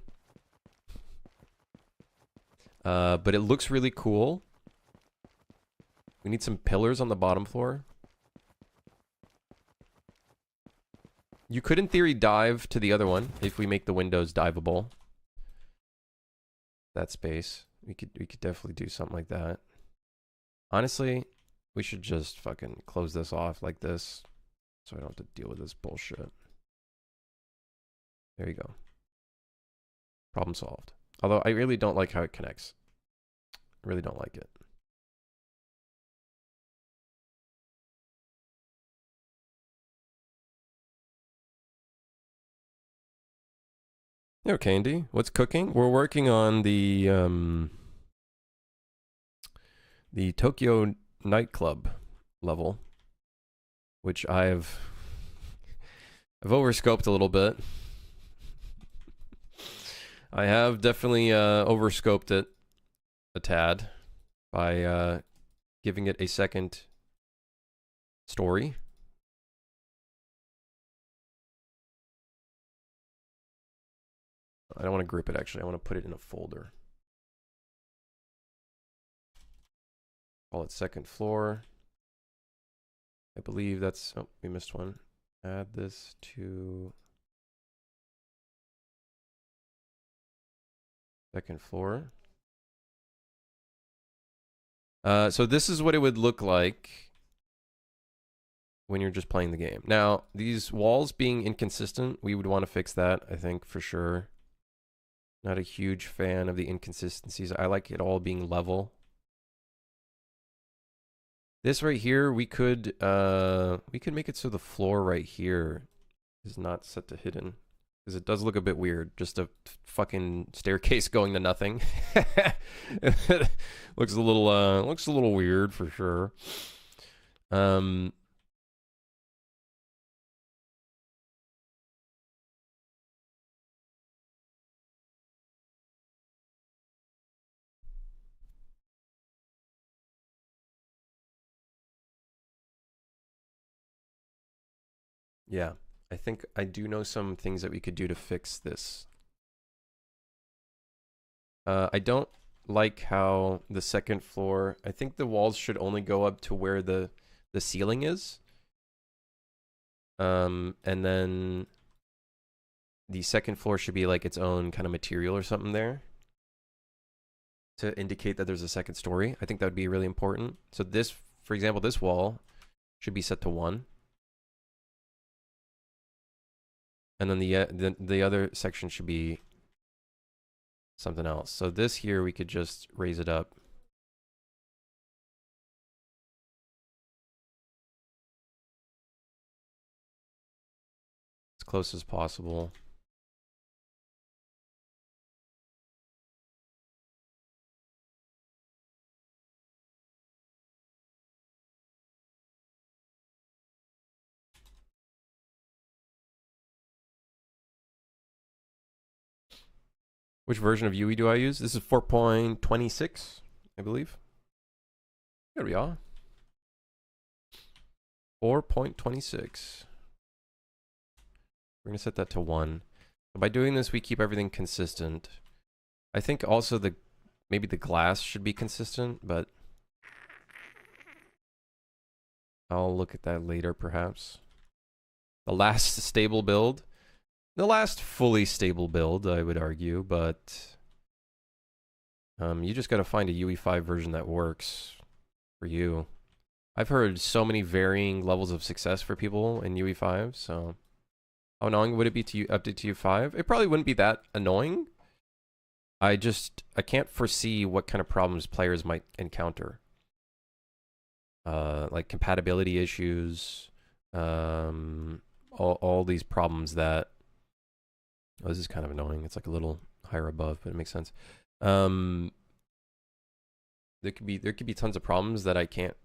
But it looks really cool. We need some pillars on the bottom floor. You could, in theory, dive to the other one if we make the windows diveable. That space. We could definitely do something like that. Honestly, we should just fucking close this off like this, so I don't have to deal with this bullshit. There you go. Problem solved. Although I really don't like how it connects. I really don't like it. Okay, Andy, what's cooking? We're working on the Tokyo nightclub level, which I've overscoped a little bit. I have definitely overscoped it a tad by giving it a second story. I don't want to group it, actually. I want to put it in a folder. Call it second floor. I believe that's... Oh, we missed one. Add this to... second floor. So this is what it would look like when you're just playing the game. Now, these walls being inconsistent, we would want to fix that, I think, for sure. Not a huge fan of the inconsistencies. I like it all being level. This right here, we could make it so the floor right here is not set to hidden, because it does look a bit weird. Just a fucking staircase going to nothing. looks a little weird for sure. Yeah, I think I do know some things that we could do to fix this. I don't like how the second floor, I think the walls should only go up to where the ceiling is. And then the second floor should be like its own kind of material or something there to indicate that there's a second story. I think that would be really important. So this, for example, this wall should be set to 1. And then the other section should be something else. So this here, we could just raise it up. As close as possible. Which version of UE do I use? This is 4.26, I believe. There we are. 4.26. We're going to set that to 1. So by doing this, we keep everything consistent. I think also maybe the glass should be consistent, but I'll look at that later, perhaps. The last stable build. The last fully stable build, I would argue, but you just got to find a UE5 version that works for you. I've heard so many varying levels of success for people in UE5, so how annoying would it be to update to UE5? It probably wouldn't be that annoying. I can't foresee what kind of problems players might encounter. Like compatibility issues, all these problems that... Oh, this is kind of annoying. It's like a little higher above, but it makes sense. There could be tons of problems that I can't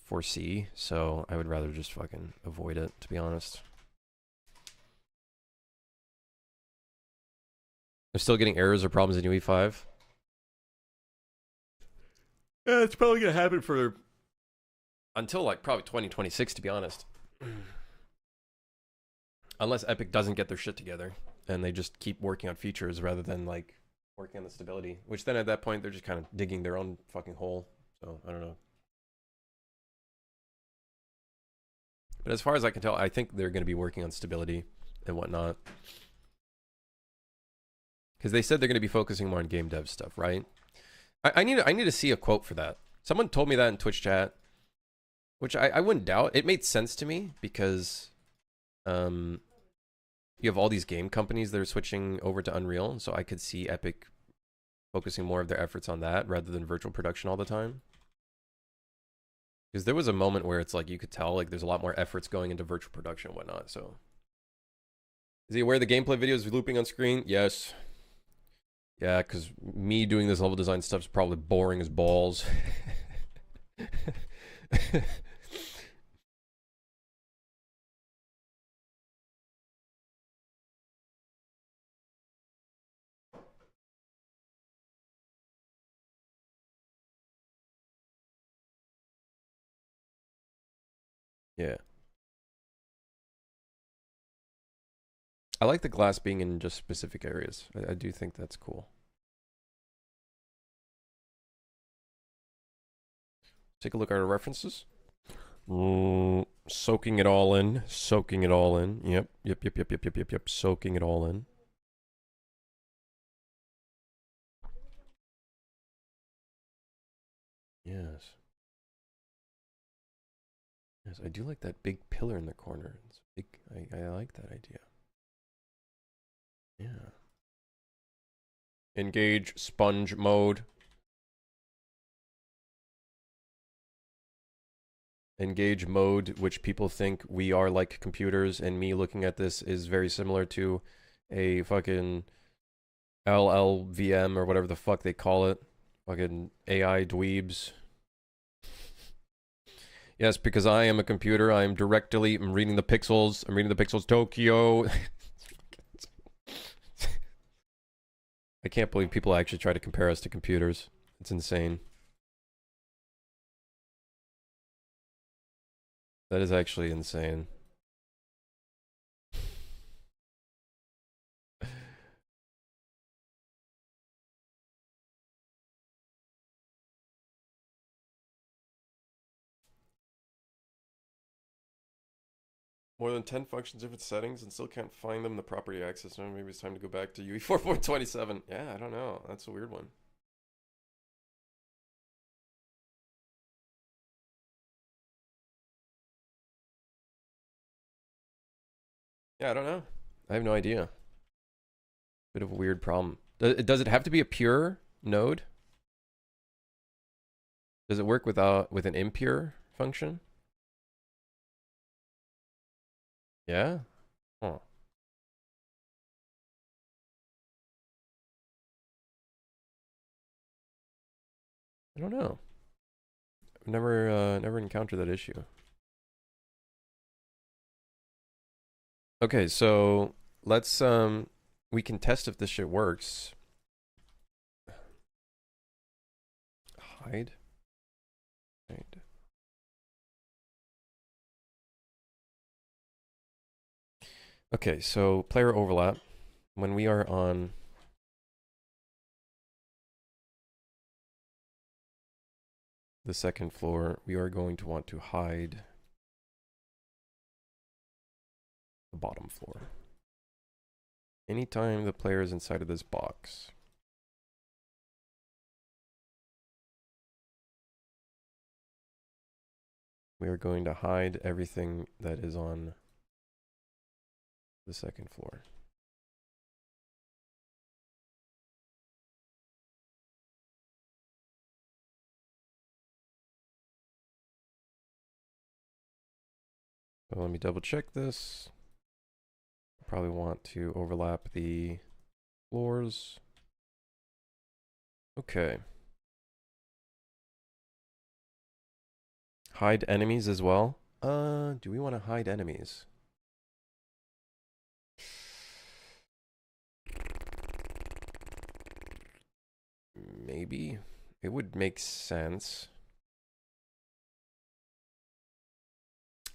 foresee, so I would rather just fucking avoid it, to be honest. I'm still getting errors or problems in UE5. Yeah, it's probably gonna happen for until like probably 2026, to be honest. Unless Epic doesn't get their shit together and they just keep working on features rather than like working on the stability, which then at that point they're just kind of digging their own fucking hole. So I don't know. But as far as I can tell, I think they're going to be working on stability and whatnot. Because they said they're going to be focusing more on game dev stuff, right? I need to see a quote for that. Someone told me that in Twitch chat, which I wouldn't doubt. It made sense to me because you have all these game companies that are switching over to Unreal, so I could see Epic focusing more of their efforts on that rather than virtual production all the time. Because there was a moment where it's like you could tell like there's a lot more efforts going into virtual production and whatnot. So, is he aware the gameplay videos are looping on screen? Yes. Yeah, because me doing this level design stuff is probably boring as balls. Yeah. I like the glass being in just specific areas. I do think that's cool. Take a look at our references. Soaking it all in. Soaking it all in. Yep. Yep. Soaking it all in. Yes. Yes, I do like that big pillar in the corner. It's big. I like that idea. Yeah. Engage sponge mode. Engage mode, which people think we are like computers, and me looking at this is very similar to a fucking LLVM or whatever the fuck they call it. Fucking AI dweebs. Yes, because I am a computer. I'm reading the pixels. I'm reading the pixels. Tokyo. I can't believe people actually try to compare us to computers. It's insane. That is actually insane. More than 10 functions, different settings, and still can't find them in the property access. No, maybe it's time to go back to UE 4.27. Yeah, I don't know. That's a weird one. Yeah, I don't know. I have no idea. Bit of a weird problem. Does it have to be a pure node? Does it work with an impure function? Yeah? Huh. I don't know. I've never encountered that issue. Okay, so let's we can test if this shit works. Hide. Hide. Okay, so player overlap. When we are on the second floor, we are going to want to hide the bottom floor. Anytime the player is inside of this box, we are going to hide everything that is on the second floor. So let me double check this. Probably want to overlap the floors. Okay. Hide enemies as well. Do we want to hide enemies? Maybe. It would make sense.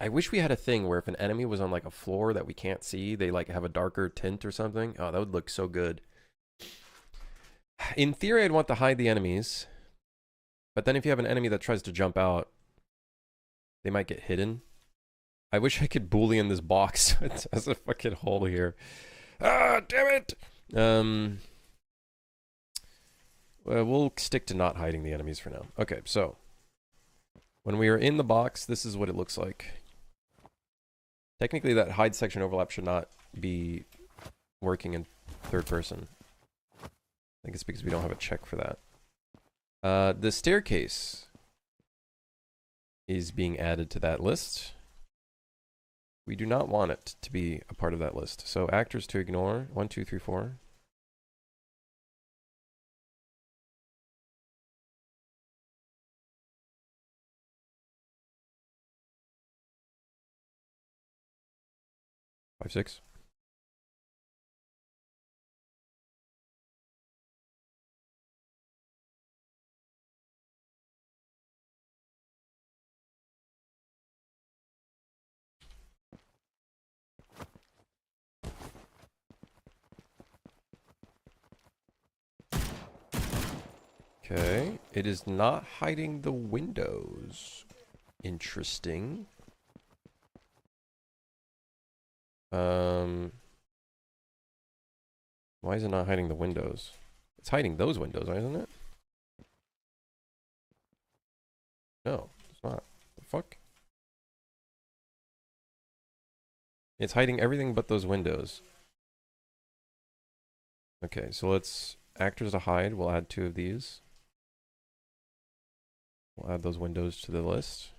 I wish we had a thing where if an enemy was on like a floor that we can't see, they like have a darker tint or something. Oh, that would look so good. In theory, I'd want to hide the enemies. But then if you have an enemy that tries to jump out, they might get hidden. I wish I could boolean this box. It has a fucking hole here. Ah, damn it! Well, we'll stick to not hiding the enemies for now. Okay, so when we are in the box, this is what it looks like. Technically, that hide section overlap should not be working in third person. I think it's because we don't have a check for that. The staircase is being added to that list. We do not want it to be a part of that list. So actors to ignore. 1, 2, 3, 4. Five, 6. Okay, it is not hiding the windows. Interesting. Why is it not hiding the windows? It's hiding those windows, isn't it? No, it's not. The fuck? It's hiding everything but those windows. Okay, so let's actors to hide. We'll add 2 of these. We'll add those windows to the list.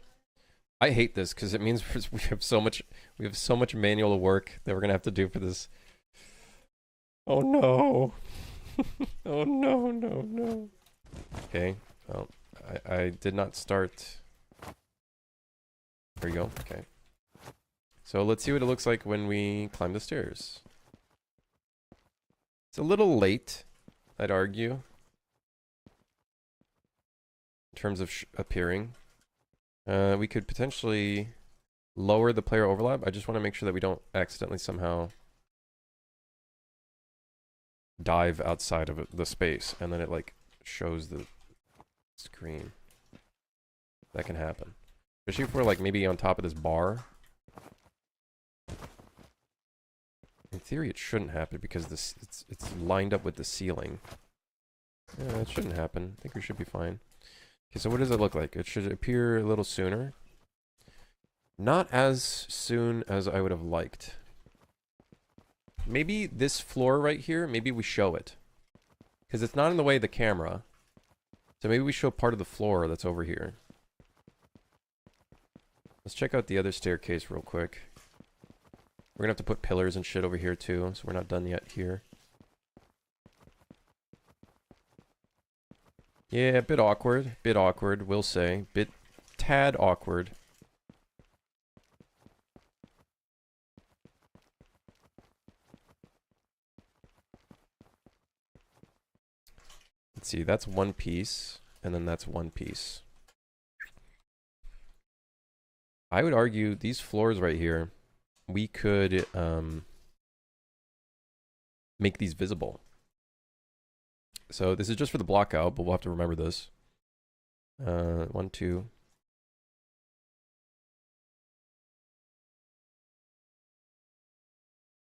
I hate this because it means we have so much manual work that we're gonna have to do for this. Oh no. Oh no, no, no. Okay. Well, I did not start. There you go. Okay. So let's see what it looks like when we climb the stairs. It's a little late, I'd argue, in terms of appearing. We could potentially lower the player overlap. I just want to make sure that we don't accidentally somehow dive outside of the space and then it like shows the screen. That can happen. Especially if we're like maybe on top of this bar. In theory it shouldn't happen because this it's lined up with the ceiling. Yeah, it shouldn't happen. I think we should be fine. Okay, so what does it look like? It should appear a little sooner. Not as soon as I would have liked. Maybe this floor right here, maybe we show it. Because it's not in the way of the camera. So maybe we show part of the floor that's over here. Let's check out the other staircase real quick. We're gonna have to put pillars and shit over here too, so we're not done yet here. Yeah, bit awkward, we'll say. Tad awkward. Let's see, that's one piece, and then that's one piece. I would argue these floors right here, we could make these visible. So this is just for the blockout, but we'll have to remember this. 1, 2.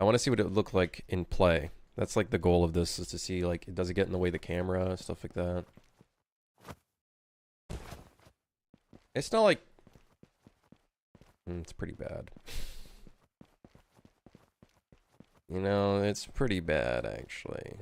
I want to see what it would look like in play. That's like the goal of this, is to see like, does it get in the way of the camera, stuff like that. It's not like... it's pretty bad. You know, it's pretty bad, actually.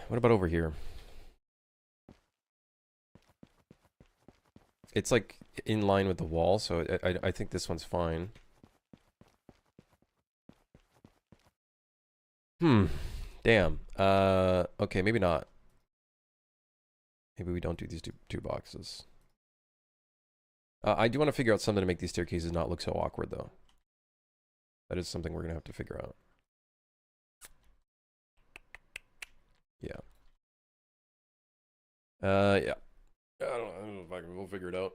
What about over here? It's like in line with the wall, so I think this one's fine. Damn. Okay, maybe not. Maybe we don't do these two boxes. I do want to figure out something to make these staircases not look so awkward, though. That is something we're gonna have to figure out. Yeah. Yeah. I don't know. We'll figure it out.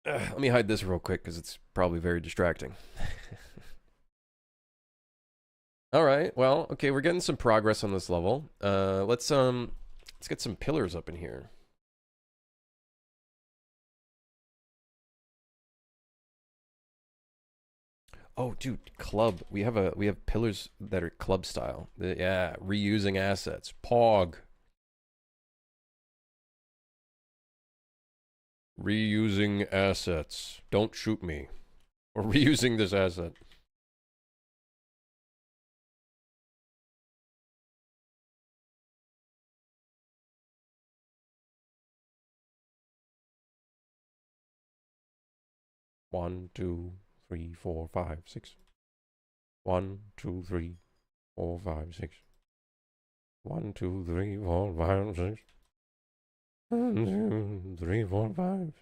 Let me hide this real quick because it's probably very distracting. All right. Well, okay, we're getting some progress on this level. Let's get some pillars up in here. Oh, dude, club. We have pillars that are club style. Yeah, reusing assets. Pog. Reusing assets. Don't shoot me. We're reusing this asset. One, two, three, four, five, six. 1, 2, 3, 4, 5, 6. 1, 2, 3, 4, 5, 6. 1, 2, 3, 4, 5.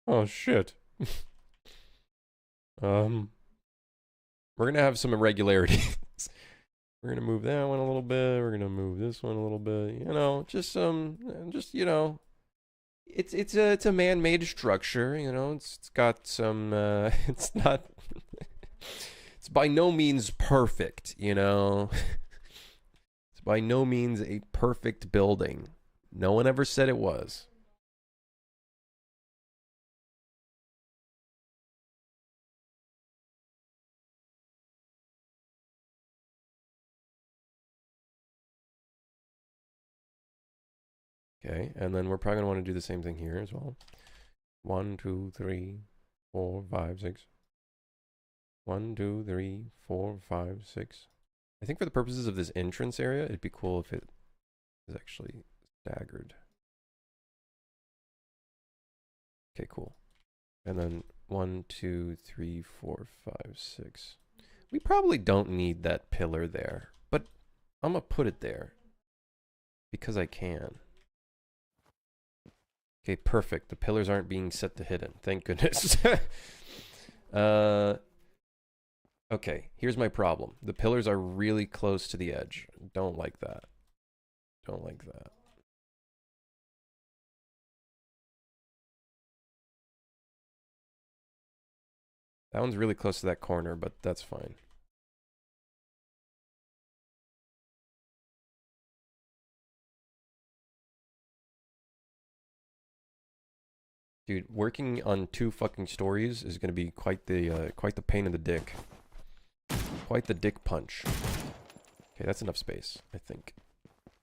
Oh shit. um, we're gonna have some irregularities. We're gonna move that one a little bit. We're gonna move this one a little bit. You know, just you know, it's a man-made structure. You know, it's got some. It's not. It's by no means perfect. You know, it's by no means a perfect building. No one ever said it was. Okay, and then we're probably gonna want to do the same thing here as well. 1, 2, 3, 4, 5, 6. 1, 2, 3, 4, 5, 6. I think for the purposes of this entrance area, it'd be cool if it is actually staggered. Okay, cool. And then 1, 2, 3, 4, 5, 6. We probably don't need that pillar there, but I'm gonna put it there because I can. Okay, perfect. The pillars aren't being set to hidden. Thank goodness. Okay, here's my problem. The pillars are really close to the edge. Don't like that. Don't like that. That one's really close to that corner, but that's fine. Dude, working on 2 fucking stories is gonna be quite the pain in the dick. Quite the dick punch. Okay, that's enough space, I think.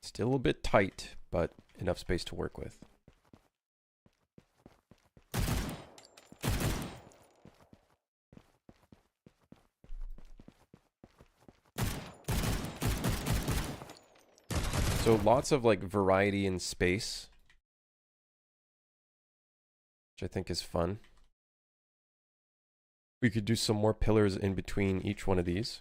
Still a bit tight, but enough space to work with. So lots of like variety in space, which I think is fun. We could do some more pillars in between each one of these.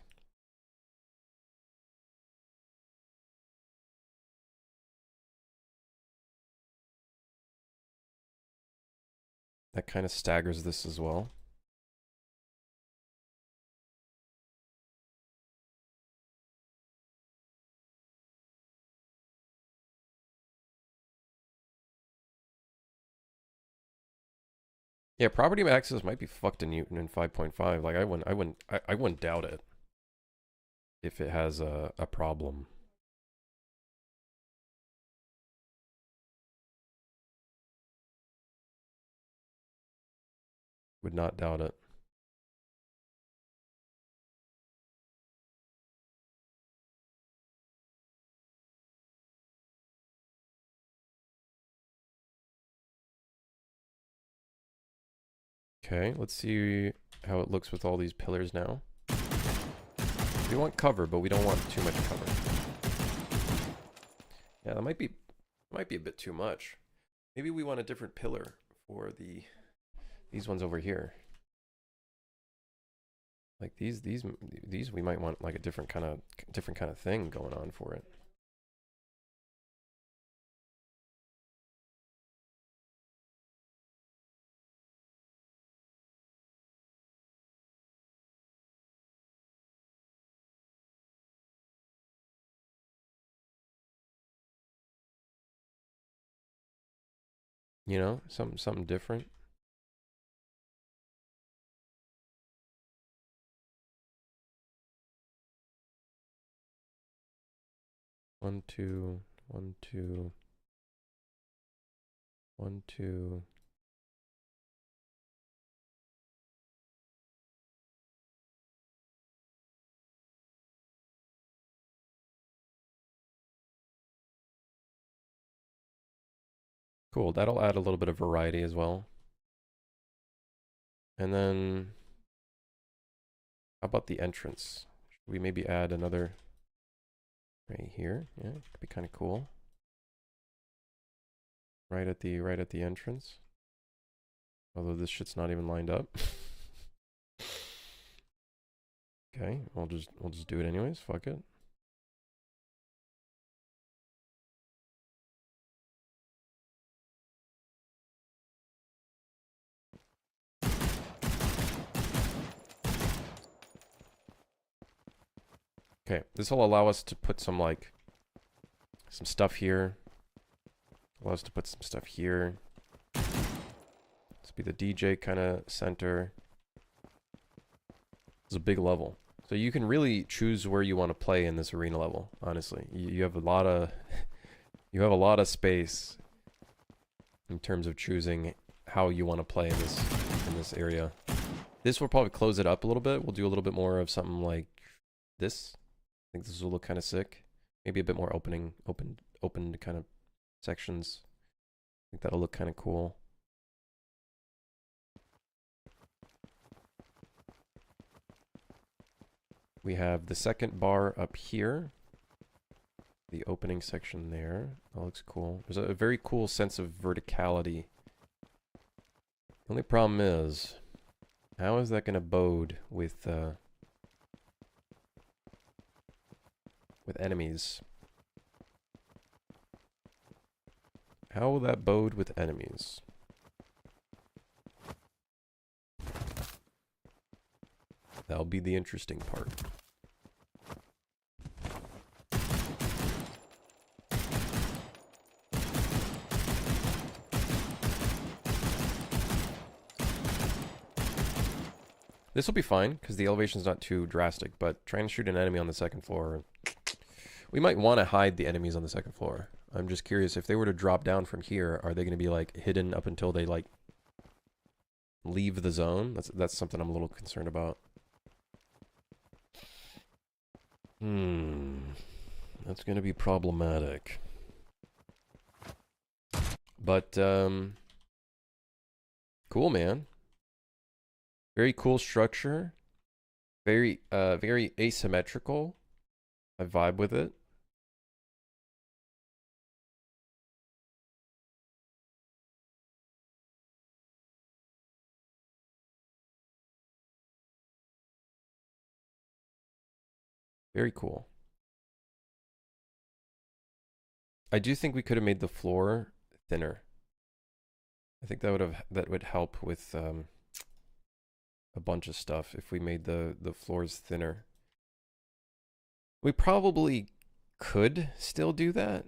That kind of staggers this as well. Yeah, property access might be fucked in Newton in 5.5. Like I wouldn't doubt it if it has a problem. Would not doubt it. Okay, let's see how it looks with all these pillars now. We want cover, but we don't want too much cover. Yeah, that might be a bit too much. Maybe we want a different pillar for these ones over here. Like these we might want like a different kind of thing going on for it. You know, something different. One, two, one, two, one, two. Cool. That'll add a little bit of variety as well. And then, how about the entrance? Should we maybe add another right here? Yeah, it could be kind of cool. Right at the entrance. Although this shit's not even lined up. Okay, we'll just do it anyways. Fuck it. Okay, this will allow us to put some some stuff here. Allow us to put some stuff here. This will be the DJ kind of center. It's a big level. So you can really choose where you want to play in this arena level, honestly. You have a lot of you have a lot of space in terms of choosing how you want to play in this area. This will probably close it up a little bit. We'll do a little bit more of something like this. I think this will look kind of sick. Maybe a bit more open kind of sections. I think that'll look kind of cool. We have the second bar up here. The opening section there. That looks cool. There's a very cool sense of verticality. The only problem is, how is that going to bode with enemies? How will that bode with enemies? That'll be the interesting part. This will be fine, because the elevation's not too drastic, but trying to shoot an enemy on the second floor... We might want to hide the enemies on the second floor. I'm just curious, if they were to drop down from here, are they going to be, like, hidden up until they, like, leave the zone? That's something I'm a little concerned about. That's going to be problematic. But, cool, man. Very cool structure. Very asymmetrical. I vibe with it. Very cool. I do think we could have made the floor thinner. I think that would help with a bunch of stuff if we made the floors thinner. We probably could still do that.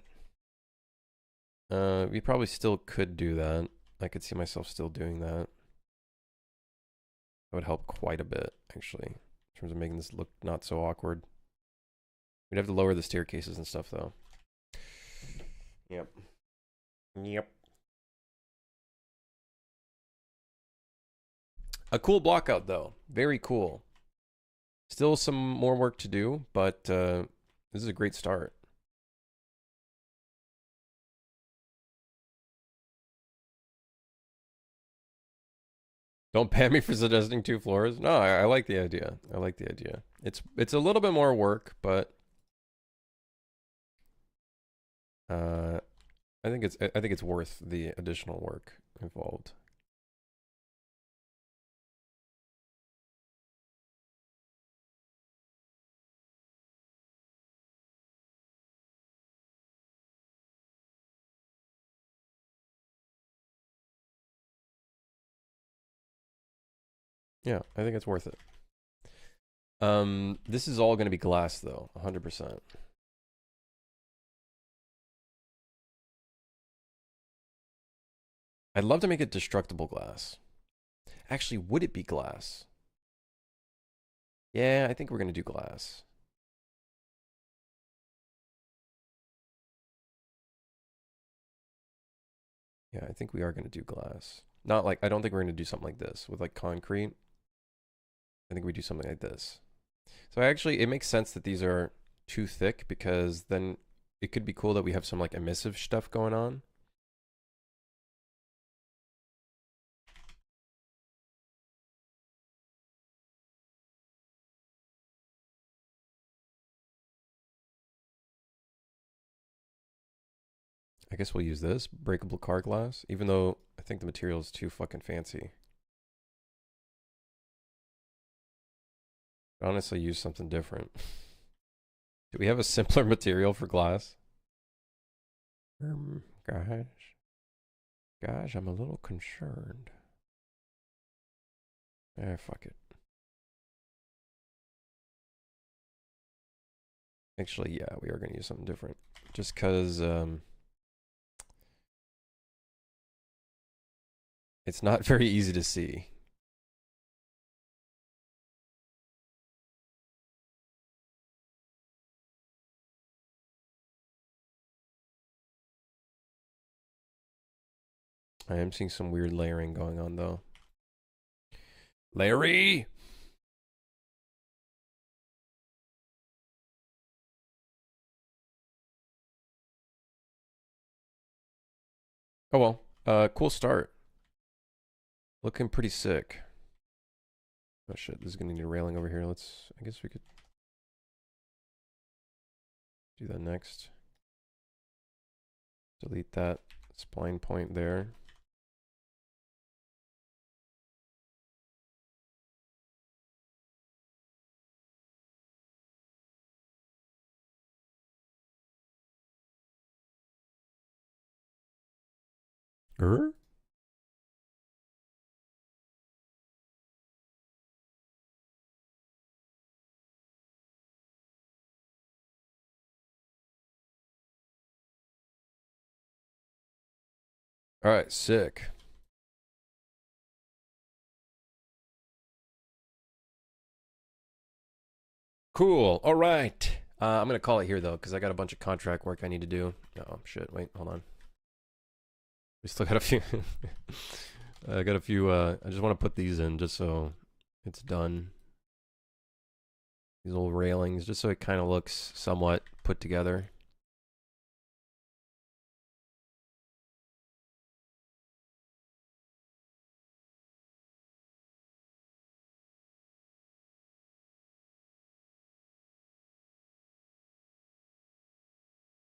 We probably still could do that. I could see myself still doing that. That would help quite a bit, actually, in terms of making this look not so awkward. We'd have to lower the staircases and stuff, though. Yep. Yep. A cool blockout, though. Very cool. Still some more work to do, but this is a great start. Don't ban me for suggesting 2 floors. No, I like the idea. I like the idea. It's a little bit more work, but I think it's worth the additional work involved. Yeah, I think it's worth it. This is all going to be glass, though, 100%. I'd love to make it destructible glass. Actually, would it be glass? Yeah, I think we're going to do glass. Yeah, I think we are going to do glass. Not like, I don't think we're going to do something like this with like concrete. I think we do something like this. So actually, it makes sense that these are too thick because then it could be cool that we have some like emissive stuff going on. I guess we'll use this breakable car glass, even though I think the material is too fucking fancy. Honestly, use something different. Do we have a simpler material for glass? Gosh, I'm a little concerned. Fuck it. Actually, yeah, we are going to use something different. Just because it's not very easy to see. I am seeing some weird layering going on, though. Larry! Oh well. Cool start. Looking pretty sick. Oh shit, this is gonna need a railing over here. I guess we could do that next. Delete that spline point there. Er? Alright, sick. Cool. Alright. I'm gonna call it here though, because I got a bunch of contract work I need to do. Oh shit, wait, hold on. We still got a few I got a few I just want to put these in just so it's done. These little railings, just so it kind of looks somewhat put together.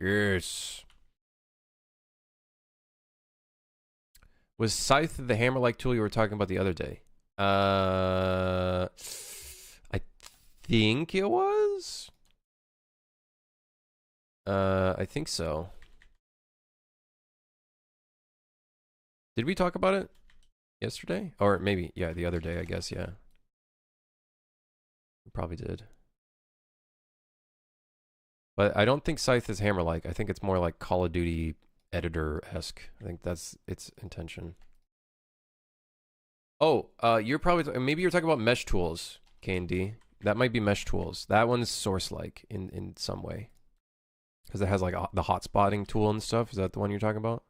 Yes. Was Scythe the hammer-like tool you were talking about the other day? I think it was. I think so. Did we talk about it yesterday? Or maybe, yeah, the other day, I guess, yeah. We probably did. But I don't think Scythe is hammer-like. I think it's more like Call of Duty editor-esque. I think that's its intention. Oh, you're probably maybe you're talking about mesh tools, K&D. That might be mesh tools. That one's source-like in some way, because it has like the hot spotting tool and stuff. Is that the one you're talking about?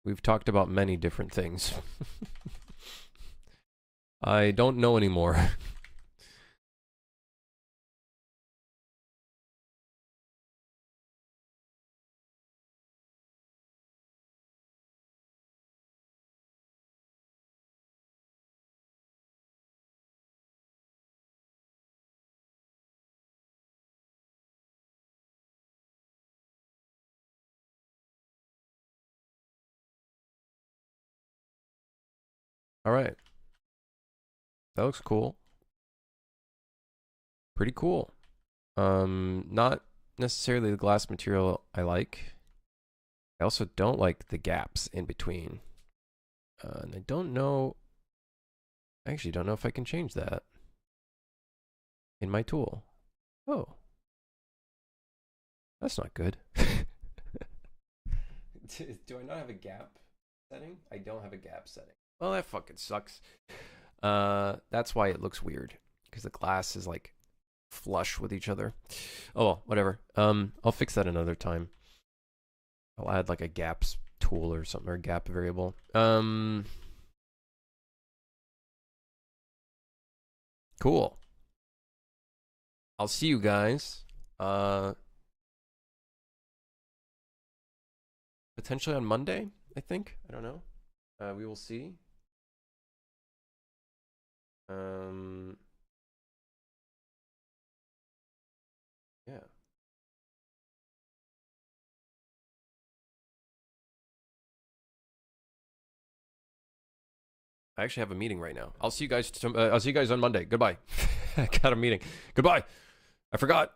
We've talked about many different things. I don't know anymore. All right. That looks cool. Pretty cool. Not necessarily the glass material I like. I also don't like the gaps in between. And I don't know. I actually don't know if I can change that in my tool. Oh, That's not good. Do I not have a gap setting? I don't have a gap setting. Well, that fucking sucks. That's why it looks weird. Because the glass is like flush with each other. Oh well, whatever. I'll fix that another time. I'll add like a gaps tool or something, or a gap variable. Cool. I'll see you guys. Potentially on Monday, I think. I don't know. We will see. Yeah. I actually have a meeting right now. I'll see you guys. I'll see you guys on Monday. Goodbye. I got a meeting. Goodbye. I forgot.